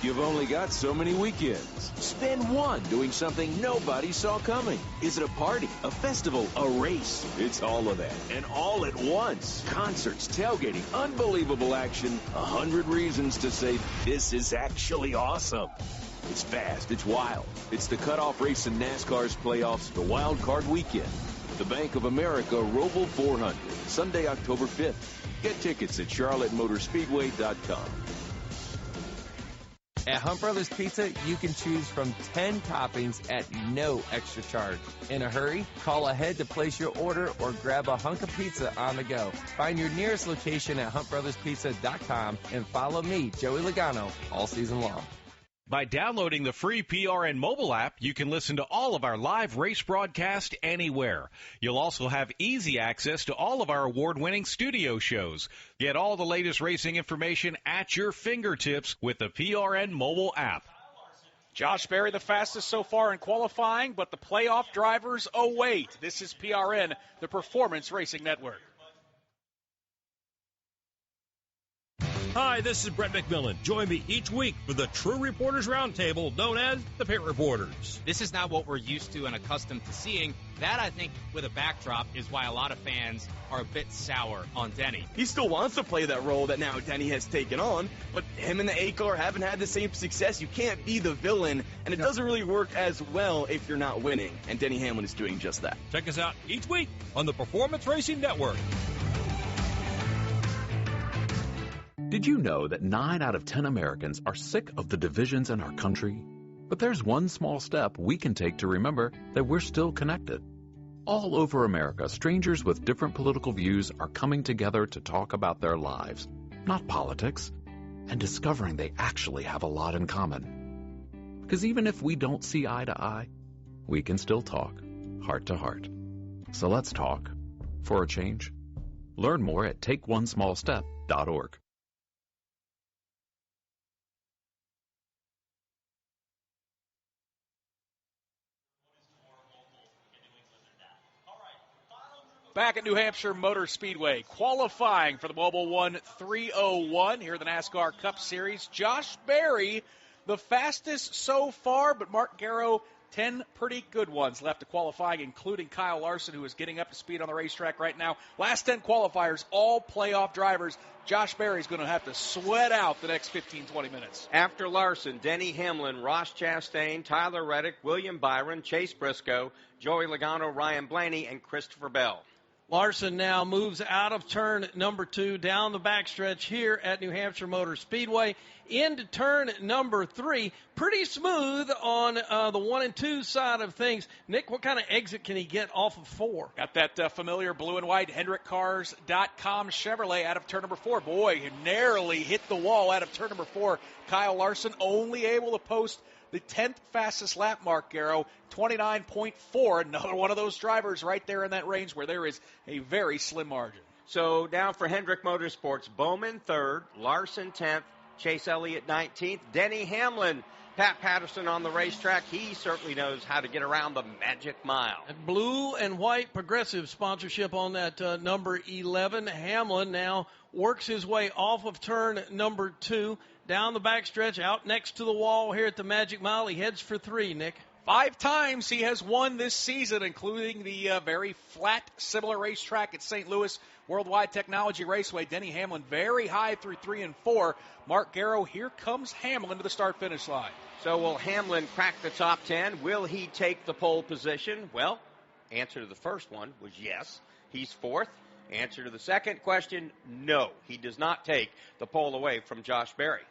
You've only got so many weekends. Spend one doing something nobody saw coming. Is it a party, a festival, a race? It's all of that, and all at once. Concerts, tailgating, unbelievable action, 100 reasons to say this is actually awesome. It's fast, it's wild. It's the cutoff race in NASCAR's playoffs, the Wild Card Weekend. The Bank of America Roval 400, Sunday, October 5th. Get tickets at charlottemotorspeedway.com. At Hunt Brothers Pizza, you can choose from 10 toppings at no extra charge. In a hurry, call ahead to place your order or grab a hunk of pizza on the go. Find your nearest location at huntbrotherspizza.com and follow me, Joey Logano, all season long. By downloading the free PRN mobile app, you can listen to all of our live race broadcasts anywhere. You'll also have easy access to all of our award-winning studio shows. Get all the latest racing information at your fingertips with the PRN mobile app. Josh Berry, the fastest so far in qualifying, but the playoff drivers await. This is PRN, the Performance Racing Network. Hi, this is Brett McMillan. Join me each week for the True Reporters Roundtable, known as the Pit Reporters. This is not what we're used to and accustomed to seeing. That, I think, with a backdrop, is why a lot of fans are a bit sour on Denny. He still wants to play that role that now Denny has taken on, but him and the A-car haven't had the same success. You can't be the villain, and it doesn't really work as well if you're not winning, and Denny Hamlin is doing just that. Check us out each week on the Performance Racing Network. Did you know that 9 out of 10 Americans are sick of the divisions in our country? But there's one small step we can take to remember that we're still connected. All over America, strangers with different political views are coming together to talk about their lives, not politics, and discovering they actually have a lot in common. Because even if we don't see eye to eye, we can still talk, heart to heart. So let's talk, for a change. Learn more at takeonesmallstep.org. Back at New Hampshire Motor Speedway, qualifying for the Mobile One 301 here in the NASCAR Cup Series. Josh Berry, the fastest so far, but Mark Garrow, 10 pretty good ones left to qualifying, including Kyle Larson, who is getting up to speed on the racetrack right now. Last 10 qualifiers, all playoff drivers. Josh Berry's going to have to sweat out the next 15, 20 minutes. After Larson, Denny Hamlin, Ross Chastain, Tyler Reddick, William Byron, Chase Briscoe, Joey Logano, Ryan Blaney, and Christopher Bell. Larson now moves out of turn number 2 down the backstretch here at New Hampshire Motor Speedway into turn number 3. Pretty smooth on the 1 and 2 side of things. Nick, what kind of exit can he get off of 4? Got that familiar blue and white HendrickCars.com Chevrolet out of turn number 4. Boy, he narrowly hit the wall out of turn number 4. Kyle Larson only able to post the 10th fastest lap, Mark Garrow, 29.4. Another one of those drivers right there in that range where there is a very slim margin. So now for Hendrick Motorsports, Bowman 3rd, Larson 10th, Chase Elliott 19th, Denny Hamlin Pat Patterson on the racetrack. He certainly knows how to get around the Magic Mile. Blue and white progressive sponsorship on that number 11. Hamlin now works his way off of turn number 2, down the backstretch, out next to the wall here at the Magic Mile. He heads for 3, Nick. 5 times he has won this season, including the very flat, similar racetrack at St. Louis Worldwide Technology Raceway. Denny Hamlin very high through 3 and 4. Mark Garrow, here comes Hamlin to the start-finish line. So will Hamlin crack the top 10? Will he take the pole position? Well, answer to the first one was yes. He's 4th. Answer to the second question, no. He does not take the pole away from Josh Berry.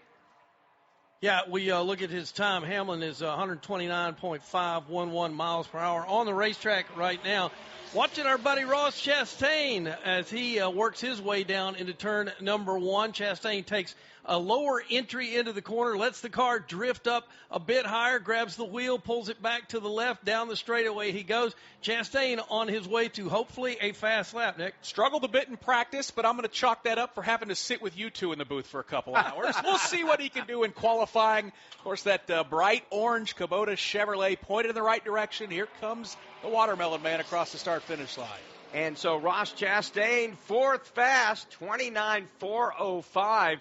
Yeah, we look at his time. Hamlin is 129.511 miles per hour on the racetrack right now. Watching our buddy Ross Chastain as he works his way down into turn number 1. Chastain takes a lower entry into the corner, lets the car drift up a bit higher, grabs the wheel, pulls it back to the left, down the straightaway he goes. Chastain on his way to hopefully a fast lap, Nick. Struggled a bit in practice, but I'm going to chalk that up for having to sit with you two in the booth for a couple hours. We'll see what he can do in qualifying. Of course, that bright orange Kubota Chevrolet pointed in the right direction. Here comes the Watermelon Man across the start-finish line. And so Ross Chastain, 4th fast, 29.405.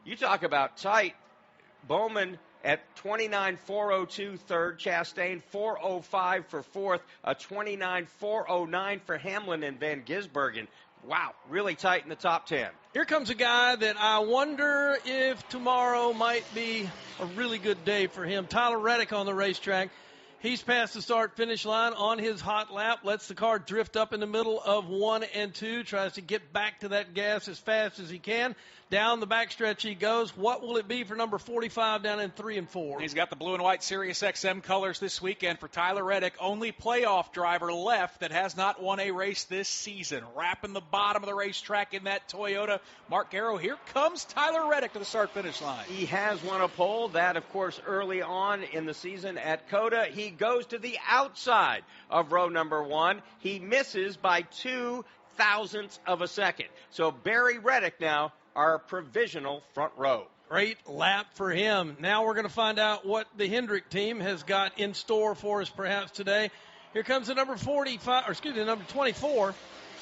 You talk about tight. Bowman at 29.402 third. Chastain 4.05 for 4th. A 29.409 for Hamlin and Van Gisbergen. Wow, really tight in the top 10. Here comes a guy that I wonder if tomorrow might be a really good day for him. Tyler Reddick on the racetrack. He's past the start-finish line on his hot lap, lets the car drift up in the middle of 1 and 2, tries to get back to that gas as fast as he can. Down the backstretch he goes. What will it be for number 45 down in 3 and 4? He's got the blue and white Sirius XM colors this weekend for Tyler Reddick. Only playoff driver left that has not won a race this season. Wrapping the bottom of the racetrack in that Toyota. Mark Garrow, here comes Tyler Reddick to the start-finish line. He has won a pole. That, of course, early on in the season at COTA. He goes to the outside of row number 1. He misses by 0.02 of a second. So Barry Reddick now our provisional front row. Great lap for him. Now we're going to find out what the Hendrick team has got in store for us perhaps today. Here comes the number 24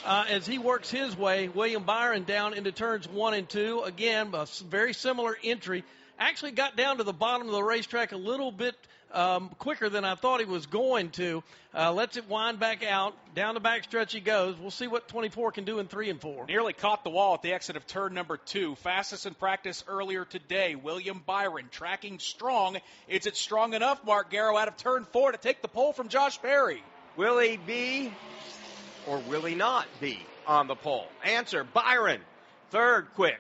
as he works his way. William Byron down into turns 1 and 2. Again, a very similar entry. Actually got down to the bottom of the racetrack a little bit quicker than I thought he was going to. Lets it wind back out. Down the backstretch he goes. We'll see what 24 can do in 3 and 4. Nearly caught the wall at the exit of turn number 2. Fastest in practice earlier today. William Byron tracking strong. Is it strong enough, Mark Garrow, out of turn 4 to take the pole from Josh Berry? Will he be or will he not be on the pole? Answer, Byron. 3rd quick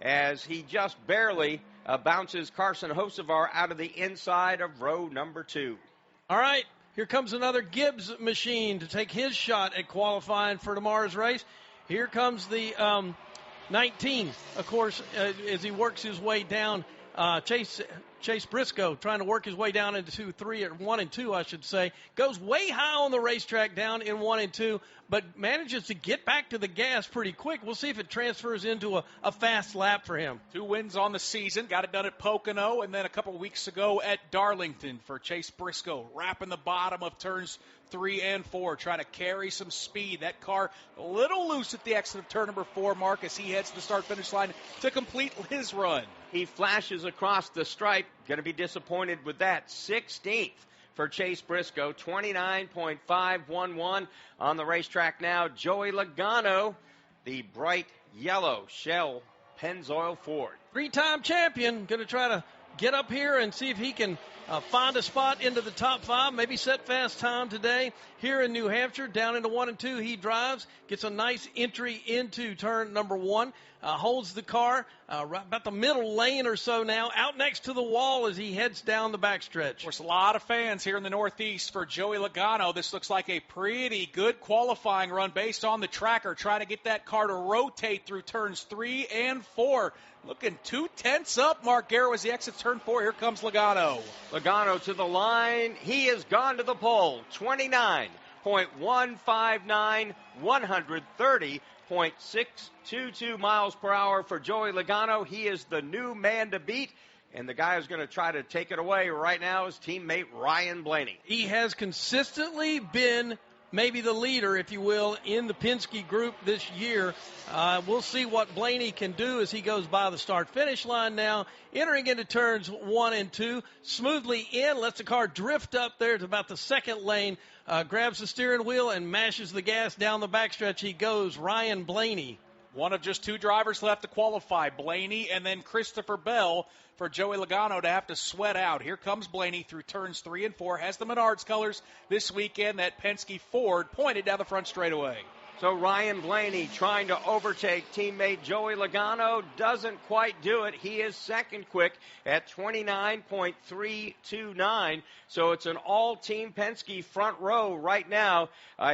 as he just barely bounces Carson Hocevar out of the inside of row number 2. All right, here comes another Gibbs machine to take his shot at qualifying for tomorrow's race. Here comes the 19, of course, as he works his way down. Chase Briscoe trying to work his way down into 1 and 2, I should say. Goes way high on the racetrack down in 1 and 2, but manages to get back to the gas pretty quick. We'll see if it transfers into a fast lap for him. 2 wins on the season. Got it done at Pocono and then a couple weeks ago at Darlington for Chase Briscoe. Wrapping the bottom of turns 3 and 4, trying to carry some speed. That car a little loose at the exit of turn number 4, Mark, as he heads to the start-finish line to complete his run. He flashes across the stripe. Going to be disappointed with that. 16th for Chase Briscoe. 29.511 on the racetrack now. Joey Logano, the bright yellow Shell Pennzoil Ford. 3-time champion. Going to try to get up here and see if he can find a spot into the top 5, maybe set fast time today here in New Hampshire. Down into 1 and 2 he drives, gets a nice entry into turn number 1, holds the car right about the middle lane or so now, out next to the wall as he heads down the backstretch. Of course, a lot of fans here in the Northeast for Joey Logano. This looks like a pretty good qualifying run based on the tracker, trying to get that car to rotate through turns 3 and 4. Looking 0.2 up, Mark Garrow, as he exits turn 4. Here comes Logano. Logano to the line. He has gone to the pole. 29.159, 130.622 miles per hour for Joey Logano. He is the new man to beat. And the guy who's going to try to take it away right now is teammate Ryan Blaney. He has consistently been maybe the leader, if you will, in the Penske group this year. We'll see what Blaney can do as he goes by the start-finish line now, entering into turns 1 and 2, smoothly in, lets the car drift up there to about the second lane, grabs the steering wheel and mashes the gas down the backstretch. He goes, Ryan Blaney. One of just 2 drivers left to qualify, Blaney and then Christopher Bell, for Joey Logano to have to sweat out. Here comes Blaney through turns 3 and 4, has the Menards colors this weekend, that Penske Ford pointed down the front straightaway. So Ryan Blaney trying to overtake teammate Joey Logano, doesn't quite do it. He is second quick at 29.329. So it's an all-team Penske front row right now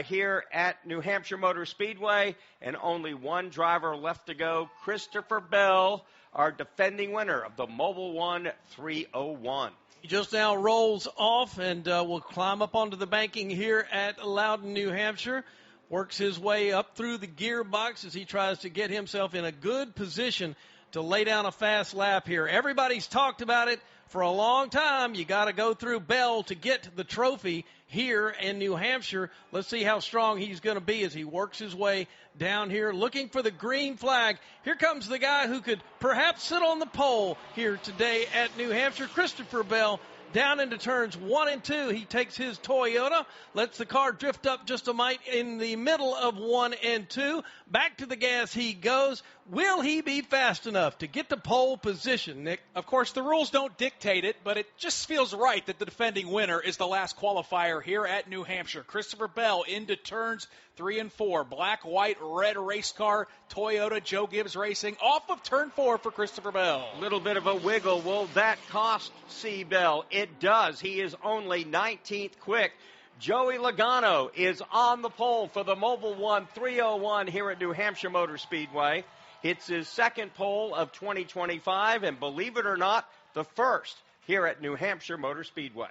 here at New Hampshire Motor Speedway, and only one driver left to go, Christopher Bell, our defending winner of the Mobile One 301. He just now rolls off and will climb up onto the banking here at Loudon, New Hampshire. Works his way up through the gearbox as he tries to get himself in a good position to lay down a fast lap here. Everybody's talked about it for a long time. You got to go through Bell to get the trophy here in New Hampshire. Let's see how strong he's going to be as he works his way down here, looking for the green flag. Here comes the guy who could perhaps sit on the pole here today at New Hampshire, Christopher Bell. Down into turns 1 and 2, he takes his Toyota, lets the car drift up just a mite in the middle of 1 and 2. Back to the gas he goes. Will he be fast enough to get to pole position, Nick? Of course, the rules don't dictate it, but it just feels right that the defending winner is the last qualifier here at New Hampshire. Christopher Bell into turns 3 and 4. Black, white, red race car, Toyota, Joe Gibbs Racing, off of turn 4 for Christopher Bell. A little bit of a wiggle. Will that cost C. Bell? It does. He is only 19th quick. Joey Logano is on the pole for the Mobile One 301 here at New Hampshire Motor Speedway. It's his second pole of 2025, and believe it or not, the first here at New Hampshire Motor Speedway.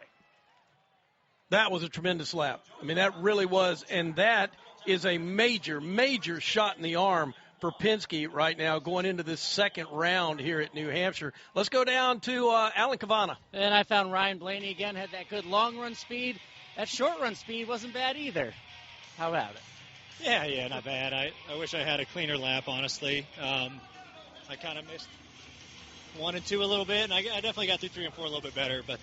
That was a tremendous lap. I mean, that really was, and that is a major, major shot in the arm for Penske right now going into this second round here at New Hampshire. Let's go down to Alan Cavana. And I found Ryan Blaney again, had that good long-run speed. That short-run speed wasn't bad either. How about it? Yeah, not bad. I wish I had a cleaner lap, honestly. I kind of missed 1 and 2 a little bit, and I definitely got through 3 and 4 a little bit better, but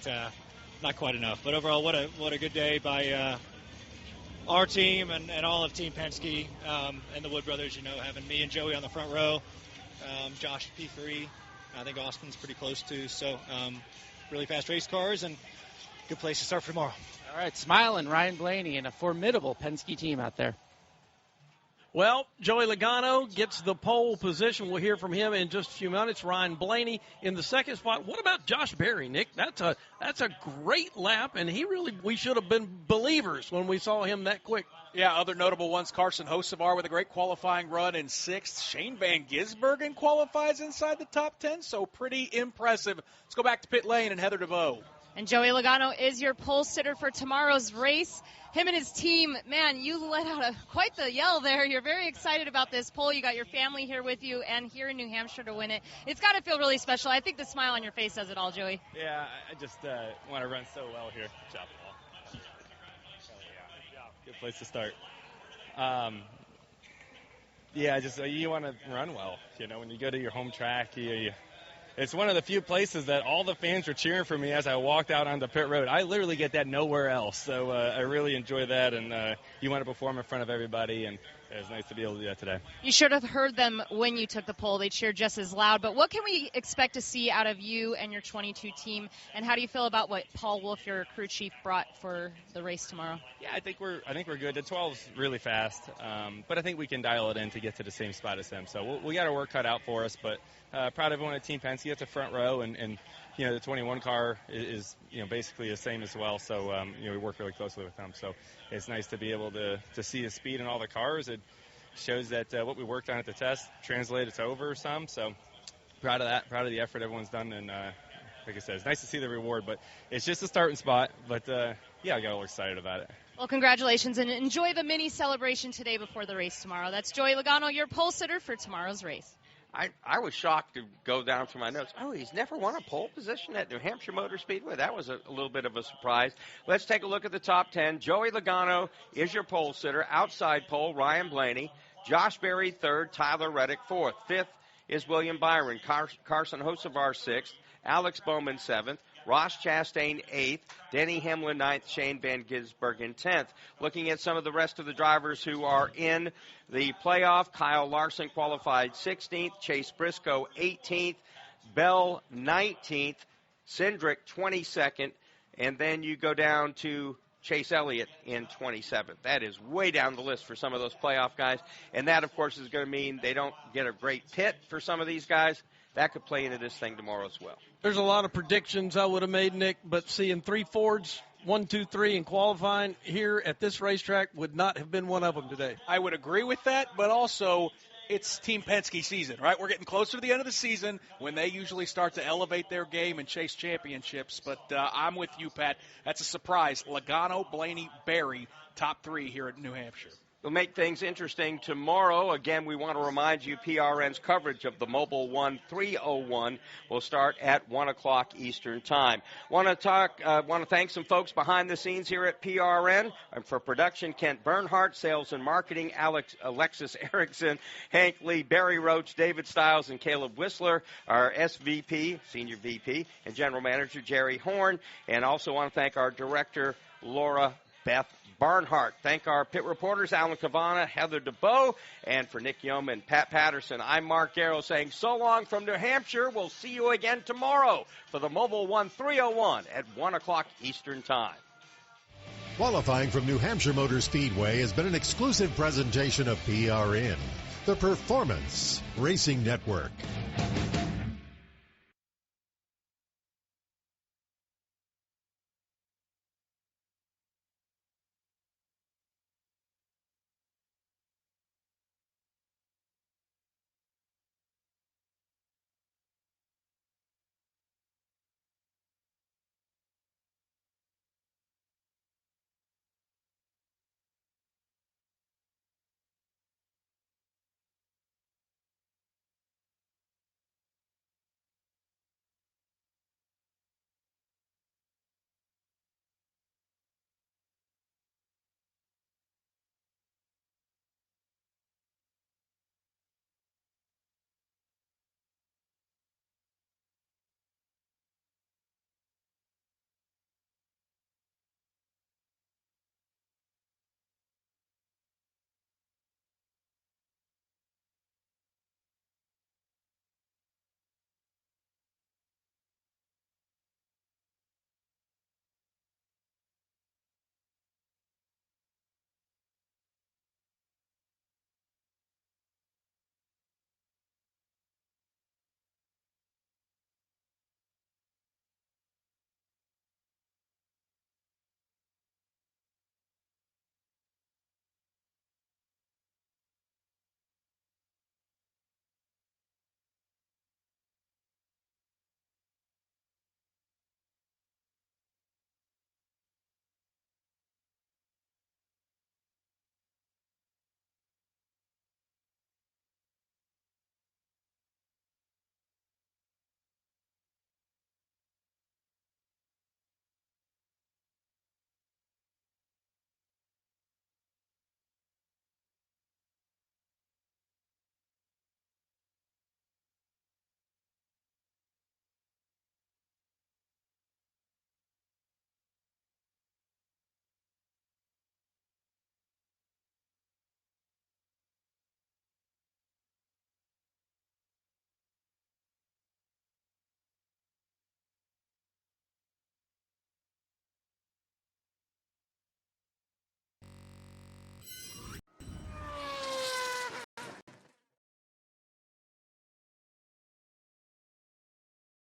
not quite enough. But overall, what a good day by our team and all of Team Penske and the Wood brothers, having me and Joey on the front row, Josh P3, I think Austin's pretty close too. So really fast race cars and good place to start for tomorrow. All right, smiling Ryan Blaney and a formidable Penske team out there. Well, Joey Logano gets the pole position. We'll hear from him in just a few minutes. Ryan Blaney in the second spot. What about Josh Berry, Nick? That's a great lap, and we should have been believers when we saw him that quick. Yeah, other notable ones, Carson Hocevar with a great qualifying run in 6th. Shane Van Gisbergen qualifies inside the top 10, so pretty impressive. Let's go back to pit lane and Heather DeVoe. And Joey Logano is your pole sitter for tomorrow's race. Him and his team, man, you let out quite the yell there. You're very excited about this pole. You got your family here with you and here in New Hampshire to win it. It's got to feel really special. I think the smile on your face says it all, Joey. Yeah, I just want to run so well here. Good job, Paul. Good place to start. You want to run well. When you go to your home track, it's one of the few places that all the fans were cheering for me as I walked out onto pit road. I literally get that nowhere else, so I really enjoy that, and you want to perform in front of everybody, and it was nice to be able to do that today. You should have heard them when you took the pole. They cheered just as loud, but what can we expect to see out of you and your 22 team, and how do you feel about what Paul Wolf, your crew chief, brought for the race tomorrow? Yeah, I think we're good. The 12's really fast, but I think we can dial it in to get to the same spot as them, so we got our work cut out for us, but proud of everyone at Team Penske at the front row, and the 21 car is basically the same as well. So we work really closely with them. So it's nice to be able to see the speed in all the cars. It shows that what we worked on at the test translated to over some. So proud of that. Proud of the effort everyone's done. And like I said, it's nice to see the reward. But it's just a starting spot. But I got a little excited about it. Well, congratulations, and enjoy the mini celebration today before the race tomorrow. That's Joey Logano, your pole sitter for tomorrow's race. I was shocked to go down through my notes. Oh, he's never won a pole position at New Hampshire Motor Speedway. That was a little bit of a surprise. Let's take a look at the top 10. Joey Logano is your pole sitter. Outside pole, Ryan Blaney. Josh Berry, third. Tyler Reddick, fourth. Fifth is William Byron. Carson Hocevar, sixth. Alex Bowman, seventh. Ross Chastain, 8th. Denny Hamlin, 9th. Shane Van Gisbergen, 10th. Looking at some of the rest of the drivers who are in the playoff, Kyle Larson qualified 16th. Chase Briscoe, 18th. Bell, 19th. Cindric, 22nd. And then you go down to Chase Elliott in 27th. That is way down the list for some of those playoff guys. And that, of course, is going to mean they don't get a great pit for some of these guys. That could play into this thing tomorrow as well. There's a lot of predictions I would have made, Nick, but seeing 3 Fords, 1, 2, 3 in qualifying here at this racetrack would not have been one of them today. I would agree with that, but also it's Team Penske season, right? We're getting closer to the end of the season when they usually start to elevate their game and chase championships. But I'm with you, Pat. That's a surprise. Logano, Blaney, Berry, top 3 here at New Hampshire. We'll make things interesting tomorrow. Again, we want to remind you PRN's coverage of the Mobile 1 301 will start at 1 o'clock Eastern Time. Want to thank some folks behind the scenes here at PRN. For production, Kent Bernhardt. Sales and marketing, Alexis Erickson, Hank Lee, Barry Roach, David Stiles, and Caleb Whistler. Our SVP, Senior VP, and General Manager, Jerry Horn. And also want to thank our Director, Laura Beth Barnhart. Thank our pit reporters, Alan Cavana, Heather DeBoe, and for Nick Yeom and Pat Patterson, I'm Mark Garrow saying so long from New Hampshire. We'll see you again tomorrow for the Mobile 1 301 at 1 o'clock Eastern Time. Qualifying from New Hampshire Motor Speedway has been an exclusive presentation of PRN, the Performance Racing Network.